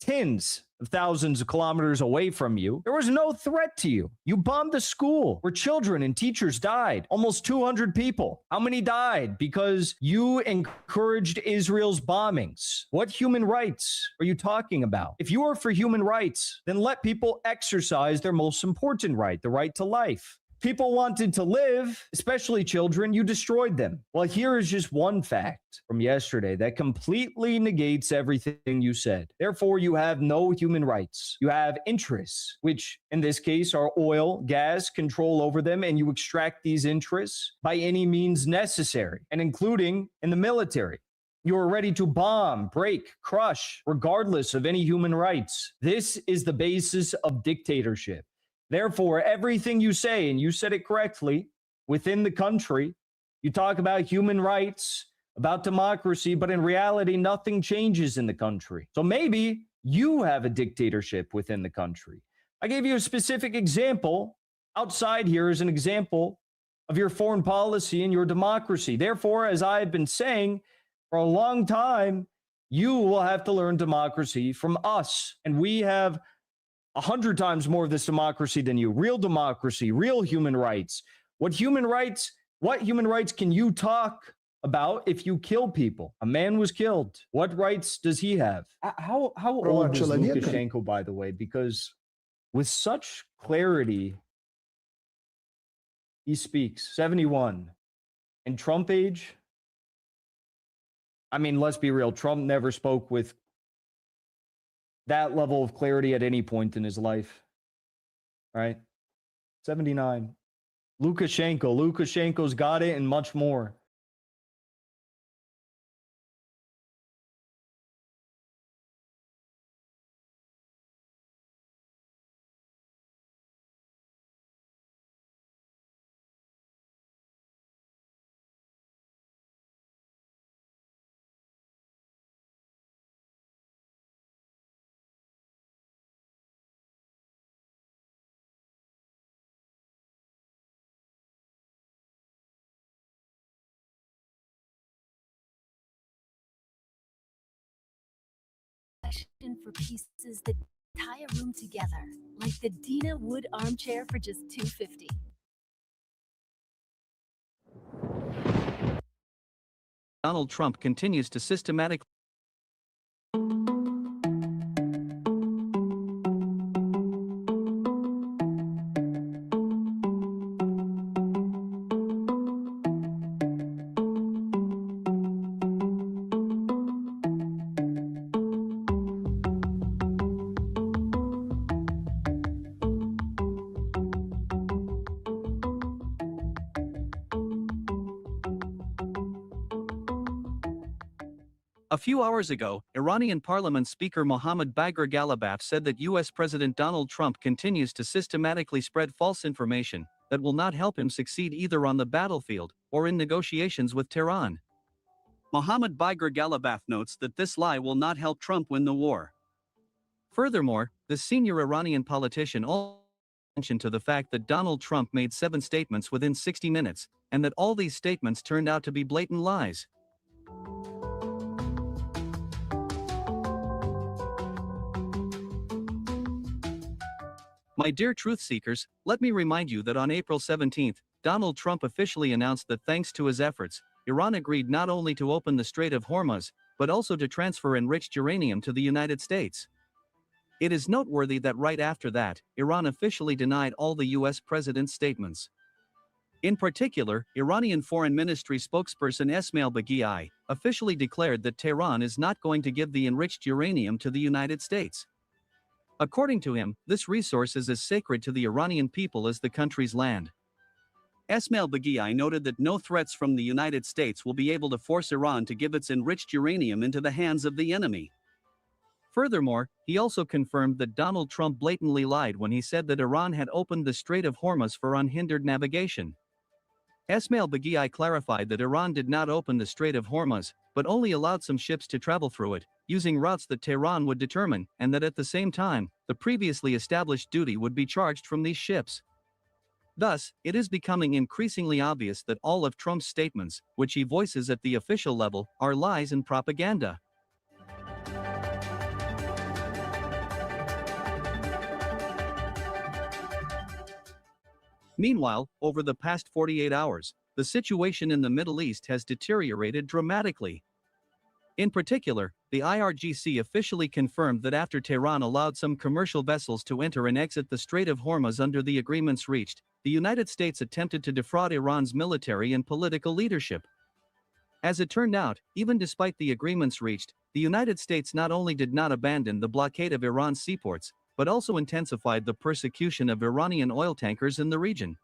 tens of thousands of kilometers away from you. There was no threat to you. You bombed a school where children and teachers died. Almost 200 people. How many died because you encouraged Israel's bombings? What human rights are you talking about? If you are for human rights, then let people exercise their most important right, the right to life. People wanted to live, especially children. You destroyed them. Well, here is just one fact from yesterday that completely negates everything you said. Therefore, you have no human rights. You have interests, which in this case are oil, gas, control over them, and you extract these interests by any means necessary, and including in the military. You are ready to bomb, break, crush, regardless of any human rights. This is the basis of dictatorship. Therefore, everything you say, and you said it correctly, within the country, you talk about human rights, about democracy, but in reality, nothing changes in the country. So maybe you have a dictatorship within the country. I gave you a specific example. Outside here is an example of your foreign policy and your democracy. Therefore, as I've been saying for a long time, you will have to learn democracy from us. And we have 100 times more of this democracy than you. Real democracy, real human rights. What human rights can you talk about if you kill people? A man was killed. What rights does he have? How old is Lukashenko, by the way? Because with such clarity, he speaks. 71. In Trump age, I mean, let's be real. Trump never spoke with that level of clarity at any point in his life, right? 79. Lukashenko's got it and much more. collection for pieces that tie a room together, like the Dina wood armchair for just $250. Donald Trump continues to systematically A few hours ago, Iranian Parliament Speaker Mohammad Bagher Ghalibaf said that U.S. President Donald Trump continues to systematically spread false information that will not help him succeed either on the battlefield or in negotiations with Tehran. Mohammad Bagher Ghalibaf notes that this lie will not help Trump win the war. Furthermore, the senior Iranian politician also mentioned to the fact that Donald Trump made 7 statements within 60 minutes, and that all these statements turned out to be blatant lies. My dear truth seekers, let me remind you that on April 17, Donald Trump officially announced that thanks to his efforts, Iran agreed not only to open the Strait of Hormuz, but also to transfer enriched uranium to the United States. It is noteworthy that right after that, Iran officially denied all the US president's statements. In particular, Iranian Foreign Ministry spokesperson Esmail Baghi officially declared that Tehran is not going to give the enriched uranium to the United States. According to him, this resource is as sacred to the Iranian people as the country's land. Esmail Baghi noted that no threats from the United States will be able to force Iran to give its enriched uranium into the hands of the enemy. Furthermore, he also confirmed that Donald Trump blatantly lied when he said that Iran had opened the Strait of Hormuz for unhindered navigation. Esmail Baghi clarified that Iran did not open the Strait of Hormuz, but only allowed some ships to travel through it, using routes that Tehran would determine, and that at the same time, the previously established duty would be charged from these ships. Thus, it is becoming increasingly obvious that all of Trump's statements, which he voices at the official level, are lies and propaganda. Meanwhile, over the past 48 hours, the situation in the Middle East has deteriorated dramatically. In particular, the IRGC officially confirmed that after Tehran allowed some commercial vessels to enter and exit the Strait of Hormuz under the agreements reached, the United States attempted to defraud Iran's military and political leadership. As it turned out, even despite the agreements reached, the United States not only did not abandon the blockade of Iran's seaports, but also intensified the persecution of Iranian oil tankers in the region.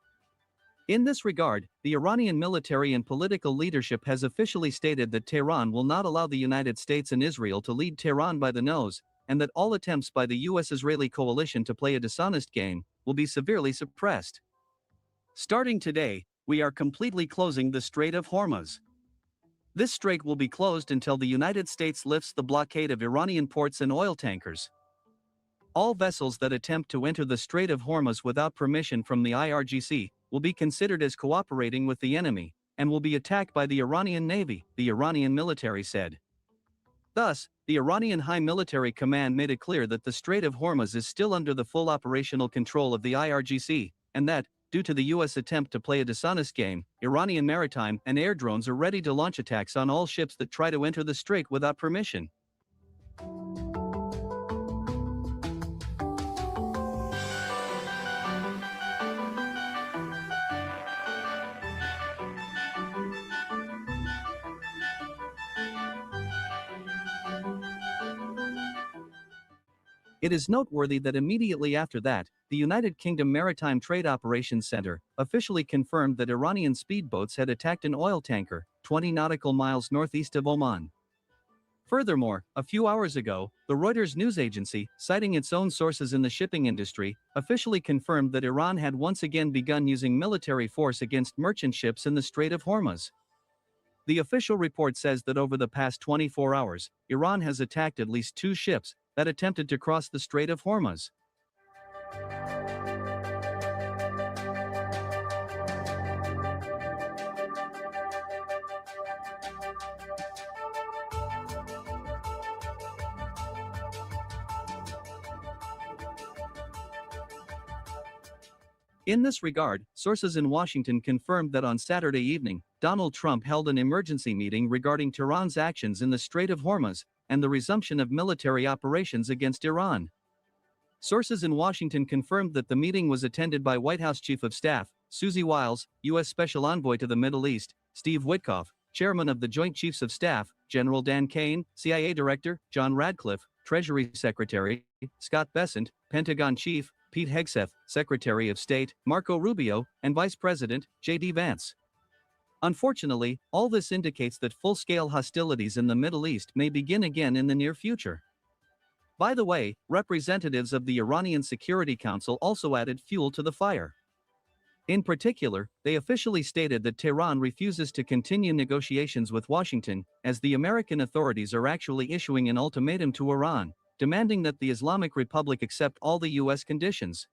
In this regard, the Iranian military and political leadership has officially stated that Tehran will not allow the United States and Israel to lead Tehran by the nose, and that all attempts by the US-Israeli coalition to play a dishonest game will be severely suppressed. Starting today, we are completely closing the Strait of Hormuz. This strait will be closed until the United States lifts the blockade of Iranian ports and oil tankers. All vessels that attempt to enter the Strait of Hormuz without permission from the IRGC will be considered as cooperating with the enemy, and will be attacked by the Iranian Navy, the Iranian military said. Thus, the Iranian High Military Command made it clear that the Strait of Hormuz is still under the full operational control of the IRGC, and that, due to the US attempt to play a dishonest game, Iranian maritime and air drones are ready to launch attacks on all ships that try to enter the strait without permission. It is noteworthy that immediately after that, the United Kingdom Maritime Trade Operations Center officially confirmed that Iranian speedboats had attacked an oil tanker 20 nautical miles northeast of Oman. Furthermore, a few hours ago, the Reuters news agency, citing its own sources in the shipping industry, officially confirmed that Iran had once again begun using military force against merchant ships in the Strait of Hormuz. The official report says that over the past 24 hours, Iran has attacked at least 2 ships that attempted to cross the Strait of Hormuz. In this regard, sources in Washington confirmed that on Saturday evening, Donald Trump held an emergency meeting regarding Tehran's actions in the Strait of Hormuz and the resumption of military operations against Iran. Sources in Washington confirmed that the meeting was attended by White House Chief of Staff Susie Wiles, U.S. Special Envoy to the Middle East Steve Witkoff, Chairman of the Joint Chiefs of Staff General Dan Kane, CIA Director John Radcliffe, Treasury Secretary Scott Bessent, Pentagon Chief Pete Hegseth, Secretary of State Marco Rubio, and Vice President J.D. Vance. Unfortunately, all this indicates that full-scale hostilities in the Middle East may begin again in the near future. By the way, representatives of the Iranian Security Council also added fuel to the fire. In particular, they officially stated that Tehran refuses to continue negotiations with Washington, as the American authorities are actually issuing an ultimatum to Iran, demanding that the Islamic Republic accept all the U.S. conditions.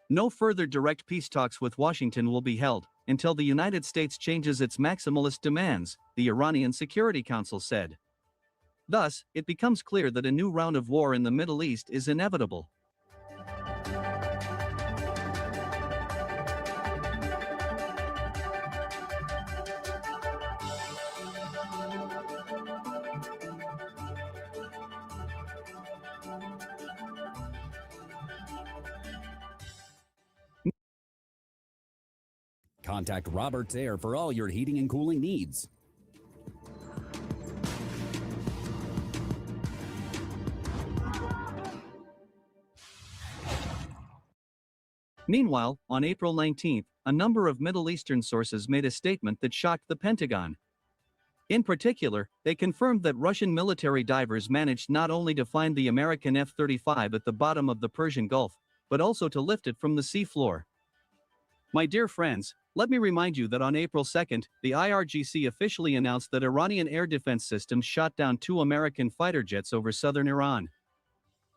No further direct peace talks with Washington will be held until the United States changes its maximalist demands, the Iranian Security Council said. Thus, it becomes clear that a new round of war in the Middle East is inevitable. Contact Roberts Air for all your heating and cooling needs. Meanwhile, on April 19, a number of Middle Eastern sources made a statement that shocked the Pentagon. In particular, they confirmed that Russian military divers managed not only to find the American F-35 at the bottom of the Persian Gulf, but also to lift it from the seafloor. My dear friends, let me remind you that on April 2, the IRGC officially announced that Iranian air defense systems shot down 2 American fighter jets over southern Iran.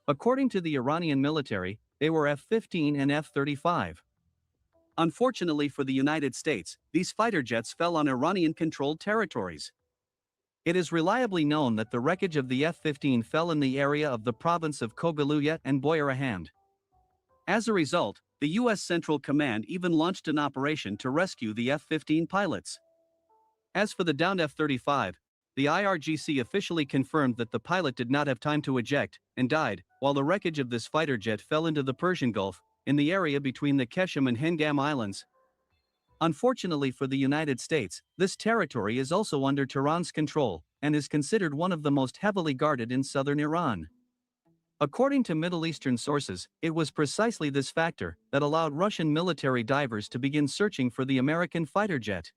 According to the Iranian military, they were F-15 and F-35. Unfortunately for the United States, these fighter jets fell on Iranian-controlled territories. It is reliably known that the wreckage of the F-15 fell in the area of the province of Kogaluya and Boyarahand. As a result, the U.S. Central Command even launched an operation to rescue the F-15 pilots. As for the downed F-35, the IRGC officially confirmed that the pilot did not have time to eject and died, while the wreckage of this fighter jet fell into the Persian Gulf, in the area between the Keshem and Hengam Islands. Unfortunately for the United States, this territory is also under Tehran's control and is considered one of the most heavily guarded in southern Iran. According to Middle Eastern sources, it was precisely this factor that allowed Russian military divers to begin searching for the American fighter jet.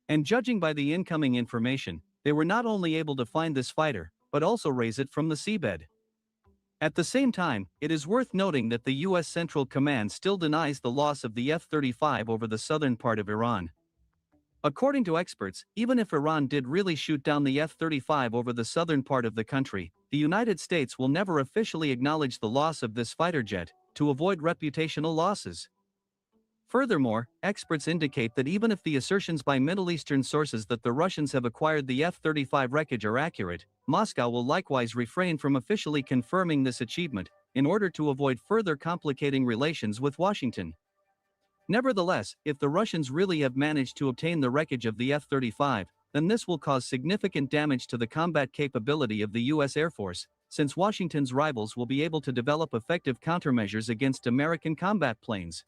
And judging by the incoming information, they were not only able to find this fighter, but also raise it from the seabed. At the same time, it is worth noting that the U.S. Central Command still denies the loss of the F-35 over the southern part of Iran. According to experts, even if Iran did really shoot down the F-35 over the southern part of the country, the United States will never officially acknowledge the loss of this fighter jet, to avoid reputational losses. Furthermore, experts indicate that even if the assertions by Middle Eastern sources that the Russians have acquired the F-35 wreckage are accurate, Moscow will likewise refrain from officially confirming this achievement, in order to avoid further complicating relations with Washington. Nevertheless, if the Russians really have managed to obtain the wreckage of the F-35, then this will cause significant damage to the combat capability of the U.S. Air Force, since Washington's rivals will be able to develop effective countermeasures against American combat planes.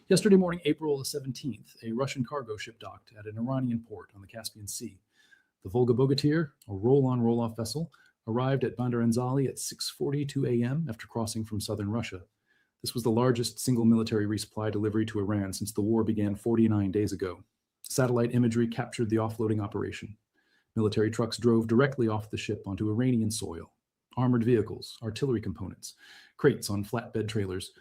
Yesterday morning, April 17th, a Russian cargo ship docked at an Iranian port on the Caspian Sea. The Volga Bogatyr, a roll-on, roll-off vessel, arrived at Bandar Anzali at 6:42 a.m. after crossing from southern Russia. This was the largest single military resupply delivery to Iran since the war began 49 days ago. Satellite imagery captured the offloading operation. Military trucks drove directly off the ship onto Iranian soil. Armored vehicles, artillery components, crates on flatbed trailers.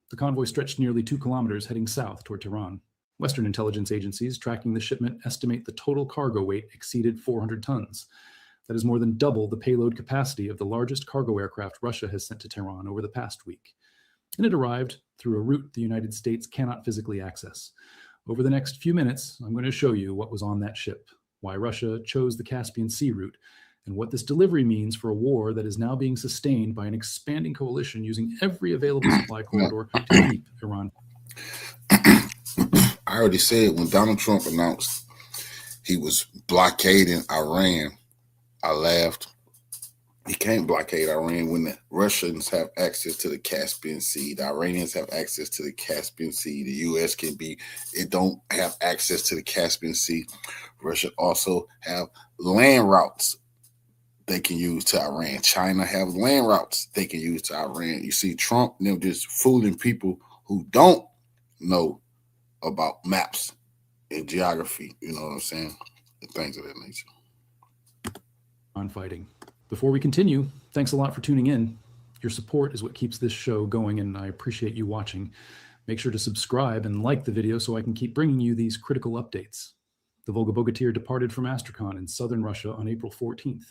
The convoy stretched nearly 2 kilometers heading south toward Tehran. Western intelligence agencies tracking the shipment estimate the total cargo weight exceeded 400 tons. That is more than double the payload capacity of the largest cargo aircraft Russia has sent to Tehran over the past week. And it arrived through a route the United States cannot physically access. Over the next few minutes, I'm going to show you what was on that ship, why Russia chose the Caspian Sea route, and what this delivery means for a war that is now being sustained by an expanding coalition using every available supply corridor to keep Iran. I already said when Donald Trump announced he was blockading Iran, I laughed. He can't blockade Iran when the Russians have access to the Caspian Sea. The Iranians have access to the Caspian Sea. The U.S. don't have access to the Caspian Sea. Russia also have land routes they can use to Iran. China have land routes they can use to Iran. You see Trump and them just fooling people who don't know about maps and geography, you know what I'm saying? And things of that nature. On fighting. Before we continue, thanks a lot for tuning in. Your support is what keeps this show going, and I appreciate you watching. Make sure to subscribe and like the video so I can keep bringing you these critical updates. The Volga Bogatyr departed from Astrakhan in southern Russia on April 14th.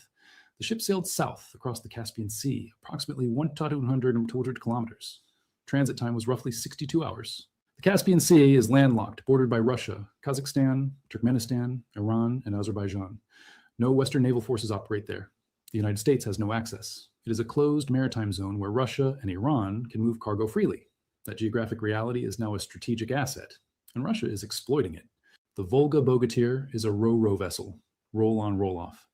The ship sailed south across the Caspian Sea, approximately 1,200 kilometers. Transit time was roughly 62 hours. The Caspian Sea is landlocked, bordered by Russia, Kazakhstan, Turkmenistan, Iran, and Azerbaijan. No Western naval forces operate there. The United States has no access. It is a closed maritime zone where Russia and Iran can move cargo freely. That geographic reality is now a strategic asset, and Russia is exploiting it. The Volga Bogatyr is a ro-ro vessel, roll-on, roll-off.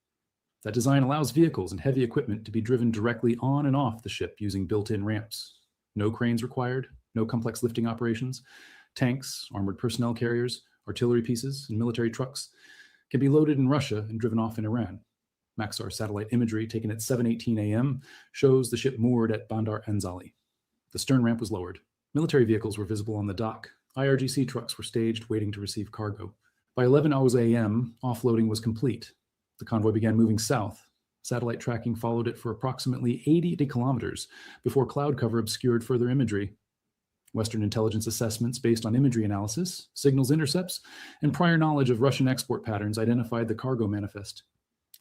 That design allows vehicles and heavy equipment to be driven directly on and off the ship using built-in ramps. No cranes required, no complex lifting operations. Tanks, armored personnel carriers, artillery pieces, and military trucks can be loaded in Russia and driven off in Iran. Maxar satellite imagery taken at 7:18 a.m. shows the ship moored at Bandar Anzali. The stern ramp was lowered. Military vehicles were visible on the dock. IRGC trucks were staged, waiting to receive cargo. By 11 a.m., offloading was complete. The convoy began moving south. Satellite tracking followed it for approximately 80 kilometers before cloud cover obscured further imagery. Western intelligence assessments based on imagery analysis, signals intercepts, and prior knowledge of Russian export patterns identified the cargo manifest.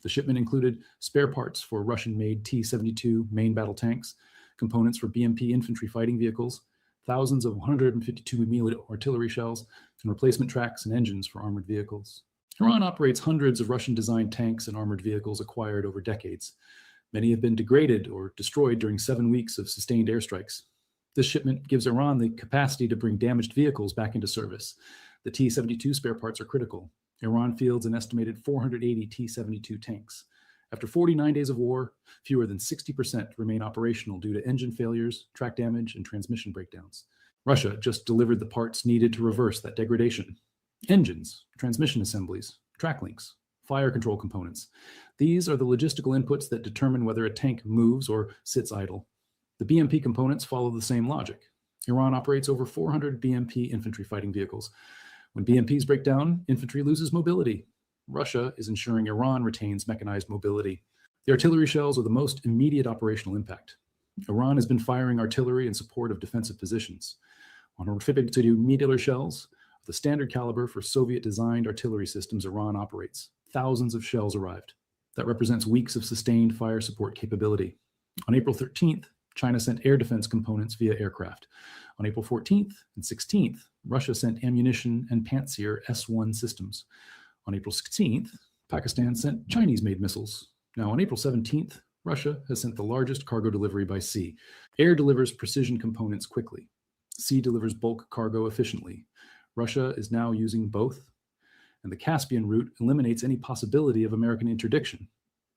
The shipment included spare parts for Russian-made T-72 main battle tanks, components for BMP infantry fighting vehicles, thousands of 152mm artillery shells, and replacement tracks and engines for armored vehicles. Iran operates hundreds of Russian-designed tanks and armored vehicles acquired over decades. Many have been degraded or destroyed during 7 weeks of sustained airstrikes. This shipment gives Iran the capacity to bring damaged vehicles back into service. The T-72 spare parts are critical. Iran fields an estimated 480 T-72 tanks. After 49 days of war, fewer than 60% remain operational due to engine failures, track damage, and transmission breakdowns. Russia just delivered the parts needed to reverse that degradation. Engines, transmission assemblies, track links, fire control components. These are the logistical inputs that determine whether a tank moves or sits idle. The BMP components follow the same logic. Iran operates over 400 BMP infantry fighting vehicles. When BMPs break down, infantry loses mobility. Russia is ensuring Iran retains mechanized mobility. The artillery shells are the most immediate operational impact. Iran has been firing artillery in support of defensive positions. 152 medular shells, the standard caliber for Soviet-designed artillery systems Iran operates. Thousands of shells arrived. That represents weeks of sustained fire support capability. On April 13th, China sent air defense components via aircraft. On April 14th and 16th, Russia sent ammunition and Pantsir S-1 systems. On April 16th, Pakistan sent Chinese-made missiles. Now, on April 17th, Russia has sent the largest cargo delivery by sea. Air delivers precision components quickly. Sea delivers bulk cargo efficiently. Russia is now using both, and the Caspian route eliminates any possibility of American interdiction.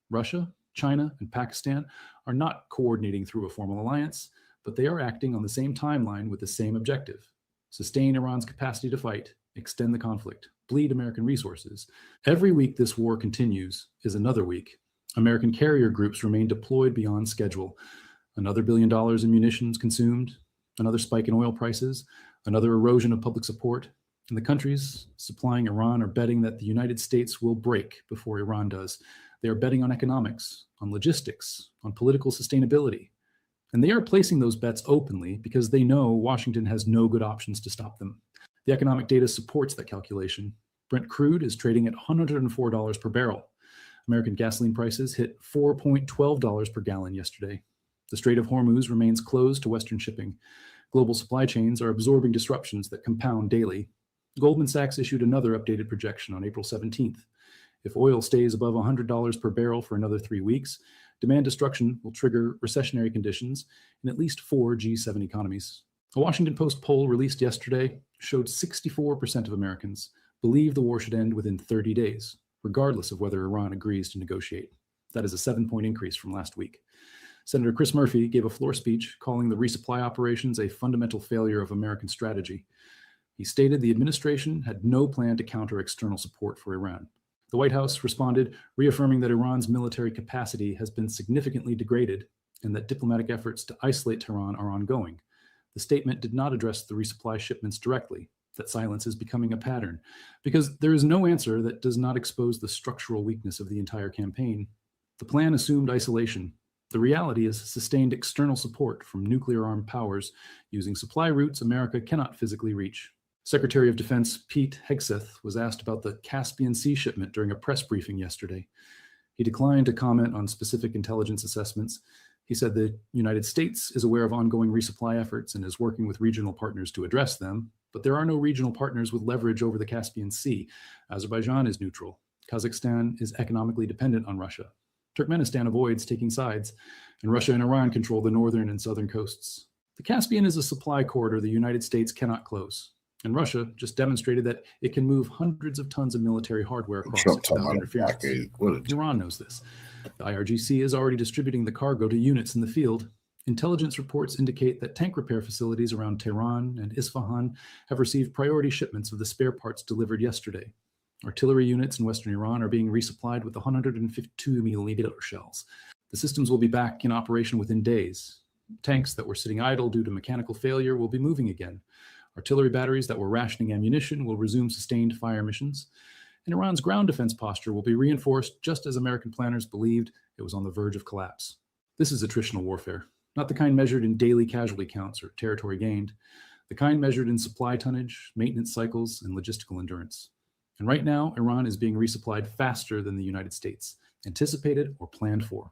Russia, China, and Pakistan are not coordinating through a formal alliance, but they are acting on the same timeline with the same objective: sustain Iran's capacity to fight, extend the conflict, bleed American resources. Every week this war continues is another week. American carrier groups remain deployed beyond schedule. Another $1 billion in munitions consumed, another spike in oil prices, another erosion of public support. And the countries supplying Iran are betting that the United States will break before Iran does. They are betting on economics, on logistics, on political sustainability. And they are placing those bets openly because they know Washington has no good options to stop them. The economic data supports that calculation. Brent crude is trading at $104 per barrel. American gasoline prices hit $4.12 per gallon yesterday. The Strait of Hormuz remains closed to Western shipping. Global supply chains are absorbing disruptions that compound daily. Goldman Sachs issued another updated projection on April 17th. If oil stays above $100 per barrel for another 3 weeks, demand destruction will trigger recessionary conditions in at least 4 G7 economies. A Washington Post poll released yesterday showed 64% of Americans believe the war should end within 30 days, regardless of whether Iran agrees to negotiate. That is a 7-point increase from last week. Senator Chris Murphy gave a floor speech calling the resupply operations a fundamental failure of American strategy. He stated the administration had no plan to counter external support for Iran. The White House responded, reaffirming that Iran's military capacity has been significantly degraded and that diplomatic efforts to isolate Tehran are ongoing. The statement did not address the resupply shipments directly. That silence is becoming a pattern because there is no answer that does not expose the structural weakness of the entire campaign. The plan assumed isolation. The reality is sustained external support from nuclear-armed powers using supply routes America cannot physically reach. Secretary of Defense Pete Hegseth was asked about the Caspian Sea shipment during a press briefing yesterday. He declined to comment on specific intelligence assessments. He said the United States is aware of ongoing resupply efforts and is working with regional partners to address them, but there are no regional partners with leverage over the Caspian Sea. Azerbaijan is neutral. Kazakhstan is economically dependent on Russia. Turkmenistan avoids taking sides, and Russia and Iran control the northern and southern coasts. The Caspian is a supply corridor the United States cannot close, and Russia just demonstrated that it can move hundreds of tons of military hardware across it without interference. Iran knows this. The IRGC is already distributing the cargo to units in the field. Intelligence reports indicate that tank repair facilities around Tehran and Isfahan have received priority shipments of the spare parts delivered yesterday. Artillery units in western Iran are being resupplied with 152mm shells. The systems will be back in operation within days. Tanks that were sitting idle due to mechanical failure will be moving again. Artillery batteries that were rationing ammunition will resume sustained fire missions. And Iran's ground defense posture will be reinforced just as American planners believed it was on the verge of collapse. This is attritional warfare, not the kind measured in daily casualty counts or territory gained, the kind measured in supply tonnage, maintenance cycles, and logistical endurance. And right now, Iran is being resupplied faster than the United States, anticipated or planned for.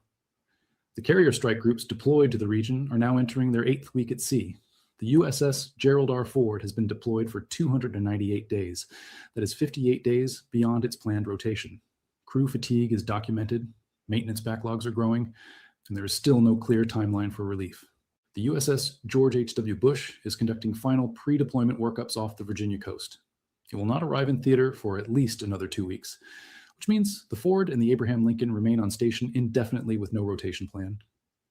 The carrier strike groups deployed to the region are now entering their 8th week at sea. The USS Gerald R. Ford has been deployed for 298 days. That is 58 days beyond its planned rotation. Crew fatigue is documented, maintenance backlogs are growing, and there is still no clear timeline for relief. The USS George H.W. Bush is conducting final pre-deployment workups off the Virginia coast. It will not arrive in theater for at least another 2 weeks, which means the Ford and the Abraham Lincoln remain on station indefinitely with no rotation plan.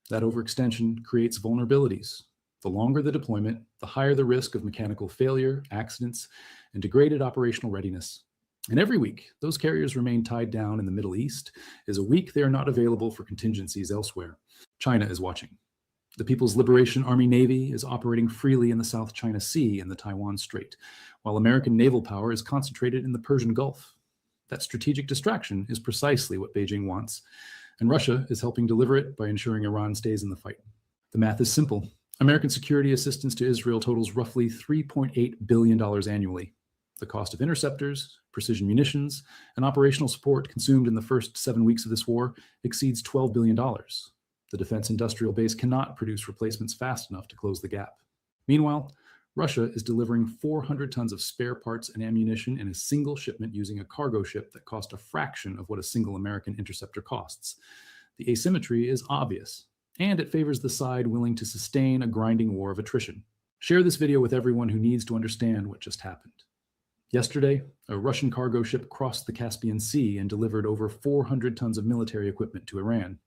That overextension creates vulnerabilities. The longer the deployment, the higher the risk of mechanical failure, accidents, and degraded operational readiness. And every week, those carriers remain tied down in the Middle East is a week they are not available for contingencies elsewhere. China is watching. The People's Liberation Army Navy is operating freely in the South China Sea and the Taiwan Strait, while American naval power is concentrated in the Persian Gulf. That strategic distraction is precisely what Beijing wants, and Russia is helping deliver it by ensuring Iran stays in the fight. The math is simple. American security assistance to Israel totals roughly $3.8 billion annually. The cost of interceptors, precision munitions, and operational support consumed in the first 7 weeks of this war exceeds $12 billion. The defense industrial base cannot produce replacements fast enough to close the gap. Meanwhile, Russia is delivering 400 tons of spare parts and ammunition in a single shipment using a cargo ship that cost a fraction of what a single American interceptor costs. The asymmetry is obvious, and it favors the side willing to sustain a grinding war of attrition. Share this video with everyone who needs to understand what just happened. Yesterday, a Russian cargo ship crossed the Caspian Sea and delivered over 400 tons of military equipment to Iran.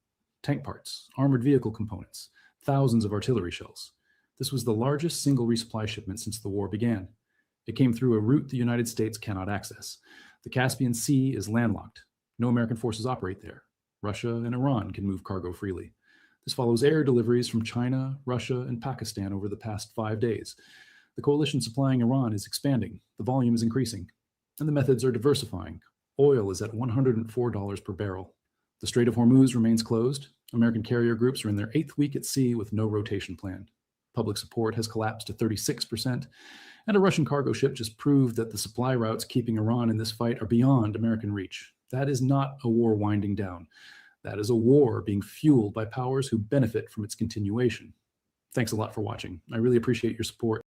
Tank parts, armored vehicle components, thousands of artillery shells. This was the largest single resupply shipment since the war began. It came through a route the United States cannot access. The Caspian Sea is landlocked. No American forces operate there. Russia and Iran can move cargo freely. This follows air deliveries from China, Russia, and Pakistan over the past 5 days. The coalition supplying Iran is expanding. The volume is increasing. And the methods are diversifying. Oil is at $104 per barrel. The Strait of Hormuz remains closed. American carrier groups are in their 8th week at sea with no rotation plan. Public support has collapsed to 36%, and a Russian cargo ship just proved that the supply routes keeping Iran in this fight are beyond American reach. That is not a war winding down. That is a war being fueled by powers who benefit from its continuation. Thanks a lot for watching. I really appreciate your support.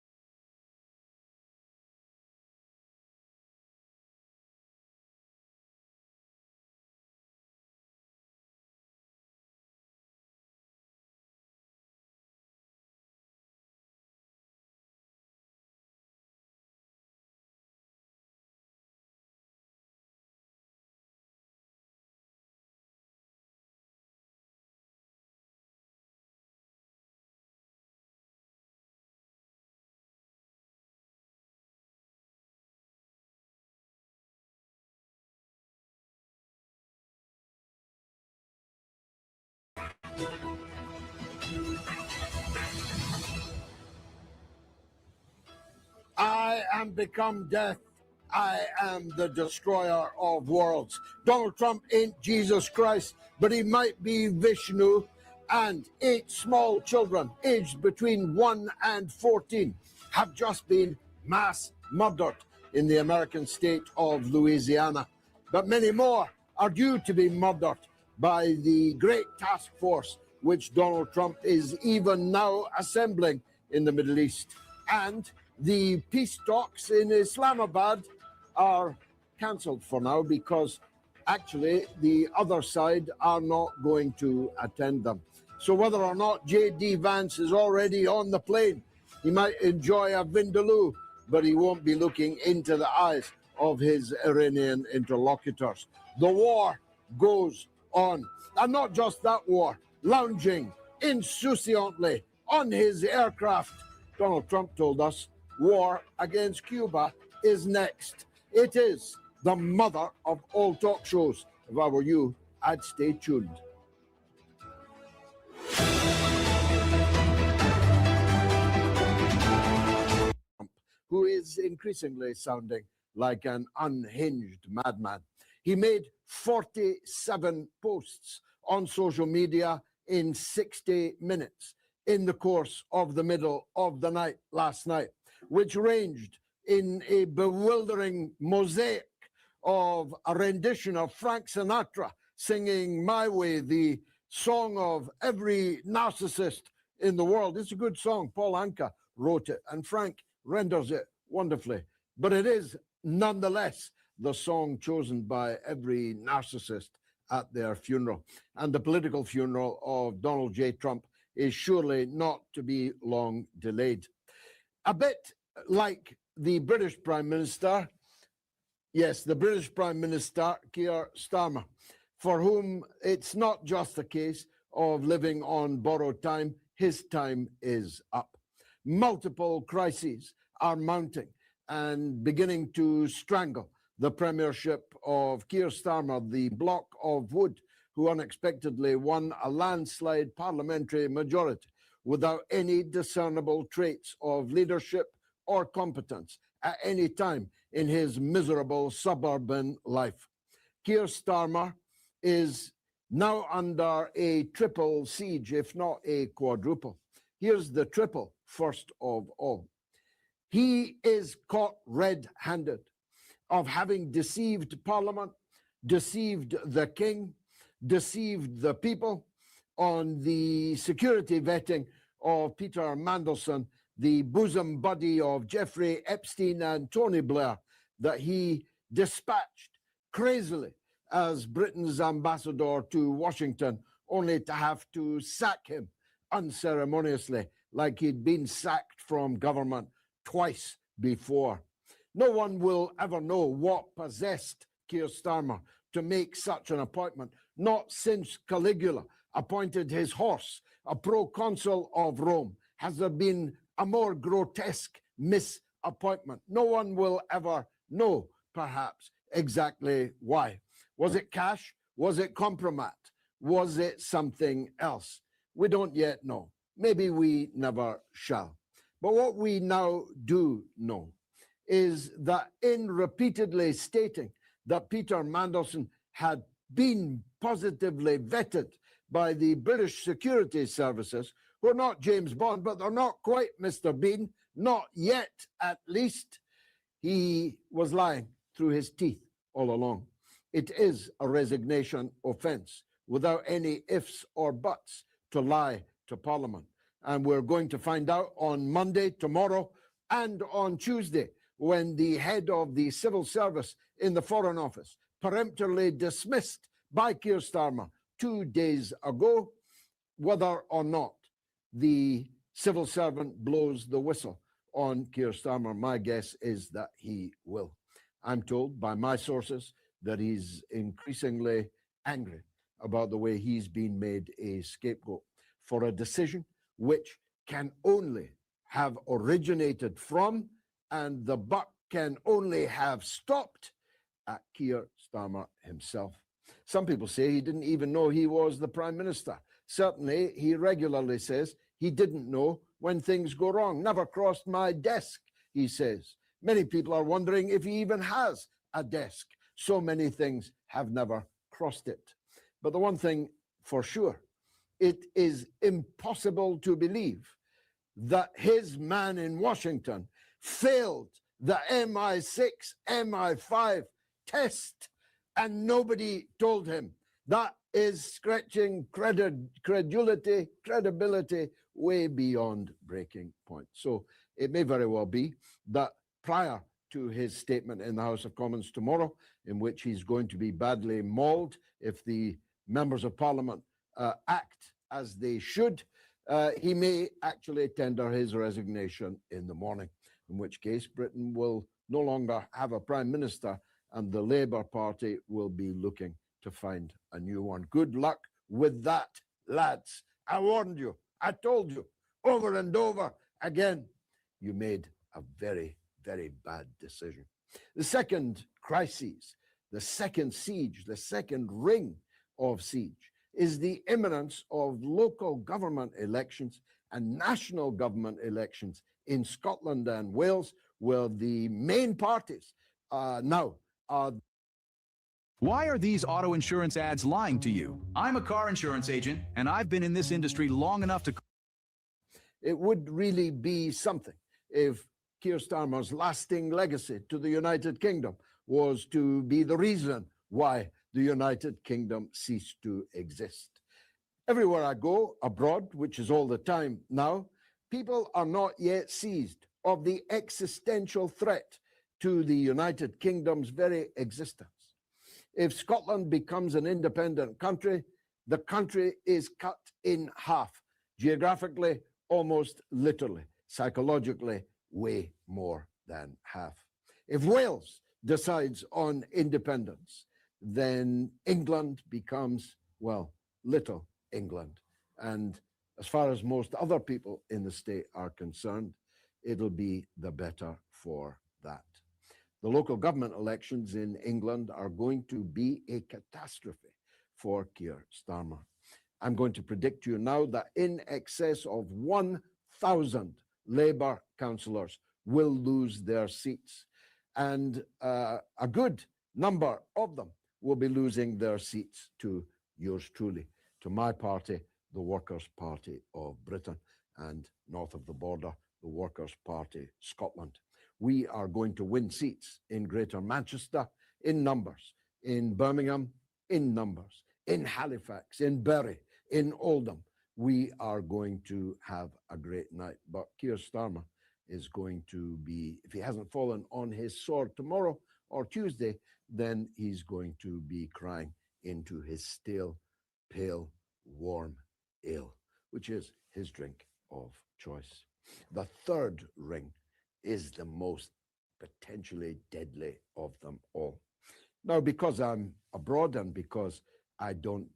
I am become death. I am the destroyer of worlds. Donald Trump ain't Jesus Christ, but he might be Vishnu. And 8 small children aged between 1 and 14 have just been mass murdered in the American state of Louisiana. But many more are due to be murdered by the great task force which Donald Trump is even now assembling in the Middle East. And the peace talks in Islamabad are cancelled for now because actually the other side are not going to attend them. So whether or not J.D. Vance is already on the plane, he might enjoy a vindaloo, but he won't be looking into the eyes of his Iranian interlocutors. The war goes on. And not just that war, lounging insouciantly on his aircraft. Donald Trump told us war against Cuba is next. It is the mother of all talk shows. If I were you, I'd stay tuned. Who is increasingly sounding like an unhinged madman. He made 47 posts on social media in 60 minutes in the course of the middle of the night last night, which ranged in a bewildering mosaic of a rendition of Frank Sinatra singing My Way, the song of every narcissist in the world. It's a good song. Paul Anka wrote it, and Frank renders it wonderfully. But it is nonetheless the song chosen by every narcissist at their funeral. And the political funeral of Donald J. Trump is surely not to be long delayed. A bit like the British Prime Minister, yes, the British Prime Minister, Keir Starmer, for whom it's not just a case of living on borrowed time, his time is up. Multiple crises are mounting and beginning to strangle the premiership of Keir Starmer, the block of wood, who unexpectedly won a landslide parliamentary majority without any discernible traits of leadership or competence at any time in his miserable suburban life. Keir Starmer is now under a triple siege, if not a quadruple. Here's the triple, first of all. He is caught red-handed of having deceived Parliament, deceived the King, deceived the people on the security vetting of Peter Mandelson, the bosom buddy of Jeffrey Epstein and Tony Blair, that he dispatched crazily as Britain's ambassador to Washington, only to have to sack him unceremoniously, like he'd been sacked from government twice before. No one will ever know what possessed Keir Starmer to make such an appointment, not since Caligula appointed his horse a proconsul of Rome has there been a more grotesque misappointment. No one will ever know, perhaps, exactly why. Was it cash? Was it compromat? Was it something else? We don't yet know. Maybe we never shall. But what we now do know is that in repeatedly stating that Peter Mandelson had been positively vetted by the British security services, who are not James Bond, but they're not quite Mr. Bean, not yet at least, he was lying through his teeth all along. It is a resignation offence, without any ifs or buts, to lie to Parliament. And we're going to find out on Monday, tomorrow, and on Tuesday, when the head of the civil service in the Foreign Office, peremptorily dismissed by Keir Starmer 2 days ago, whether or not the civil servant blows the whistle on Keir Starmer. My guess is that he will. I'm told by my sources that he's increasingly angry about the way he's been made a scapegoat for a decision which can only have originated from, and the buck can only have stopped at Keir Starmer himself. Some people say he didn't even know he was the Prime Minister. Certainly, he regularly says he didn't know when things go wrong. Never crossed my desk, he says. Many people are wondering if he even has a desk. So many things have never crossed it. But the one thing for sure, it is impossible to believe that his man in Washington failed the MI6, MI5 test, and nobody told him. That is stretching credibility way beyond breaking point. So it may very well be that prior to his statement in the House of Commons tomorrow, in which he's going to be badly mauled if the members of Parliament act as they should, he may actually tender his resignation in the morning, in which case Britain will no longer have a Prime Minister and the Labour Party will be looking to find a new one. Good luck with that, lads. I warned you. I told you over and over again. You made a very, very bad decision. The second crisis, the second siege, the second ring of siege is the imminence of local government elections and national government elections in Scotland and Wales, where the main parties now are. Why are these auto insurance ads lying to you? I'm a car insurance agent, and I've been in this industry long enough to... It would really be something if Keir Starmer's lasting legacy to the United Kingdom was to be the reason why the United Kingdom ceased to exist. Everywhere I go abroad, which is all the time now, people are not yet seized of the existential threat to the United Kingdom's very existence. If Scotland becomes an independent country, the country is cut in half, geographically, almost literally, psychologically, way more than half. If Wales decides on independence, then England becomes, well, little England. And as far as most other people in the state are concerned, it'll be the better for that. The local government elections in England are going to be a catastrophe for Keir Starmer. I'm going to predict to you now that in excess of 1,000 Labour councillors will lose their seats. And a good number of them will be losing their seats to yours truly, to my party, the Workers' Party of Britain, and north of the border, the Workers' Party Scotland. We are going to win seats in Greater Manchester in numbers, in Birmingham in numbers, in Halifax, in Bury, in Oldham. We are going to have a great night. But Keir Starmer is going to be, if he hasn't fallen on his sword tomorrow or Tuesday, then he's going to be crying into his stale, pale, warm ale, which is his drink of choice. The third ring is the most potentially deadly of them all. Now, because I'm abroad and because I don't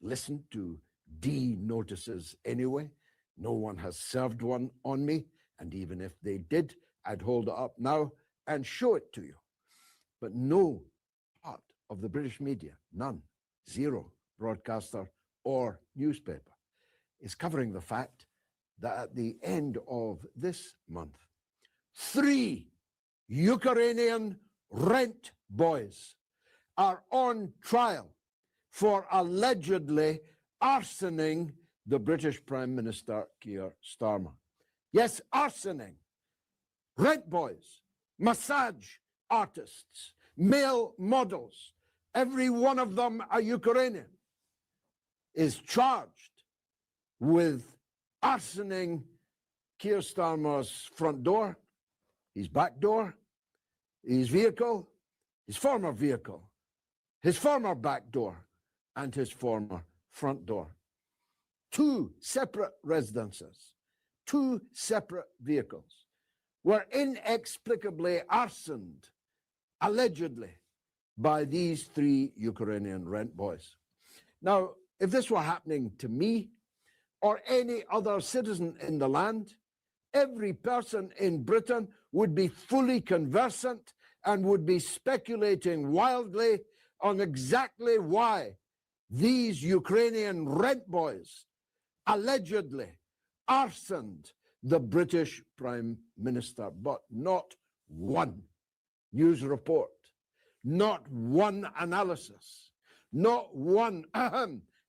listen to D notices anyway, no one has served one on me And even if they did, I'd hold it up now and show it to you. But no part of the British media, none, zero broadcaster or newspaper, is covering the fact that at the end of this month, 3 Ukrainian rent boys are on trial for allegedly arsoning the British Prime Minister Keir Starmer. Yes, arsoning. Rent boys, massage artists, male models, every one of them a Ukrainian, is charged with arsoning Keir Starmer's front door, his back door, his vehicle, his former vehicle, his former back door, and his former front door. 2 separate residences, 2 separate vehicles were inexplicably arsoned, allegedly, by these 3 Ukrainian rent boys. Now, if this were happening to me or any other citizen in the land, every person in Britain would be fully conversant and would be speculating wildly on exactly why these Ukrainian rent boys allegedly arsoned the British Prime Minister. But not one news report, not one analysis, not one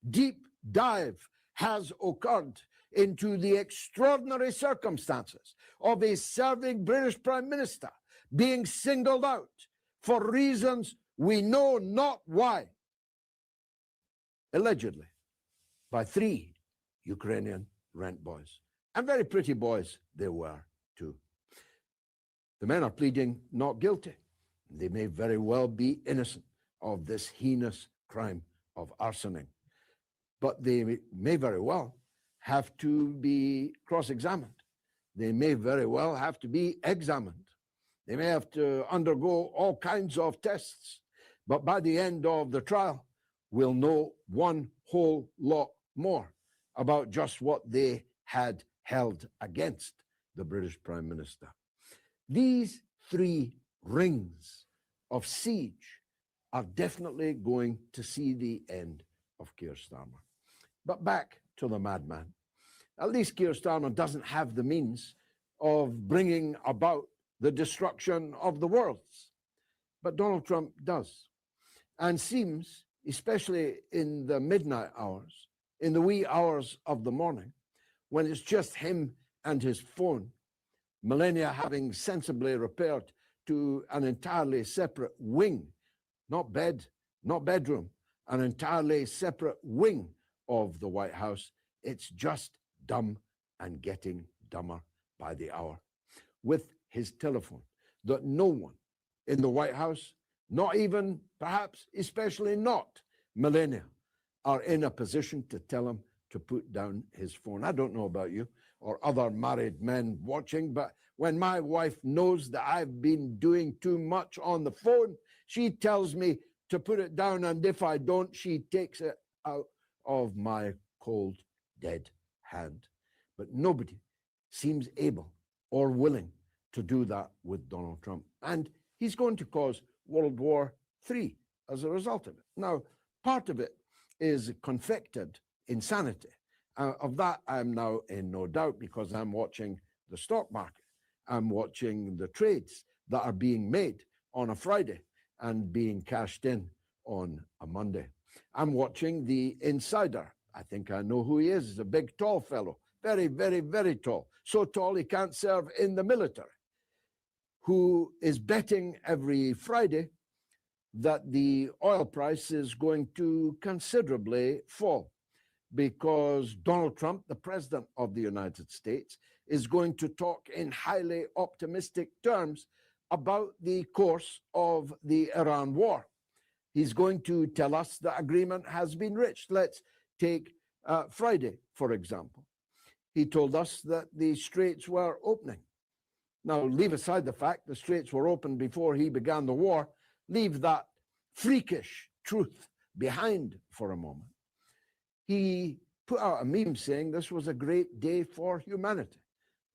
deep dive has occurred into the extraordinary circumstances of a serving British Prime Minister being singled out for reasons we know not why, allegedly, by 3 Ukrainian rent boys. And very pretty boys they were, too. The men are pleading not guilty. They may very well be innocent of this heinous crime of arsoning. But they may very well have to be cross-examined. They may very well have to be examined. They may have to undergo all kinds of tests. But by the end of the trial, we'll know one whole lot more about just what they had held against the British Prime Minister. These 3 rings of siege are definitely going to see the end of Keir Starmer. But back to the madman. At least Keir Starmer doesn't have the means of bringing about the destruction of the worlds. But Donald Trump does. And seems, especially in the midnight hours, in the wee hours of the morning, when it's just him and his phone, Melania having sensibly repaired to an entirely separate wing, not bed, not bedroom, an entirely separate wing of the White House. It's just dumb and getting dumber by the hour. With his telephone that no one in the White House, not even, perhaps, especially not Melania, are in a position to tell him to put down his phone. I don't know about you or other married men watching, but when my wife knows that I've been doing too much on the phone, she tells me to put it down, and if I don't, she takes it out of my cold, dead hand. But nobody seems able or willing to do that with Donald Trump. And he's going to cause World War III as a result of it. Now, part of it is confected insanity. Of that, I'm now in no doubt, because I'm watching the stock market. I'm watching the trades that are being made on a Friday and being cashed in on a Monday. I'm watching the insider. I think I know who he is. He's a big, tall fellow. Very, very, very tall. So tall he can't serve in the military. Who is betting every Friday that the oil price is going to considerably fall, because Donald Trump, the president of the United States, is going to talk in highly optimistic terms about the course of the Iran war. He's going to tell us the agreement has been reached. Let's take Friday, for example. He told us that the straits were opening. Now, leave aside the fact the straits were open before he began the war. Leave that freakish truth behind for a moment. He put out a meme saying this was a great day for humanity.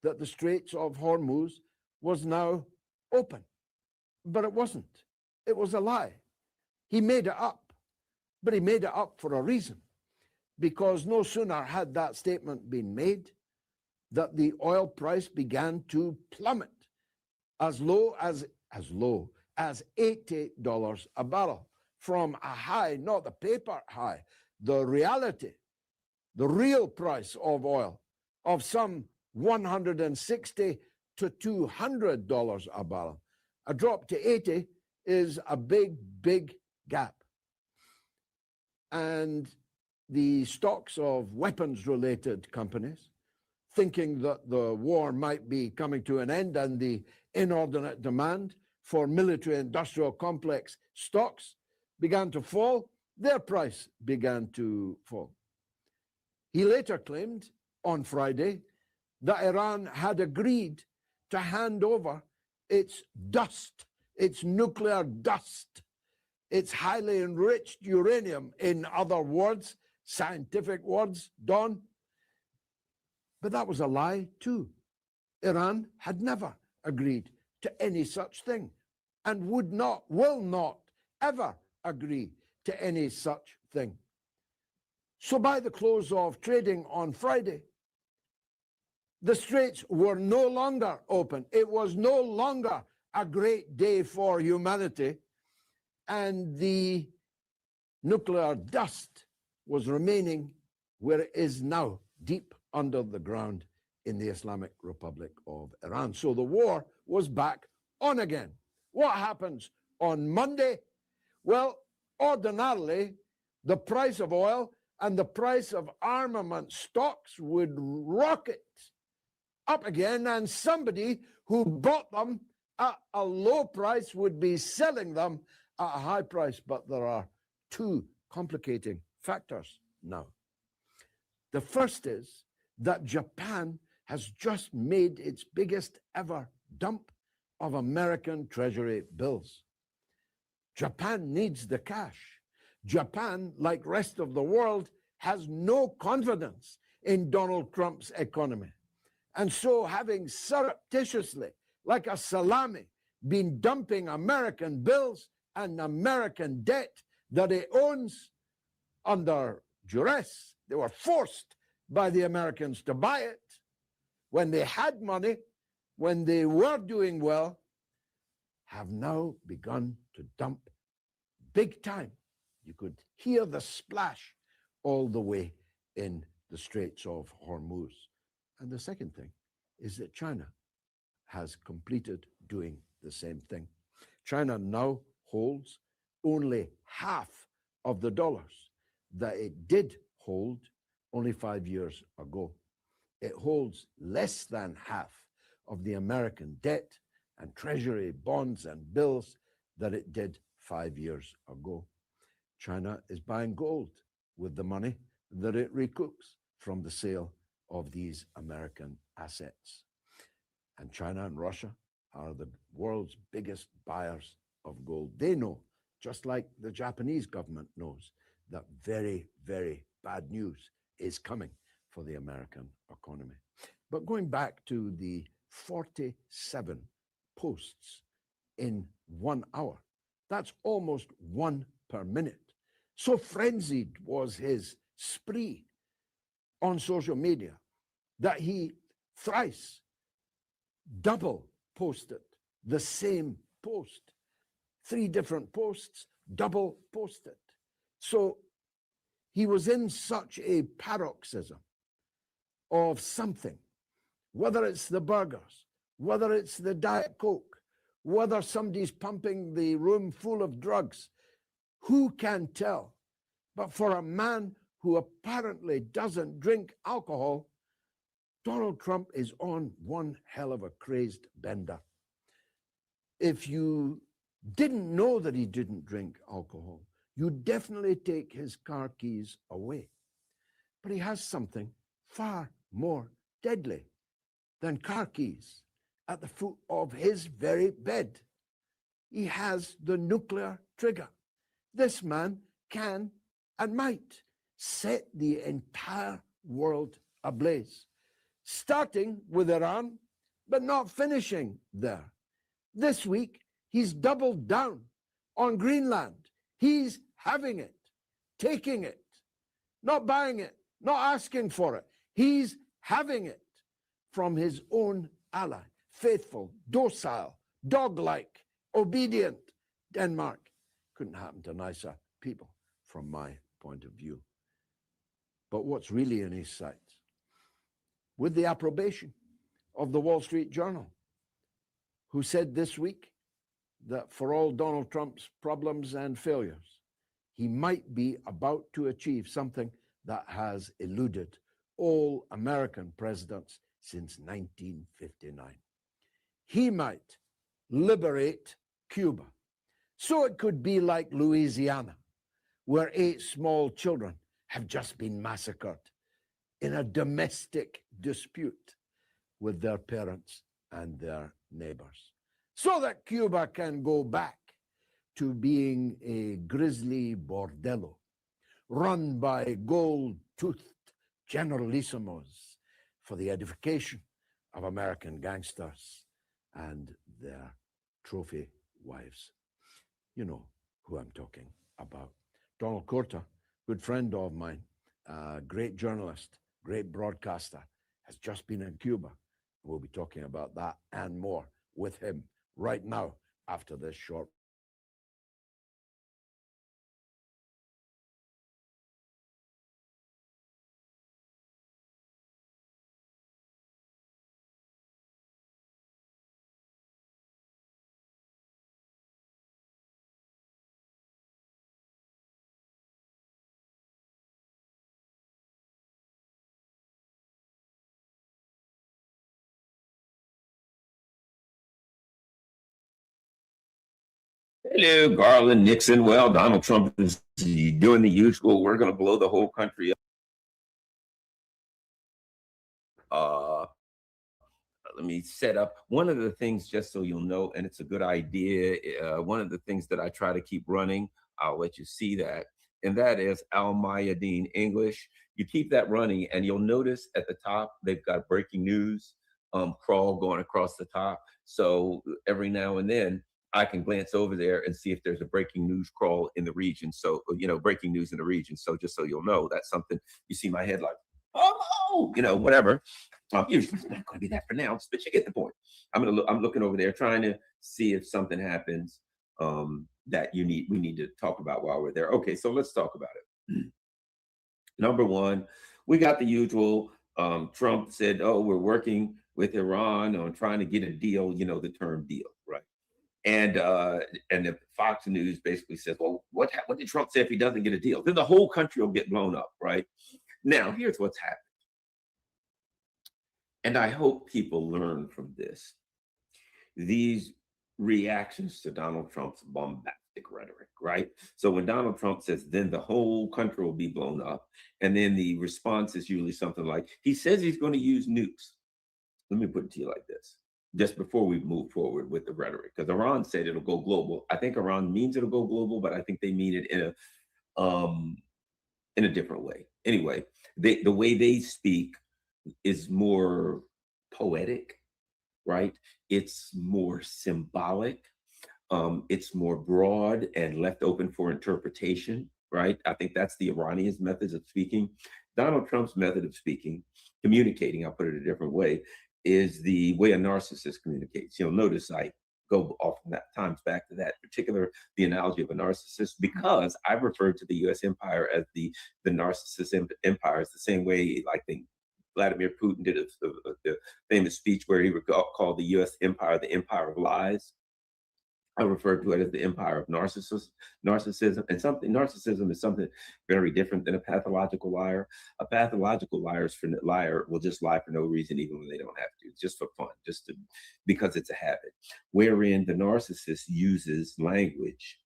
that the Straits of Hormuz was now open. But it wasn't. It was a lie. He made it up. But he made it up for a reason. Because no sooner had that statement been made that the oil price began to plummet as low as $80 a barrel, from a high, not the paper high, the reality, the real price of oil of some $160 to $200 a barrel. A drop to 80 is a big, big gap. And the stocks of weapons-related companies, thinking that the war might be coming to an end and the inordinate demand for military-industrial complex stocks began to fall, their price began to fall. He later claimed on Friday that Iran had agreed to hand over its dust, its nuclear dust, its highly enriched uranium, in other words, scientific words, Don. But that was a lie too. Iran had never agreed to any such thing and would not, will not ever agree to any such thing. So by the close of trading on Friday, the Straits were no longer open. It was no longer a great day for humanity, and the nuclear dust was remaining where it is now, deep under the ground in the Islamic Republic of Iran. So the war was back on again. What happens on Monday? Well, ordinarily, the price of oil and the price of armament stocks would rocket up again, and somebody who bought them at a low price would be selling them at a high price. But there are two complicating factors now. The first is that Japan has just made its biggest ever dump of American Treasury bills. Japan needs the cash. Japan, like rest of the world, has no confidence in Donald Trump's economy. And so, having surreptitiously, like a salami, been dumping American bills and American debt that it owns under duress, they were forced by the Americans to buy it when they had money, when they were doing well, have now begun to dump big time. You could hear the splash all the way in the Straits of Hormuz. And the second thing is that China has completed doing the same thing. China now holds only half of the dollars that it did hold only 5 years ago. It holds less than half of the American debt and treasury bonds and bills that it did 5 years ago. China is buying gold with the money that it recoups from the sale of these American assets. And China and Russia are the world's biggest buyers of gold. They know, just like the Japanese government knows, that very, very bad news is coming for the American economy. But going back to the 47 posts in 1 hour, that's almost one per minute. So frenzied was his spree on social media that he thrice double posted the same post. 3 different posts, double posted. So he was in such a paroxysm of something, whether it's the burgers, whether it's the Diet Coke, whether somebody's pumping the room full of drugs, who can tell? But for a man who apparently doesn't drink alcohol, Donald Trump is on one hell of a crazed bender. If you didn't know that he didn't drink alcohol, you'd definitely take his car keys away. But he has something far more deadly than car keys at the foot of his very bed. He has the nuclear trigger. This man can and might set the entire world ablaze. starting with Iran, but not finishing there. This week, he's doubled down on Greenland. He's having it, taking it, not buying it, not asking for it. He's having it from his own ally, faithful, docile, dog-like, obedient Denmark. Couldn't happen to nicer people from my point of view. But what's really in his sights? With the approbation of the Wall Street Journal, who said this week that for all Donald Trump's problems and failures, he might be about to achieve something that has eluded all American presidents since 1959. He might liberate Cuba. So it could be like Louisiana, where 8 small children have just been massacred in a domestic dispute with their parents and their neighbors, so that Cuba can go back to being a grisly bordello run by gold-toothed generalissimos for the edification of American gangsters and their trophy wives. You know who I'm talking about. Donald Corter, good friend of mine, great journalist, great broadcaster, has just been in Cuba. We'll be talking about that and more with him right now after this short. Hello, Garland, Nixon. Well, Donald Trump is doing the usual. We're going to blow the whole country up. Let me set up one of the things just so you'll know, and it's a good idea. One of the things that I try to keep running, I'll let you see that, and that is Al Mayadeen English. You keep that running, and you'll notice at the top they've got breaking news crawl going across the top. So every now and then I can glance over there and see if there's a breaking news crawl in the region. So, breaking news in the region. So just so you'll know, that's something. You see my headline, oh, whatever. Usually it's not going to be that pronounced, but you get the point. I'm looking over there trying to see if something happens that we need to talk about while we're there. Okay, so let's talk about it. Number one, we got the usual. Trump said, "Oh, we're working with Iran on trying to get a deal." The term deal, right? And the Fox News basically says, "Well, what did Trump say if he doesn't get a deal? Then the whole country will get blown up, right?" Now, here's what's happened. And I hope people learn from this. These reactions to Donald Trump's bombastic rhetoric, right? So when Donald Trump says, then the whole country will be blown up, and then the response is usually something like, he says he's going to use nukes. Let me put it to you like this, just before we move forward with the rhetoric, because Iran said it'll go global. I think Iran means it'll go global, but I think they mean it in a different way. Anyway, the way they speak is more poetic, right? It's more symbolic. It's more broad and left open for interpretation, right? I think that's the Iranians' methods of speaking. Donald Trump's method of speaking, communicating, I'll put it a different way, is the way a narcissist communicates. You'll notice I go often at times back to that particular, the analogy of a narcissist, because I've referred to the U.S. empire as the narcissist empire. It's the same way, like Vladimir Putin did the famous speech where he called the U.S. empire the empire of lies. I refer to it as the empire of narcissism. Narcissism is something very different than a pathological liar. A pathological liar will just lie for no reason, even when they don't have to, just for fun, because it's a habit. Wherein the narcissist uses language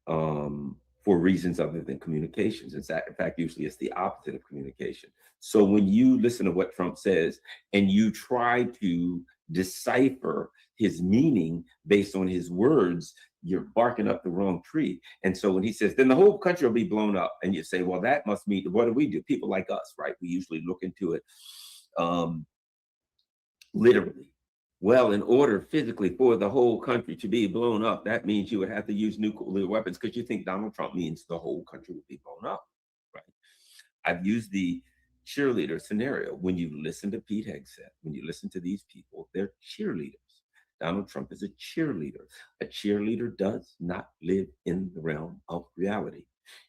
for reasons other than communications. In fact, usually it's the opposite of communication. So when you listen to what Trump says and you try to decipher his meaning based on his words, you're barking up the wrong tree. And so when he says, then the whole country will be blown up, and you say, well, that must mean, what do? People like us, right? We usually look into it Literally. Well, in order physically for the whole country to be blown up, that means you would have to use nuclear weapons, because you think Donald Trump means the whole country would be blown up, right? I've used the cheerleader scenario. When you listen to Pete Hegseth, when you listen to these people, they're cheerleaders. Donald Trump is a cheerleader. A cheerleader does not live in the realm of reality.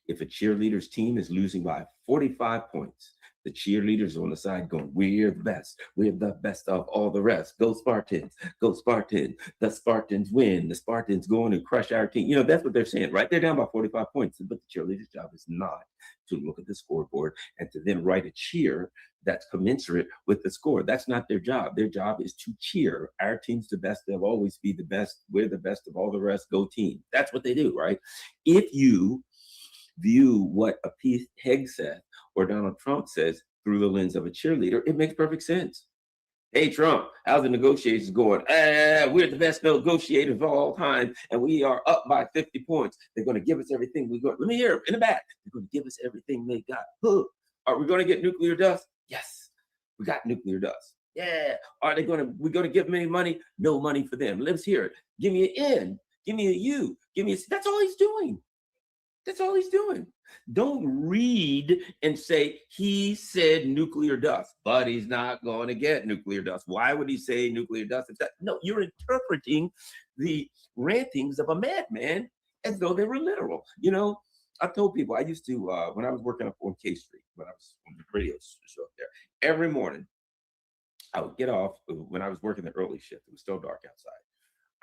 If a cheerleader's team is losing by 45 points, the cheerleaders on the side going, we're the best. We're the best of all the rest. Go Spartans. Go Spartans. The Spartans win. The Spartans go in and crush our team. You know, that's what they're saying, right? They're down by 45 points. But the cheerleader's job is not to look at the scoreboard and to then write a cheer that's commensurate with the score. That's not their job. Their job is to cheer. Our team's the best. They'll always be the best. We're the best of all the rest. Go team. That's what they do, right? If you view what a Pete Hegseth or Donald Trump says through the lens of a cheerleader, it makes perfect sense. Hey, Trump, how's the negotiations going? We're the best negotiators of all time, and we are up by 50 points. They're going to give us everything we got. Let me hear it in the back. They're going to give us everything they got. Are we going to get nuclear dust? Yes, we got nuclear dust. Yeah. Are they going to? We're going to give them any money? No money for them. Let's hear it. Give me an N. Give me a U. Give me a. That's all he's doing. That's all he's doing. Don't read and say he said nuclear dust, but he's not going to get nuclear dust. Why would he say nuclear dust? No, you're interpreting the rantings of a madman as though they were literal. You know, I told people I used to, when I was working up on K Street, when I was on the radio show up there, every morning I would get off. When I was working the early shift, it was still dark outside.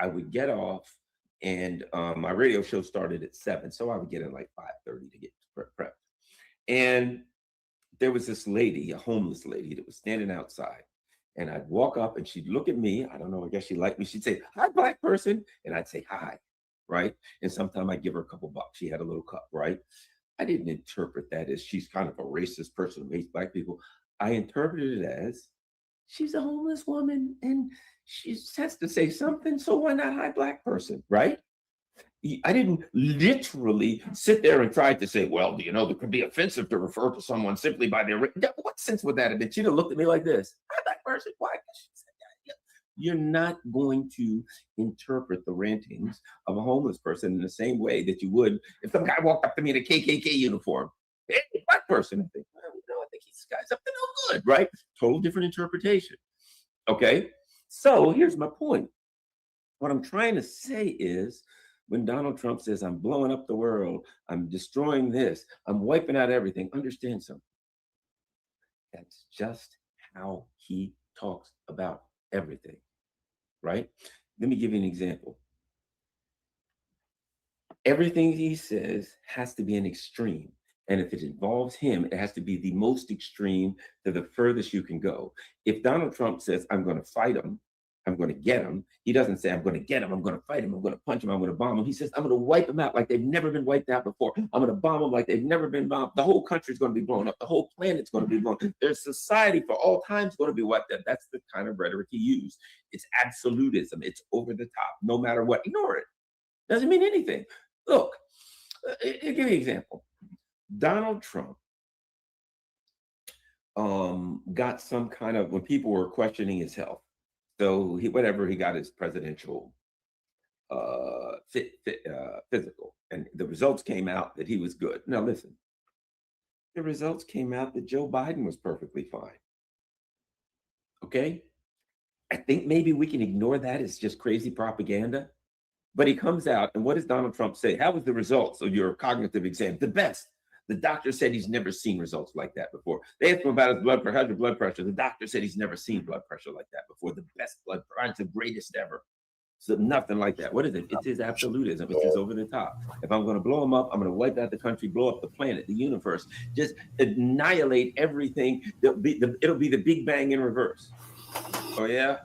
I would get off. And my radio show started at 7, so I would get in like 5:30 to get prepped. And there was this lady, a homeless lady, that was standing outside. And I'd walk up and she'd look at me. I don't know, I guess she liked me. She'd say, "Hi, black person." And I'd say, "Hi," right? And sometimes I'd give her a couple bucks. She had a little cup, right? I didn't interpret that as she's kind of a racist person who hates black people. I interpreted it as she's a homeless woman and she has to say something, so why not hi, black person, right? I didn't literally sit there and try to say, well, you know, it could be offensive to refer to someone simply by their race. What sense would that have been? She'd have looked at me like this. Hi, black person, why? You're not going to interpret the rantings of a homeless person in the same way that you would if some guy walked up to me in a KKK uniform. Hey, black person. I think, well, you know, I think this guy's up to no good, right? Total different interpretation. Okay. So here's my point. What I'm trying to say is when Donald Trump says, I'm blowing up the world, I'm destroying this, I'm wiping out everything, understand something. That's just how he talks about everything, right? Let me give you an example. Everything he says has to be an extreme. And if it involves him, it has to be the most extreme to the furthest you can go. If Donald Trump says, I'm going to fight him, I'm going to get him, he doesn't say, I'm going to get him, I'm going to fight him, I'm going to punch him, I'm going to bomb him. He says, I'm going to wipe him out like they've never been wiped out before. I'm going to bomb them like they've never been bombed. The whole country's going to be blown up. The whole planet's going to be blown up. Their society for all time's going to be wiped out. That's the kind of rhetoric he used. It's absolutism. It's over the top. No matter what, ignore it. Doesn't mean anything. Look, I'll give you an example. Donald Trump got some kind of, when people were questioning his health, so he got his presidential physical, and the results came out that he was good. Now listen, the results came out that Joe Biden was perfectly fine. Okay? I think maybe we can ignore that as just crazy propaganda. But he comes out, and what does Donald Trump say? How was the results of your cognitive exam? The best. The doctor said he's never seen results like that before. They asked him about his blood pressure. How's your blood pressure? The doctor said he's never seen blood pressure like that before. The best blood pressure, it's the greatest ever. So nothing like that. What is it? It's his absolutism. It's his over the top. If I'm going to blow him up, I'm going to wipe out the country, blow up the planet, the universe, just annihilate everything. It'll be the Big Bang in reverse. Oh yeah?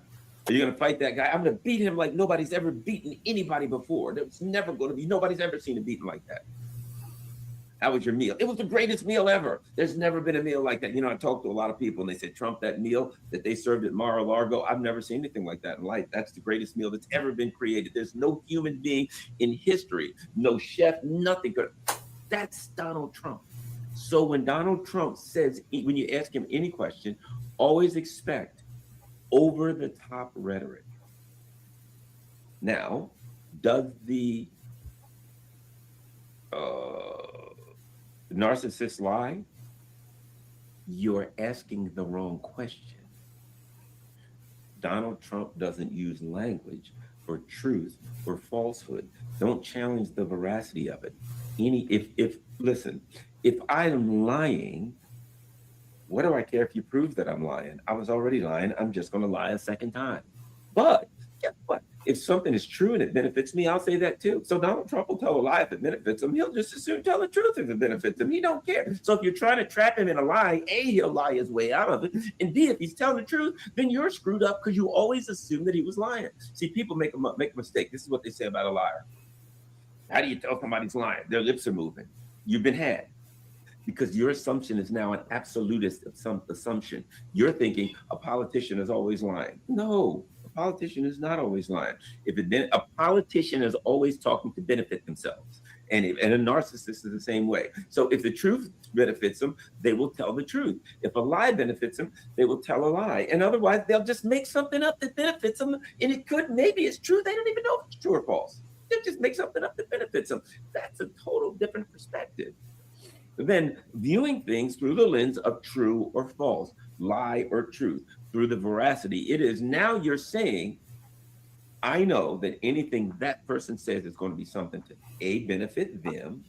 Are you going to fight that guy? I'm going to beat him like nobody's ever beaten anybody before. There's never going to be, nobody's ever seen a beating like that. How was your meal? It was the greatest meal ever. There's never been a meal like that. You know, I talked to a lot of people and they said, Trump, that meal that they served at Mar-a-Lago, I've never seen anything like that in life. That's the greatest meal that's ever been created. There's no human being in history, no chef, nothing good. That's Donald Trump. So when Donald Trump says, when you ask him any question, always expect over-the-top rhetoric. Now, does the narcissist lie? You're asking the wrong question. Donald Trump doesn't use language for truth or falsehood. Don't challenge the veracity of it. Listen, if I am lying, what do I care if you prove that I'm lying? I was already lying. I'm just going to lie a second time. But guess what? If something is true and it benefits me, I'll say that too. So Donald Trump will tell a lie if it benefits him. He'll just as soon tell the truth if it benefits him. He don't care. So if you're trying to trap him in a lie, A, he'll lie his way out of it. And B, if he's telling the truth, then you're screwed up because you always assume that he was lying. See, people make a mistake. This is what they say about a liar. How do you tell somebody's lying? Their lips are moving. You've been had. Because your assumption is now an absolutist assumption. You're thinking a politician is always lying. No, a politician is not always lying. A politician is always talking to benefit themselves. And a narcissist is the same way. So if the truth benefits them, they will tell the truth. If a lie benefits them, they will tell a lie. And otherwise, they'll just make something up that benefits them. And maybe it's true. They don't even know if it's true or false. They just make something up that benefits them. That's a total different perspective. Then viewing things through the lens of true or false, lie or truth, through the veracity. It is now you're saying, I know that anything that person says is going to be something to A, benefit them,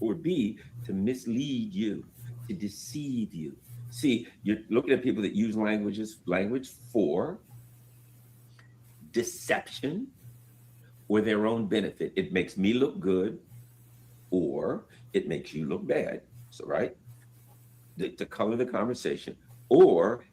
or B, to mislead you, to deceive you. See, you're looking at people that use language for deception or their own benefit. It makes me look good, or it makes you look bad. So, right? To color the conversation. Or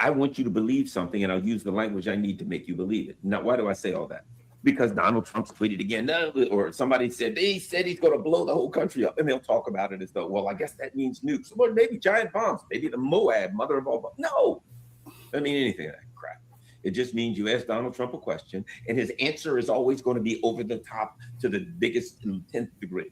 I want you to believe something and I'll use the language I need to make you believe it. Now, why do I say all that? Because Donald Trump's tweeted again, or somebody said he's going to blow the whole country up. And they'll talk about it as though, well, I guess that means nukes. Well, maybe giant bombs, maybe the Moab, mother of all bombs. No, I mean anything of that crap. It just means you ask Donald Trump a question and his answer is always going to be over the top to the biggest 10th degree.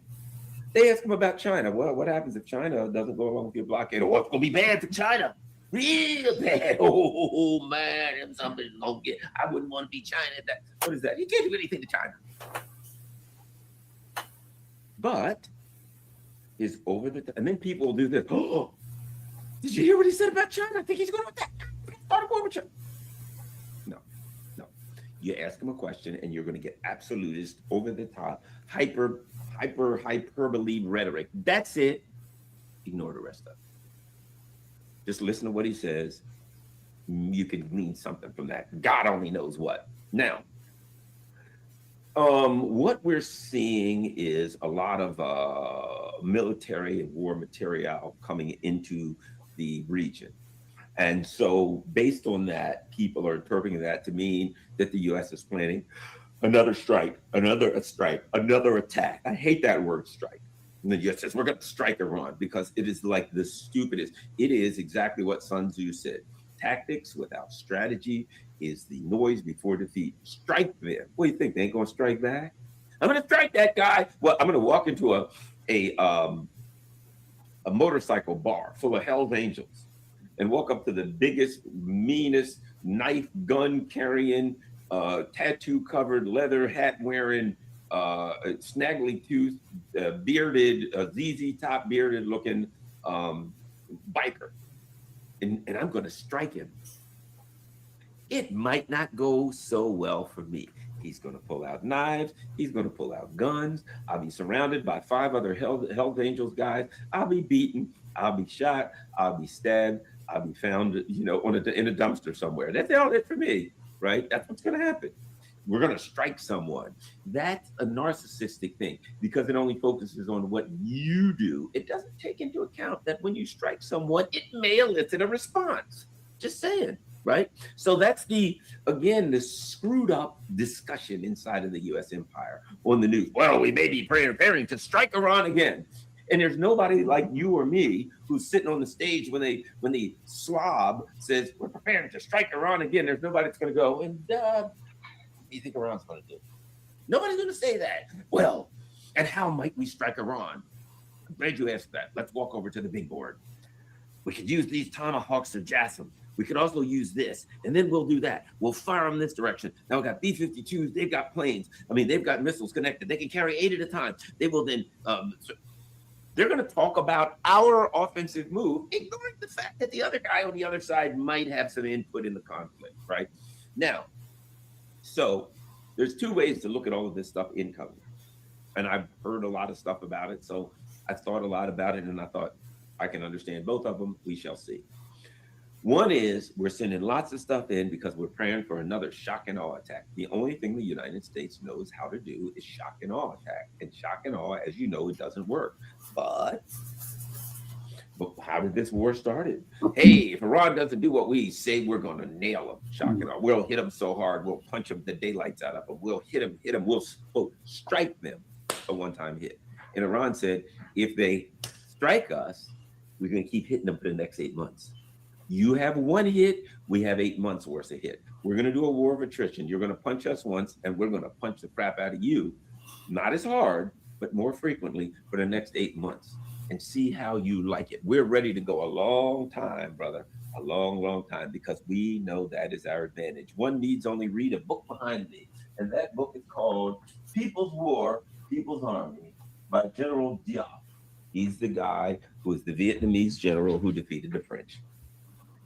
They ask him about China. Well, what happens if China doesn't go along with your blockade? Oh, it's going to be bad for China. Real bad. Oh, man. If somebody's going to I wouldn't want to be China. What is that? You can't do anything to China. But is over the top. And then people will do this. Oh, did you hear what he said about China? I think he's going to attack. Start a war with China. No. You ask him a question and you're going to get absolutist, over the top, hyperbole rhetoric. That's it. Ignore the rest of it. Just listen to what he says. You can glean something from that. God only knows what. Now, what we're seeing is a lot of military and war material coming into the region. And so based on that, people are interpreting that to mean that the U.S. is planning another strike, another attack. I hate that word strike. And the U.S. says, we're going to strike Iran because it is like the stupidest. It is exactly what Sun Tzu said. Tactics without strategy is the noise before defeat. Strike them. What do you think? They ain't going to strike back? I'm going to strike that guy. Well, I'm going to walk into a motorcycle bar full of Hell's Angels and walk up to the biggest, meanest, knife, gun carrying, tattoo covered, leather hat wearing, snaggly tooth, bearded, ZZ Top bearded looking biker. And I'm going to strike him. It might not go so well for me. He's going to pull out knives. He's going to pull out guns. I'll be surrounded by 5 other Hell's Angels guys. I'll be beaten. I'll be shot. I'll be stabbed. I'll be found, in a dumpster somewhere. That's all it for me, right? That's what's going to happen. We're going to strike someone. That's a narcissistic thing because it only focuses on what you do. It doesn't take into account that when you strike someone, it may elicit a response. Just saying, right? So that's the screwed up discussion inside of the U.S. empire on the news. Well, we may be preparing to strike Iran again. And there's nobody like you or me who's sitting on the stage when the slob says, we're preparing to strike Iran again. There's nobody that's going to go, and what do you think Iran's going to do? Nobody's going to say that. Well, and how might we strike Iran? I'm glad you asked that. Let's walk over to the big board. We could use these tomahawks or JASSM. We could also use this, and then we'll do that. We'll fire them this direction. Now we got B-52s. They've got planes. I mean, they've got missiles connected. They can carry 8 at a time. They will then. They're going to talk about our offensive move, ignoring the fact that the other guy on the other side might have some input in the conflict, right? Now, so there's 2 ways to look at all of this stuff incoming. And I've heard a lot of stuff about it. So I thought a lot about it, and I thought I can understand both of them. We shall see. One is we're sending lots of stuff in because we're praying for another shock and awe attack. The only thing the United States knows how to do is shock and awe attack. And shock and awe, as you know, it doesn't work. But how did this war started? Hey, if Iran doesn't do what we say, we're going to nail them. Shock and awe. We'll hit them so hard, we'll punch them the daylights out of them. We'll hit them, we'll strike them a one-time hit. And Iran said, if they strike us, we're going to keep hitting them for the next 8 months. You have 1 hit, we have 8 months worth of hit. We're going to do a war of attrition. You're going to punch us once, and we're going to punch the crap out of you. Not as hard, but more frequently for the next 8 months, and see how you like it. We're ready to go a long time, brother, a long, long time, because we know that is our advantage. One needs only read a book behind me, and that book is called People's War, People's Army by General Diop. He's the guy who is the Vietnamese general who defeated the French.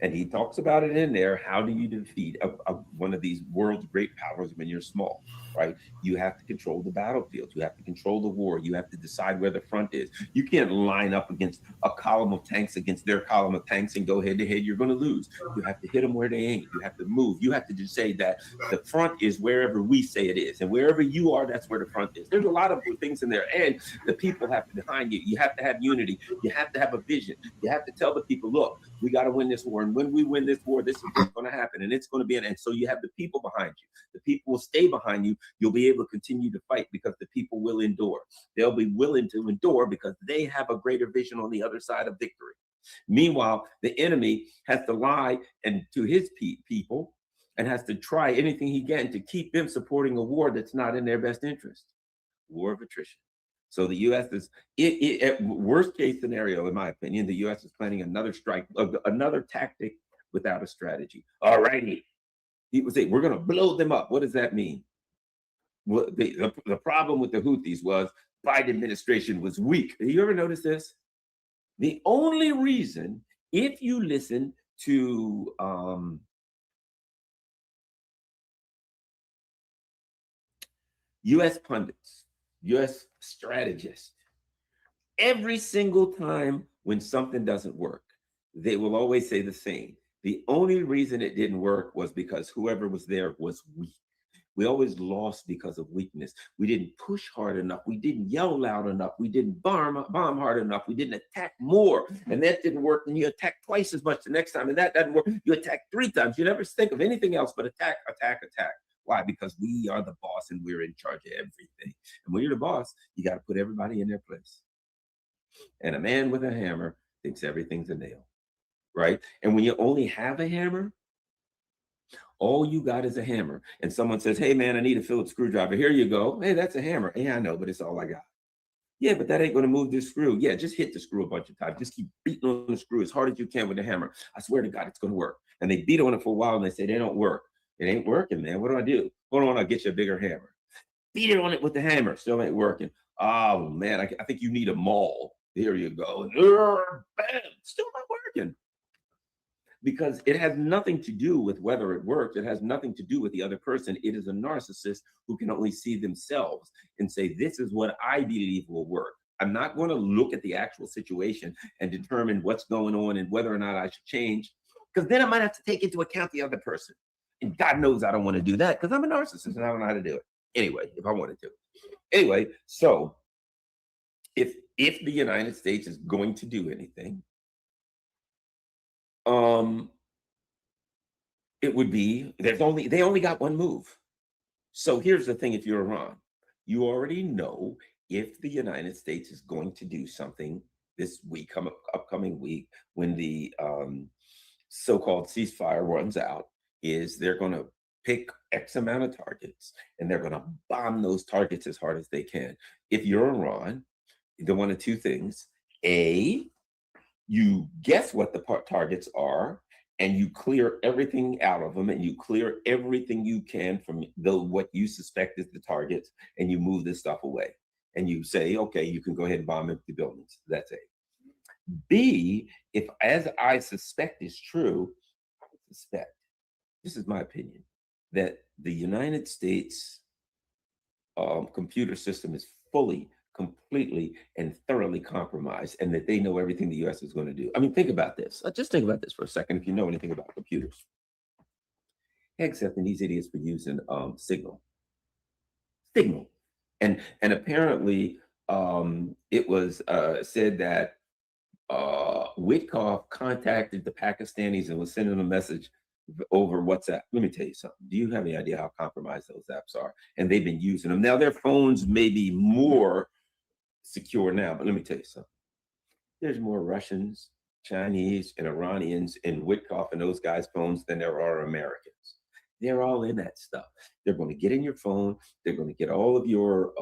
And he talks about it in there. How do you defeat one of these world's great powers when you're small, right? You have to control the battlefield. You have to control the war. You have to decide where the front is. You can't line up against a column of tanks against their column of tanks and go head to head. You're going to lose. You have to hit them where they ain't. You have to move. You have to just say that the front is wherever we say it is. And wherever you are, that's where the front is. There's a lot of things in there. And the people have to be behind you. You have to have unity. You have to have a vision. You have to tell the people, look, we got to win this war. And when we win this war, this is what's going to happen. And it's going to be an end. So you have the people behind you. The people will stay behind you. You'll be able to continue to fight because the people will endure. They'll be willing to endure because they have a greater vision on the other side of victory. Meanwhile, the enemy has to lie and to his people and has to try anything he can to keep them supporting a war that's not in their best interest. War of attrition. So the U.S. is, at worst case scenario, in my opinion, the U.S. is planning another strike, another tactic without a strategy. All righty. People say, we're going to blow them up. What does that mean? Well, the problem with the Houthis was Biden administration was weak. Have you ever noticed this? The only reason, if you listen to U.S. pundits, U.S. strategists, every single time when something doesn't work, they will always say the same. The only reason it didn't work was because whoever was there was weak. We always lost because of weakness. We didn't push hard enough. We didn't yell loud enough. We didn't bomb hard enough. We didn't attack more. And that didn't work. And you attack twice as much the next time. And that doesn't work. You attack 3 times. You never think of anything else but attack, attack, attack. Why? Because we are the boss and we're in charge of everything. And when you're the boss, you got to put everybody in their place. And a man with a hammer thinks everything's a nail, right? And when you only have a hammer, all you got is a hammer. And someone says, hey, man, I need a Phillips screwdriver. Here you go. Hey, that's a hammer. Yeah, I know, but it's all I got. Yeah, but that ain't going to move this screw. Yeah, just hit the screw a bunch of times. Just keep beating on the screw as hard as you can with the hammer. I swear to God, it's going to work. And they beat on it for a while and they say, they don't work. It ain't working, man. What do I do? Hold on, I'll get you a bigger hammer. Beat it on it with the hammer. Still ain't working. Oh, man, I think you need a maul. Here you go. Bam, still not working. Because it has nothing to do with whether it works. It has nothing to do with the other person. It is a narcissist who can only see themselves and say, this is what I believe will work. I'm not going to look at the actual situation and determine what's going on and whether or not I should change, because then I might have to take into account the other person. And God knows I don't want to do that because I'm a narcissist and I don't know how to do it. Anyway, if I wanted to. Anyway, so if the United States is going to do anything, it would be, they only got one move. So here's the thing, if you're Iran, you already know if the United States is going to do something this week, upcoming week, when the so-called ceasefire runs out, is they're going to pick X amount of targets and they're going to bomb those targets as hard as they can. If you're Iran, they're one of 2 things. A, you guess what the targets are, and you clear everything out of them, and you clear everything you can from what you suspect is the targets, and you move this stuff away. And you say, okay, you can go ahead and bomb empty buildings. That's A. B, if as I suspect is true, I suspect, this is my opinion, that the United States computer system is fully, completely, and thoroughly compromised, and that they know everything the US is going to do. I mean, think about this. Just think about this for a second if you know anything about computers. Except these idiots were using Signal. And apparently it was said that Witkoff contacted the Pakistanis and was sending a message over WhatsApp. Let me tell you something. Do you have any idea how compromised those apps are? And they've been using them. Now, their phones may be more secure now, but let me tell you something. There's more Russians, Chinese, and Iranians in Witkoff and those guys' phones than there are Americans. They're all in that stuff. They're going to get in your phone. They're going to get all of your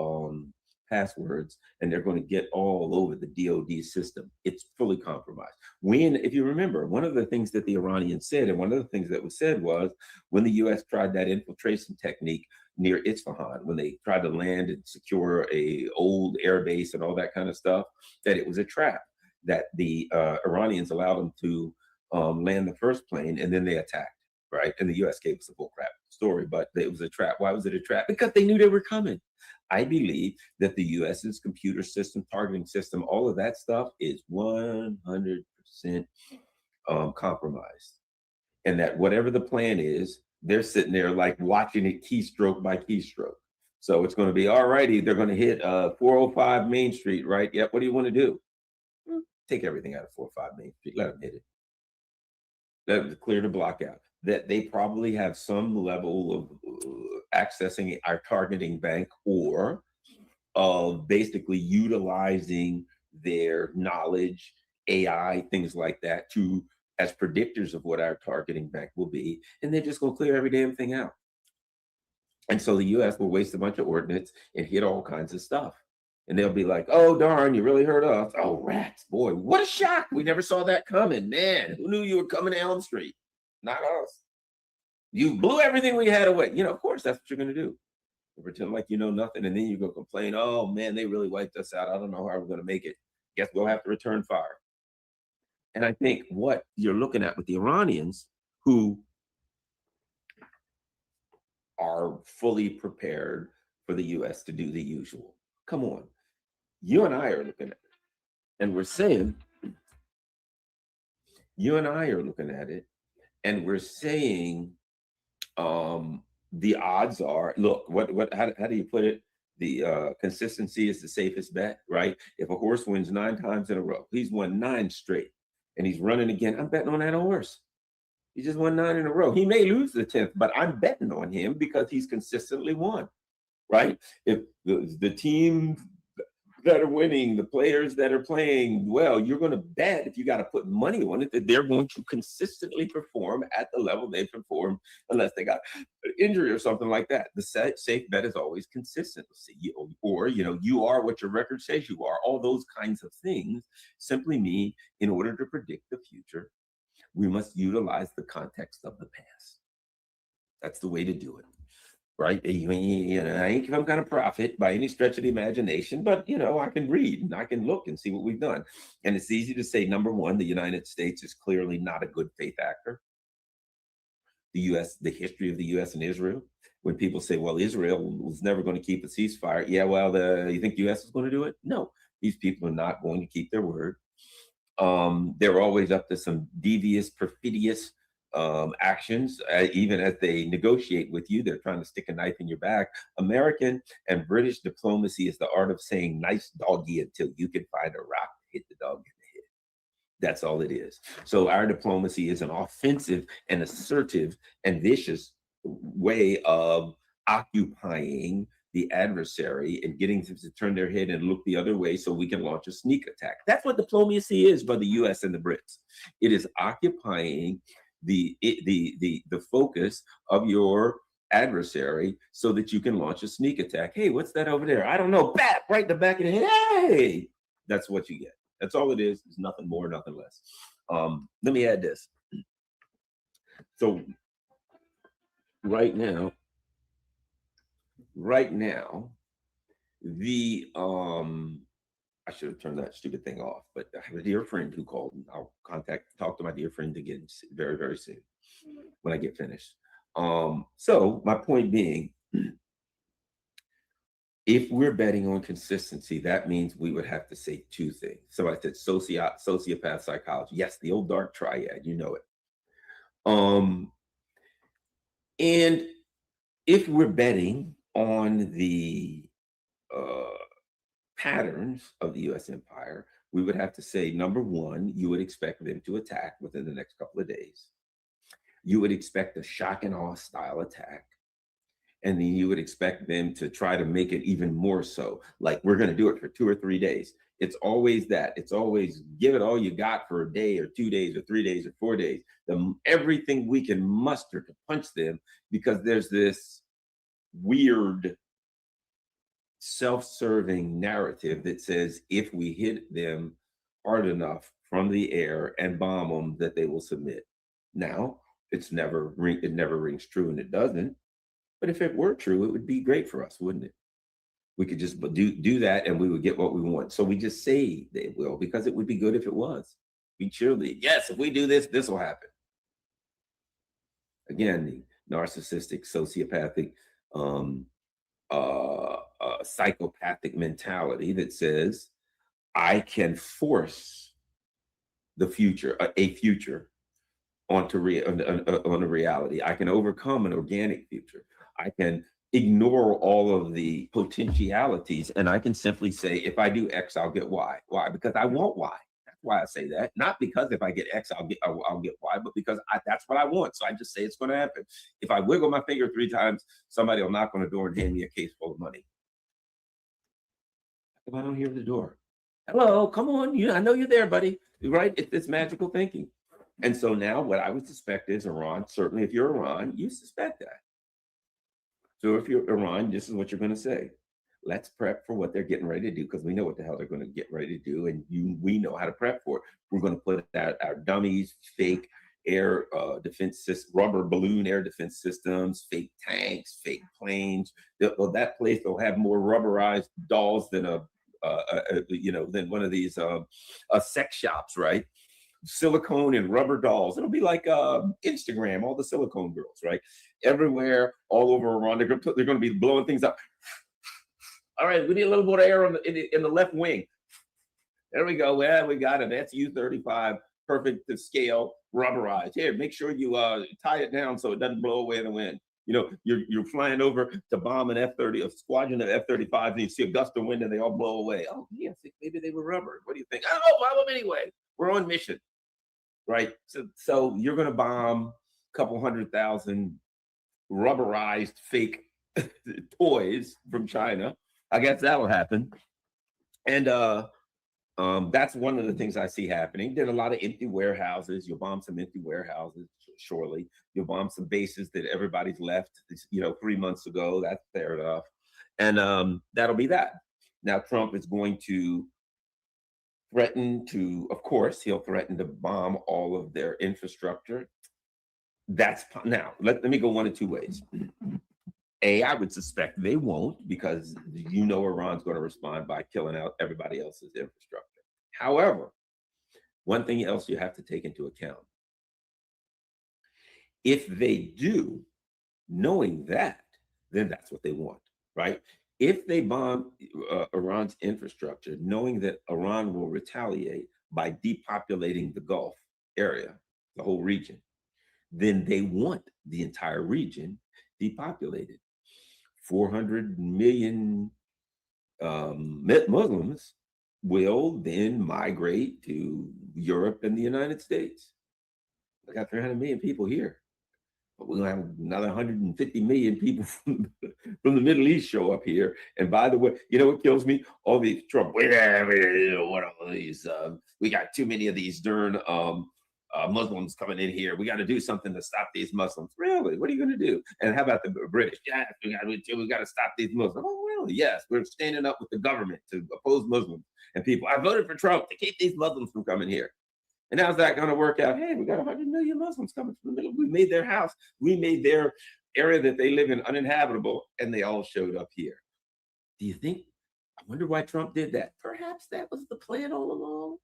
passwords, and they're going to get all over the DoD system. It's fully compromised. If you remember, one of the things that the Iranians said, and one of the things that was said was when the US tried that infiltration technique near Isfahan, when they tried to land and secure a old air base and all that kind of stuff, that it was a trap, that the Iranians allowed them to land the first plane, and then they attacked. Right. And the US gave us a bull crap story, but it was a trap. Why was it a trap? Because they knew they were coming. I believe that the US's computer system, targeting system, all of that stuff is 100% compromised. And that whatever the plan is, they're sitting there like watching it keystroke by keystroke. So it's going to be, all righty, they're going to hit 405 Main Street, right? Yep. What do you want to do? Take everything out of 405 Main Street. Let them hit it. Let them clear the block out. That they probably have some level of accessing our targeting bank, or of basically utilizing their knowledge, AI, things like that, as predictors of what our targeting bank will be. And they're just going to clear every damn thing out. And so the US will waste a bunch of ordnance and hit all kinds of stuff. And they'll be like, oh, darn, you really hurt us. Oh, rats, boy, what a shock. We never saw that coming. Man, who knew you were coming to Elm Street? Not us. You blew everything we had away. Of course, that's what you're going to do. You pretend like you know nothing, and then you go complain, oh, man, they really wiped us out. I don't know how we're going to make it. Guess we'll have to return fire. And I think what you're looking at with the Iranians, who are fully prepared for the U.S. to do the usual. Come on. You and I are looking at it, and we're saying, and we're saying the odds are, look, how do you put it? The consistency is the safest bet, right? If a horse wins 9 times in a row, he's won 9 straight, and he's running again, I'm betting on that horse. He just won 9 in a row. He may lose the 10th, but I'm betting on him because he's consistently won, right? If the team that are winning, the players that are playing well, you're going to bet, if you got to put money on it, that they're going to consistently perform at the level they perform, unless they got an injury or something like that. The safe bet is always consistency, or you are what your record says you are. All those kinds of things simply mean, in order to predict the future, we must utilize the context of the past. That's the way to do it. Right? I ain't some kind of prophet by any stretch of the imagination, but I can read and I can look and see what we've done. And it's easy to say, number one, the United States is clearly not a good faith actor. The history of the US and Israel, when people say, well, Israel was never going to keep a ceasefire. Yeah, well, you think the US is going to do it? No, these people are not going to keep their word. They're always up to some devious, perfidious actions, even as they negotiate with you. They're trying to stick a knife in your back. American and British diplomacy is the art of saying nice doggy until you can find a rock to hit the dog in the head. That's all it is. So our diplomacy is an offensive and assertive and vicious way of occupying the adversary and getting them to turn their head and look the other way so we can launch a sneak attack. That's what diplomacy is by the US and the Brits. It is occupying the focus of your adversary so that you can launch a sneak attack. Hey, what's that over there? I don't know. Bap, right in the back of the head. Hey, that's what you get. That's all it is. It's nothing more, nothing less. Let me add this. So right now, the I should have turned that stupid thing off, but I have a dear friend who called, and I'll talk to my dear friend again very, very soon when I get finished. So my point being, if we're betting on consistency, that means we would have to say two things. So I said sociopath psychology. Yes, the old dark triad, you know it. And if we're betting on the patterns of the U.S. empire, we would have to say, number one, you would expect them to attack within the next couple of days. You would expect a shock and awe style attack. And then you would expect them to try to make it even more so. Like, we're going to do it for 2 or 3 days. It's always that. It's always give it all you got for a day or 2 days or 3 days or 4 days. Everything we can muster to punch them, because there's this weird self-serving narrative that says if we hit them hard enough from the air and bomb them, that they will submit. Now, it never rings true, and it doesn't. But if it were true, it would be great for us, wouldn't it? We could just do that and we would get what we want. So we just say they will, because it would be good if it was. We cheerlead. Yes, if we do this, this will happen. Again, the narcissistic, sociopathic, psychopathic mentality that says, I can force the future, a future, onto on a reality. I can overcome an organic future. I can ignore all of the potentialities, and I can simply say, if I do X, I'll get Y. Why? Because I want Y. That's why I say that. Not because if I get X, I'll get Y, but because that's what I want. So I just say it's going to happen. If I wiggle my finger 3 times, somebody will knock on the door and hand me a case full of money. If I don't hear the door, hello, come on, I know you're there, buddy. Right? It's this magical thinking. And so now what I would suspect is Iran, certainly if you're Iran, you suspect that. So if you're Iran, this is what you're going to say. Let's prep for what they're getting ready to do, because we know what the hell they're going to get ready to do, and we know how to prep for it. We're going to put out our dummies, fake air defense systems, rubber balloon air defense systems, fake tanks, fake planes. That place will have more rubberized dolls than than one of these sex shops, right? Silicone and rubber dolls. It'll be like Instagram, all the silicone girls, right? Everywhere, all over Iran. They're going to be blowing things up. All right, we need a little more air in the left wing. There we go. Well, we got it. That's U-35, perfect to scale, rubberized. Here, make sure you tie it down so it doesn't blow away in the wind. You know, you're flying over to bomb an F-30, a squadron of F-35s, and you see a gust of wind and they all blow away. Oh, yes, maybe they were rubber. What do you think? I don't know, bomb them anyway. We're on mission, right? So you're going to bomb a couple 100,000 rubberized fake toys from China. I guess that'll happen. And that's one of the things I see happening. There's a lot of empty warehouses. You'll bomb some empty warehouses, surely. You'll bomb some bases that everybody's left, 3 months ago. That's fair enough. And that'll be that. Now, Trump is going to threaten to, of course, he'll threaten to bomb all of their infrastructure. Now, let me go one of two ways. I would suspect they won't, because Iran's going to respond by killing out everybody else's infrastructure. However, one thing else you have to take into account. If they do, knowing that, then that's what they want, right? If they bomb Iran's infrastructure, knowing that Iran will retaliate by depopulating the Gulf area, the whole region, then they want the entire region depopulated. 400 million Muslims will then migrate to Europe and the United States. We got 300 million people here, but we're gonna have another 150 million people from the Middle East show up here. And by the way, you know what kills me? All these Trump, what are these? We got too many of these darn Muslims coming in here. We got to do something to stop these Muslims. Really? What are you going to do? And how about the British? Yeah, we got to stop these Muslims. Oh, family. Yes, we're standing up with the government to oppose Muslims and people. I voted for Trump to keep these Muslims from coming here. And how's that going to work out? Hey, we got 100 million Muslims coming from the middle. We made their house. We made their area that they live in uninhabitable, and they all showed up here. Do you think? I wonder why Trump did that. Perhaps that was the plan all along.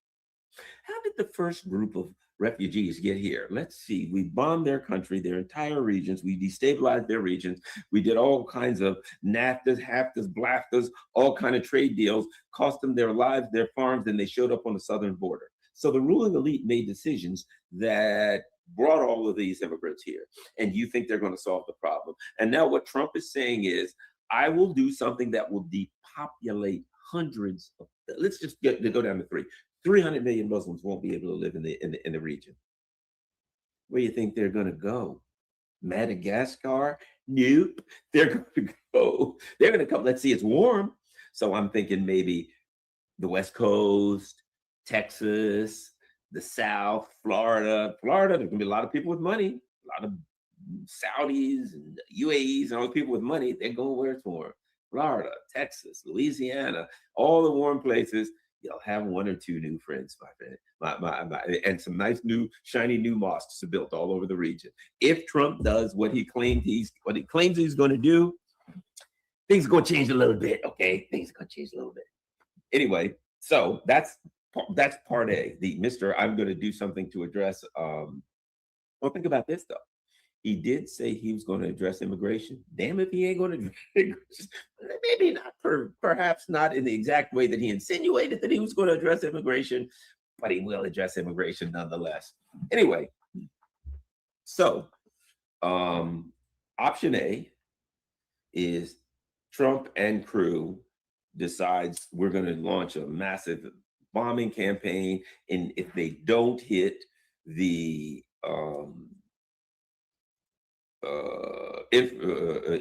How did the first group of refugees get here? Let's see. We bombed their country, their entire regions. We destabilized their regions. We did all kinds of NAFTAs, HAFTAs, BLAFTAs, all kind of trade deals, cost them their lives, their farms, and they showed up on the southern border. So the ruling elite made decisions that brought all of these immigrants here. And you think they're going to solve the problem. And now what Trump is saying is, I will do something that will depopulate hundreds of, let's just go down to 300 million Muslims won't be able to live in the region. Where do you think they're going to go? Madagascar? Nope. They're going to go. They're going to come. Let's see, it's warm. So I'm thinking maybe the West Coast, Texas, the South, Florida. Florida, there's going to be a lot of people with money, a lot of Saudis and UAEs and all the people with money. They're going where it's warm. Florida, Texas, Louisiana, all the warm places. You'll have one or two new friends, my friend, and some nice new, shiny new mosques built all over the region. If Trump does what he claims he's going to do, things are going to change a little bit. Okay, things are going to change a little bit. Anyway, so that's part A. The Mr. I'm going to do something to address. Well, think about this though. He did say he was going to address immigration. Damn if he ain't going to address, maybe not, perhaps not in the exact way that he insinuated that he was going to address immigration, but he will address immigration nonetheless. Anyway, so option A is Trump and crew decides we're going to launch a massive bombing campaign, and if they don't hit the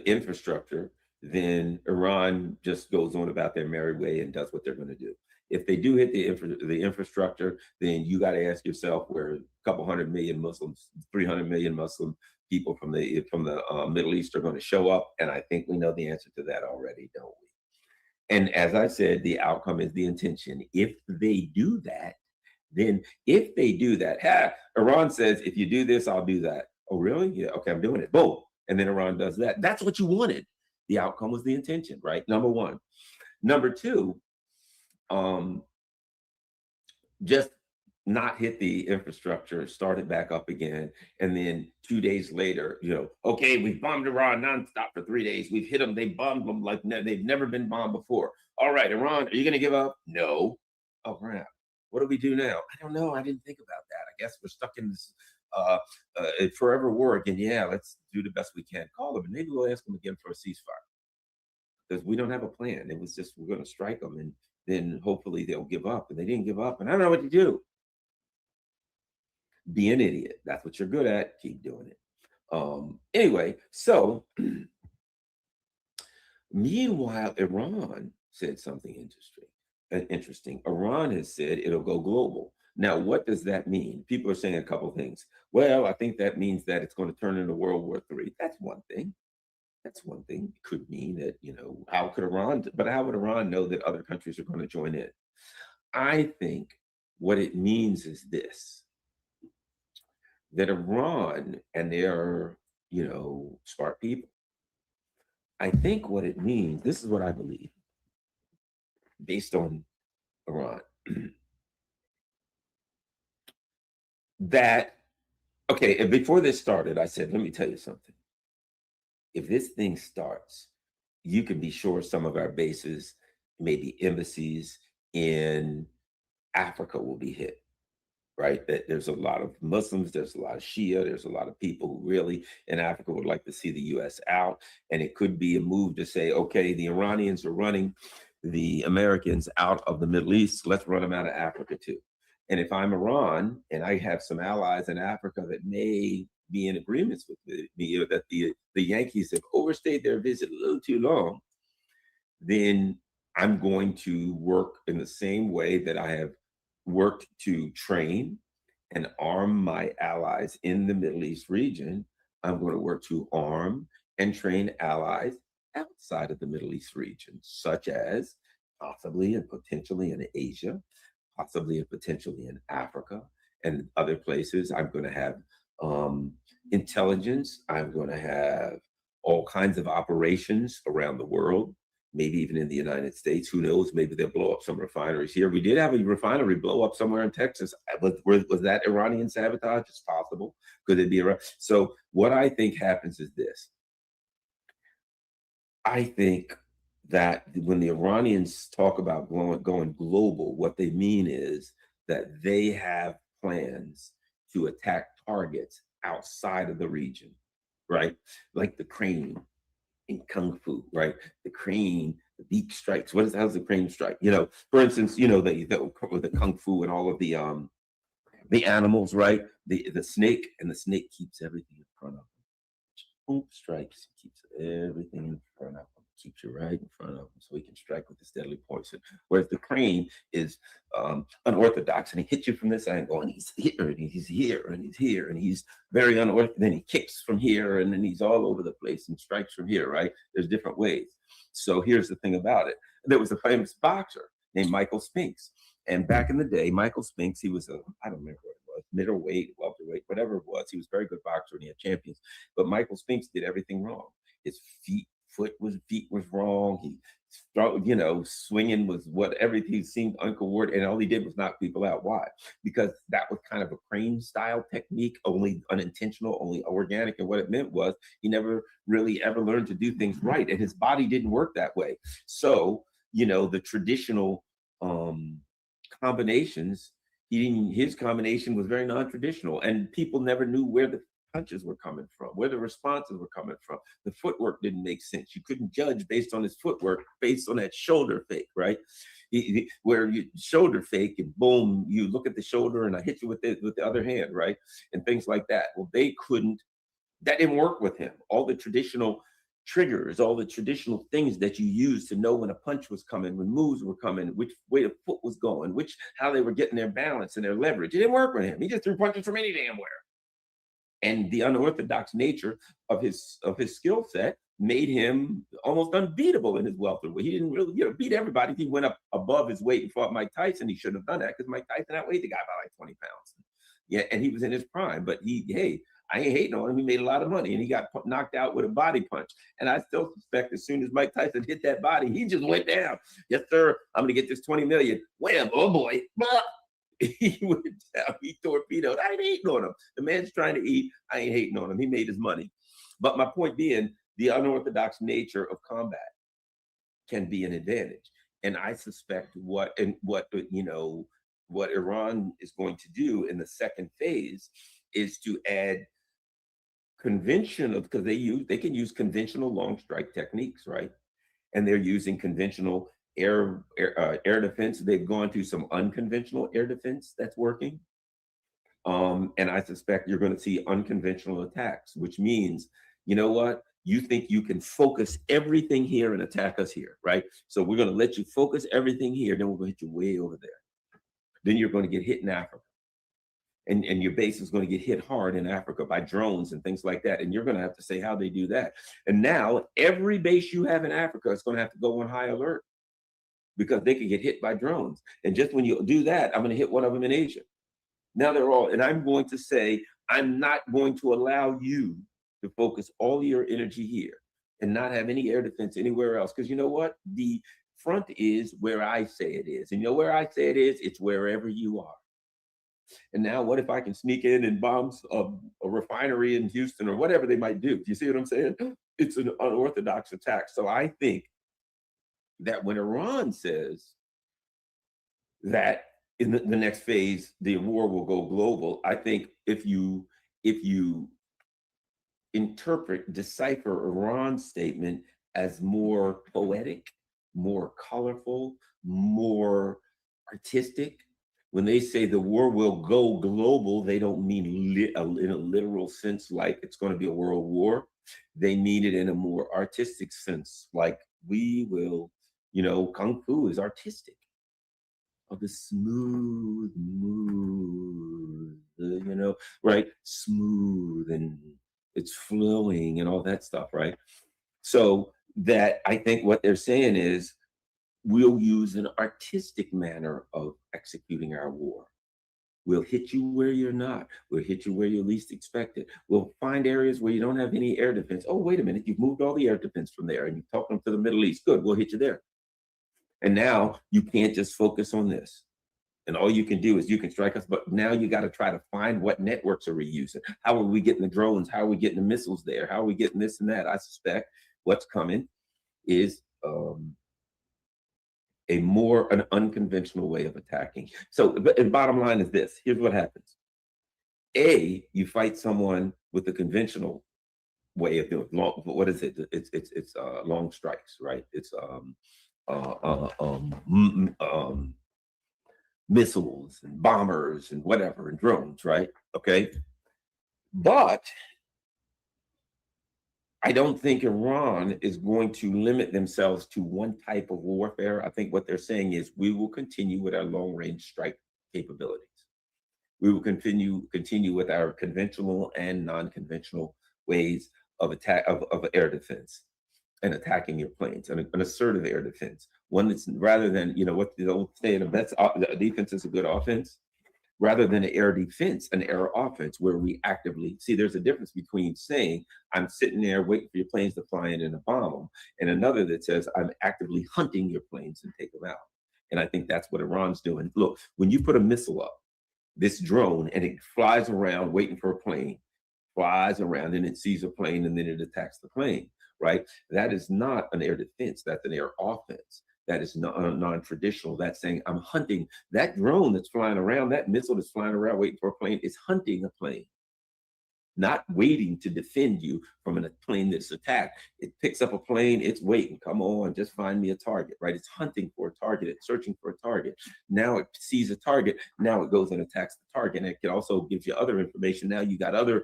infrastructure, then Iran just goes on about their merry way and does what they're going to do. If they do hit the infrastructure, then you got to ask yourself where a couple 100 million Muslims, 300 million Muslim people from the Middle East are going to show up, and I think we know the answer to that already, don't we? And as I said, the outcome is the intention. If they do that, then if they do that, Iran says, if you do this, I'll do that. Oh, really? Yeah, okay, I'm doing it. Boom. And then Iran does that. That's what you wanted. The outcome was the intention, right? Number one. Number two, just not hit the infrastructure, start it back up again. And then 2 days later, okay, we've bombed Iran nonstop for 3 days. We've hit them. They bombed them like they've never been bombed before. All right, Iran, are you going to give up? No. Oh, crap. What do we do now? I don't know. I didn't think about that. I guess we're stuck in this forever war again. Yeah, let's do the best we can. Call them, and maybe we'll ask them again for a ceasefire, because we don't have a plan. It was just, we're going to strike them, and then hopefully they'll give up. And they didn't give up, and I don't know what to do. Be an idiot. That's what you're good at. Keep doing it. Anyway, so meanwhile, Iran said something interesting. Iran has said it'll go global. Now, what does that mean? People are saying a couple of things. Well, I think that means that it's going to turn into World War III. That's one thing. That's one thing. It could mean that, how would Iran know that other countries are going to join in? I think what it means is this, that Iran, and they are, smart people. I think what it means, this is what I believe, based on Iran, that, okay, and before this started, I said, let me tell you something. If this thing starts, you can be sure some of our bases, maybe embassies in Africa, will be hit, right? That there's a lot of Muslims, there's a lot of Shia, there's a lot of people who really in Africa would like to see the US out. And it could be a move to say, okay, the Iranians are running the Americans out of the Middle East, let's run them out of Africa too. And if I'm Iran and I have some allies in Africa that may be in agreements with me that the Yankees have overstayed their visit a little too long, then I'm going to work in the same way that I have worked to train and arm my allies in the Middle East region. I'm going to work to arm and train allies outside of the Middle East region, such as possibly and potentially in Asia, possibly and potentially in Africa and other places. I'm going to have intelligence. I'm going to have all kinds of operations around the world, maybe even in the United States. Who knows? Maybe they'll blow up some refineries here. We did have a refinery blow up somewhere in Texas. Was that Iranian sabotage? It's possible. Could it be? So what I think happens is this. I think that when the Iranians talk about going global, what they mean is that they have plans to attack targets outside of the region, right? Like the crane in Kung Fu, right? The crane, the beak strikes. How's the crane strike? You know, for instance, you know, the Kung Fu and all of the animals, right? The snake, and the snake keeps everything in front of him. Boom, strikes, keeps everything in front of him. Keeps you right in front of him so he can strike with his deadly poison. Whereas the crane is unorthodox, and he hits you from this angle, and he's here, and he's here, and he's here, and he's very unorthodox. Then he kicks from here, and then he's all over the place and strikes from here, right? There's different ways. So here's the thing about it. There was a famous boxer named Michael Spinks. And back in the day, Michael Spinks, he was I don't remember what it was, middleweight, welterweight, whatever it was. He was a very good boxer, and he had champions. But Michael Spinks did everything wrong. His feet was wrong. He struggled, you know, swinging was everything seemed uncoordinated, and all he did was knock people out. Why? Because that was kind of a crane style technique, only unintentional, only organic. And what it meant was he never really ever learned to do things right, and his body didn't work that way. So, you know, the traditional combinations, his combination was very non-traditional, and people never knew where the punches were coming from, where the responses were coming from. The footwork didn't make sense. You couldn't judge based on his footwork, based on that shoulder fake, right? Where you shoulder fake and boom, you look at the shoulder and I hit you with the other hand, right? And things like that. Well, that didn't work with him. All the traditional triggers, all the traditional things that you use to know when a punch was coming, when moves were coming, which way the foot was going, how they were getting their balance and their leverage. It didn't work with him. He just threw punches from any damn where. And the unorthodox nature of his skill set made him almost unbeatable in his welterweight. He didn't really, beat everybody. He went up above his weight and fought Mike Tyson. He shouldn't have done that because Mike Tyson outweighed the guy by like 20 pounds. Yeah, and he was in his prime. But I ain't hating on him. He made a lot of money, and he got knocked out with a body punch. And I still suspect as soon as Mike Tyson hit that body, he just went down. Yes, sir. I'm gonna get this 20 million. Wham! Oh boy. He went down, he torpedoed. I ain't hating on him. The man's trying to eat. I ain't hating on him. He made his money. But my point being, the unorthodox nature of combat can be an advantage. And I suspect what Iran is going to do in the second phase is to add conventional, because they can use conventional long strike techniques, right? And they're using conventional air defense. They've gone to some unconventional air defense that's working. And I suspect you're going to see unconventional attacks, which means, you know what? You think you can focus everything here and attack us here, right? So we're going to let you focus everything here, then we're going to hit you way over there. Then you're going to get hit in Africa. And your base is going to get hit hard in Africa by drones and things like that. And you're going to have to say how they do that. And now every base you have in Africa is going to have to go on high alert, because they could get hit by drones. And just when you do that, I'm going to hit one of them in Asia. Now they're all, and I'm going to say, I'm not going to allow you to focus all your energy here and not have any air defense anywhere else. Because you know what? The front is where I say it is. And you know where I say it is? It's wherever you are. And now what if I can sneak in and bomb a refinery in Houston or whatever they might do? Do you see what I'm saying? It's an unorthodox attack. So I think that when Iran says that in the next phase, the war will go global, I think if you decipher Iran's statement as more poetic, more colorful, more artistic, when they say the war will go global, they don't mean in a literal sense like it's going to be a world war. They mean it in a more artistic sense, like we will, Kung Fu is artistic. Of the smooth, right? Smooth, and it's flowing and all that stuff, right? So that I think what they're saying is we'll use an artistic manner of executing our war. We'll hit you where you're not. We'll hit you where you're least expected. We'll find areas where you don't have any air defense. Oh, wait a minute, you've moved all the air defense from there and you've talked them to the Middle East. Good, we'll hit you there. And now you can't just focus on this. And all you can do is you can strike us, but now you got to try to find what networks are we using? How are we getting the drones? How are we getting the missiles there? How are we getting this and that? I suspect what's coming is an unconventional way of attacking. So the bottom line is this. Here's what happens. A, you fight someone with the conventional way of doing what is it? It's long strikes, right? It's missiles and bombers and whatever and drones, right? Okay. But I don't think Iran is going to limit themselves to one type of warfare. I think what they're saying is we will continue with our long-range strike capabilities. We will continue with our conventional and non-conventional ways of attack of air defense and attacking your planes, and an assertive air defense. One that's rather than, what the old saying of defense is a good offense, rather than an air defense, an air offense where we actively see there's a difference between saying I'm sitting there waiting for your planes to fly in and bomb them, and another that says I'm actively hunting your planes and take them out. And I think that's what Iran's doing. Look, when you put a missile up, this drone, and it flies around waiting for a plane, flies around and it sees a plane and then it attacks the plane, right? That is not an air defense, that's an air offense. That is non-traditional. That's saying I'm hunting. That drone that's flying around, that missile that's flying around waiting for a plane is hunting a plane, not waiting to defend you from a plane that's attacked. It picks up a plane, it's waiting. Come on, just find me a target, right? It's hunting for a target. It's searching for a target. Now it sees a target. Now it goes and attacks the target. And it can also give you other information. Now you got other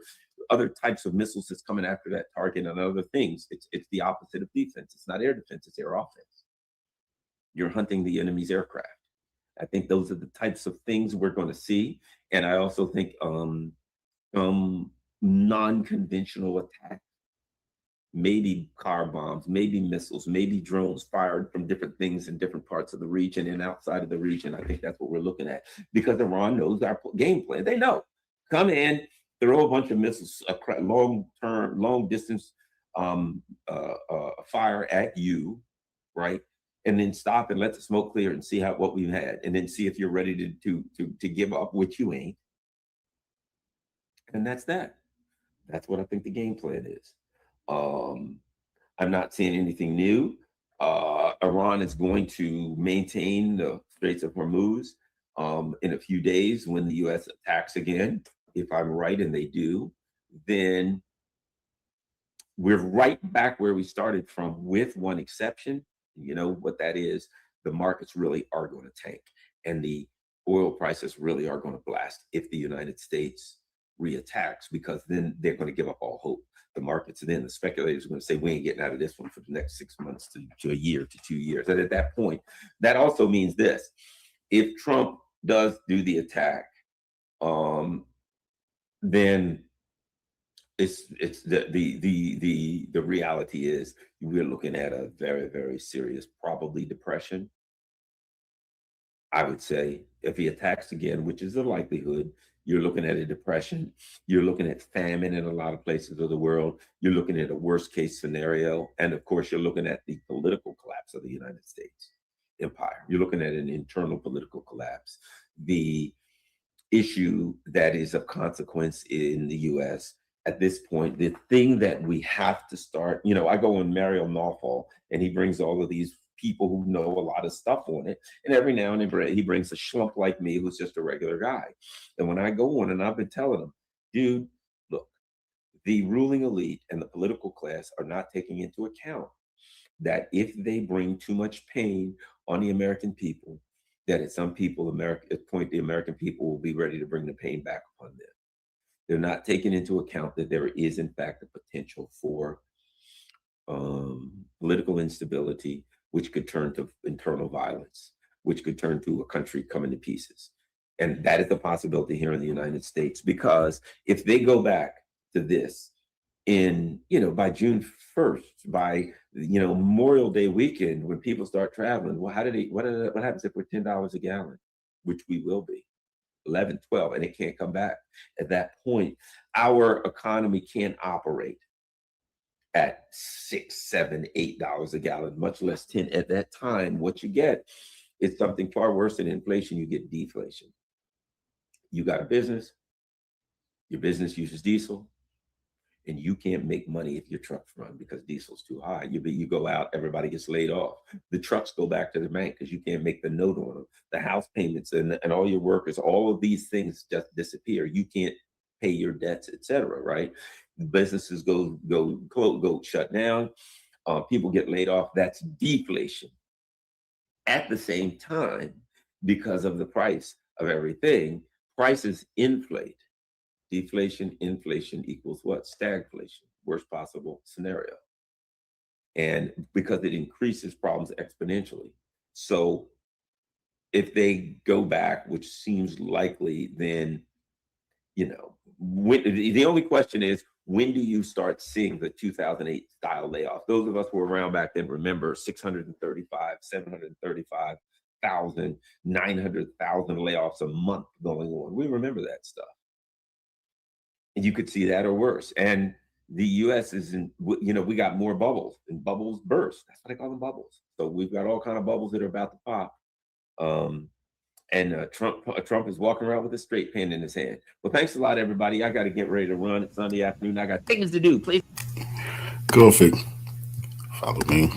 types of missiles that's coming after that target and other things. It's the opposite of defense. It's not air defense, it's air offense. You're hunting the enemy's aircraft. I think those are the types of things we're going to see. And I also think non-conventional attacks, maybe car bombs, maybe missiles, maybe drones fired from different things in different parts of the region and outside of the region. I think that's what we're looking at, because Iran knows our game plan. They know. Come in, throw a bunch of missiles, long distance fire at you, right? And then stop and let the smoke clear and see what we've had, and then see if you're ready to give up, which you ain't. And that's that. That's what I think the game plan is. I'm not seeing anything new. Iran is going to maintain the Straits of Hormuz in a few days when the U.S. attacks again. If I'm right, and they do, then we're right back where we started from, with one exception. You know what that is? The markets really are going to tank, and the oil prices really are going to blast if the United States reattacks, because then they're going to give up all hope. The markets, then the speculators are going to say, we ain't getting out of this one for the next 6 months to a year to 2 years. And at that point, that also means this: if Trump does do the attack, then it's the reality is we're looking at a very, very serious, probably depression. I would say if he attacks again, which is the likelihood, you're looking at a depression. You're looking at famine in a lot of places of the world. You're looking at a worst case scenario. And of course, you're looking at the political collapse of the United States empire. You're looking at an internal political collapse. The issue that is of consequence in the US at this point, the thing that we have to start, I go on Mario Nawfal, and he brings all of these people who know a lot of stuff on it. And every now and then he brings a schlump like me who's just a regular guy. And when I go on, and I've been telling them, dude, look, the ruling elite and the political class are not taking into account that if they bring too much pain on the American people, that at some people, the American people will be ready to bring the pain back upon them. They're not taking into account that there is, in fact, a potential for political instability, which could turn to internal violence, which could turn to a country coming to pieces. And that is a possibility here in the United States, because if they go back to this in, by June 1st, by, Memorial Day weekend, when people start traveling, well, what happens if we're $10 a gallon, which we will be, 11, 12, and it can't come back. At that point, our economy can't operate at $6, $7, $8 a gallon, much less 10. At that time, what you get is something far worse than inflation. You get deflation. You got a business, your business uses diesel, and you can't make money if your trucks run because diesel's too high. You go out, everybody gets laid off. The trucks go back to the bank because you can't make the note on them. The house payments and all your workers, all of these things just disappear. You can't pay your debts, etc. Right? Businesses go shut down. People get laid off. That's deflation. At the same time, because of the price of everything, prices inflate. Deflation, inflation equals what? Stagflation, worst possible scenario. And because it increases problems exponentially. So if they go back, which seems likely, then, the only question is, when do you start seeing the 2008 style layoff? Those of us who were around back then remember 635, 735,000, 900,000 layoffs a month going on. We remember that stuff. And you could see that or worse. And the US is we got more bubbles, and bubbles burst. That's what they call them, bubbles. So we've got all kind of bubbles that are about to pop. Trump is walking around with a straight pen in his hand. Well, thanks a lot, everybody. I got to get ready to run. It's Sunday afternoon. I got things to do. Please. Go, Fig. Follow me.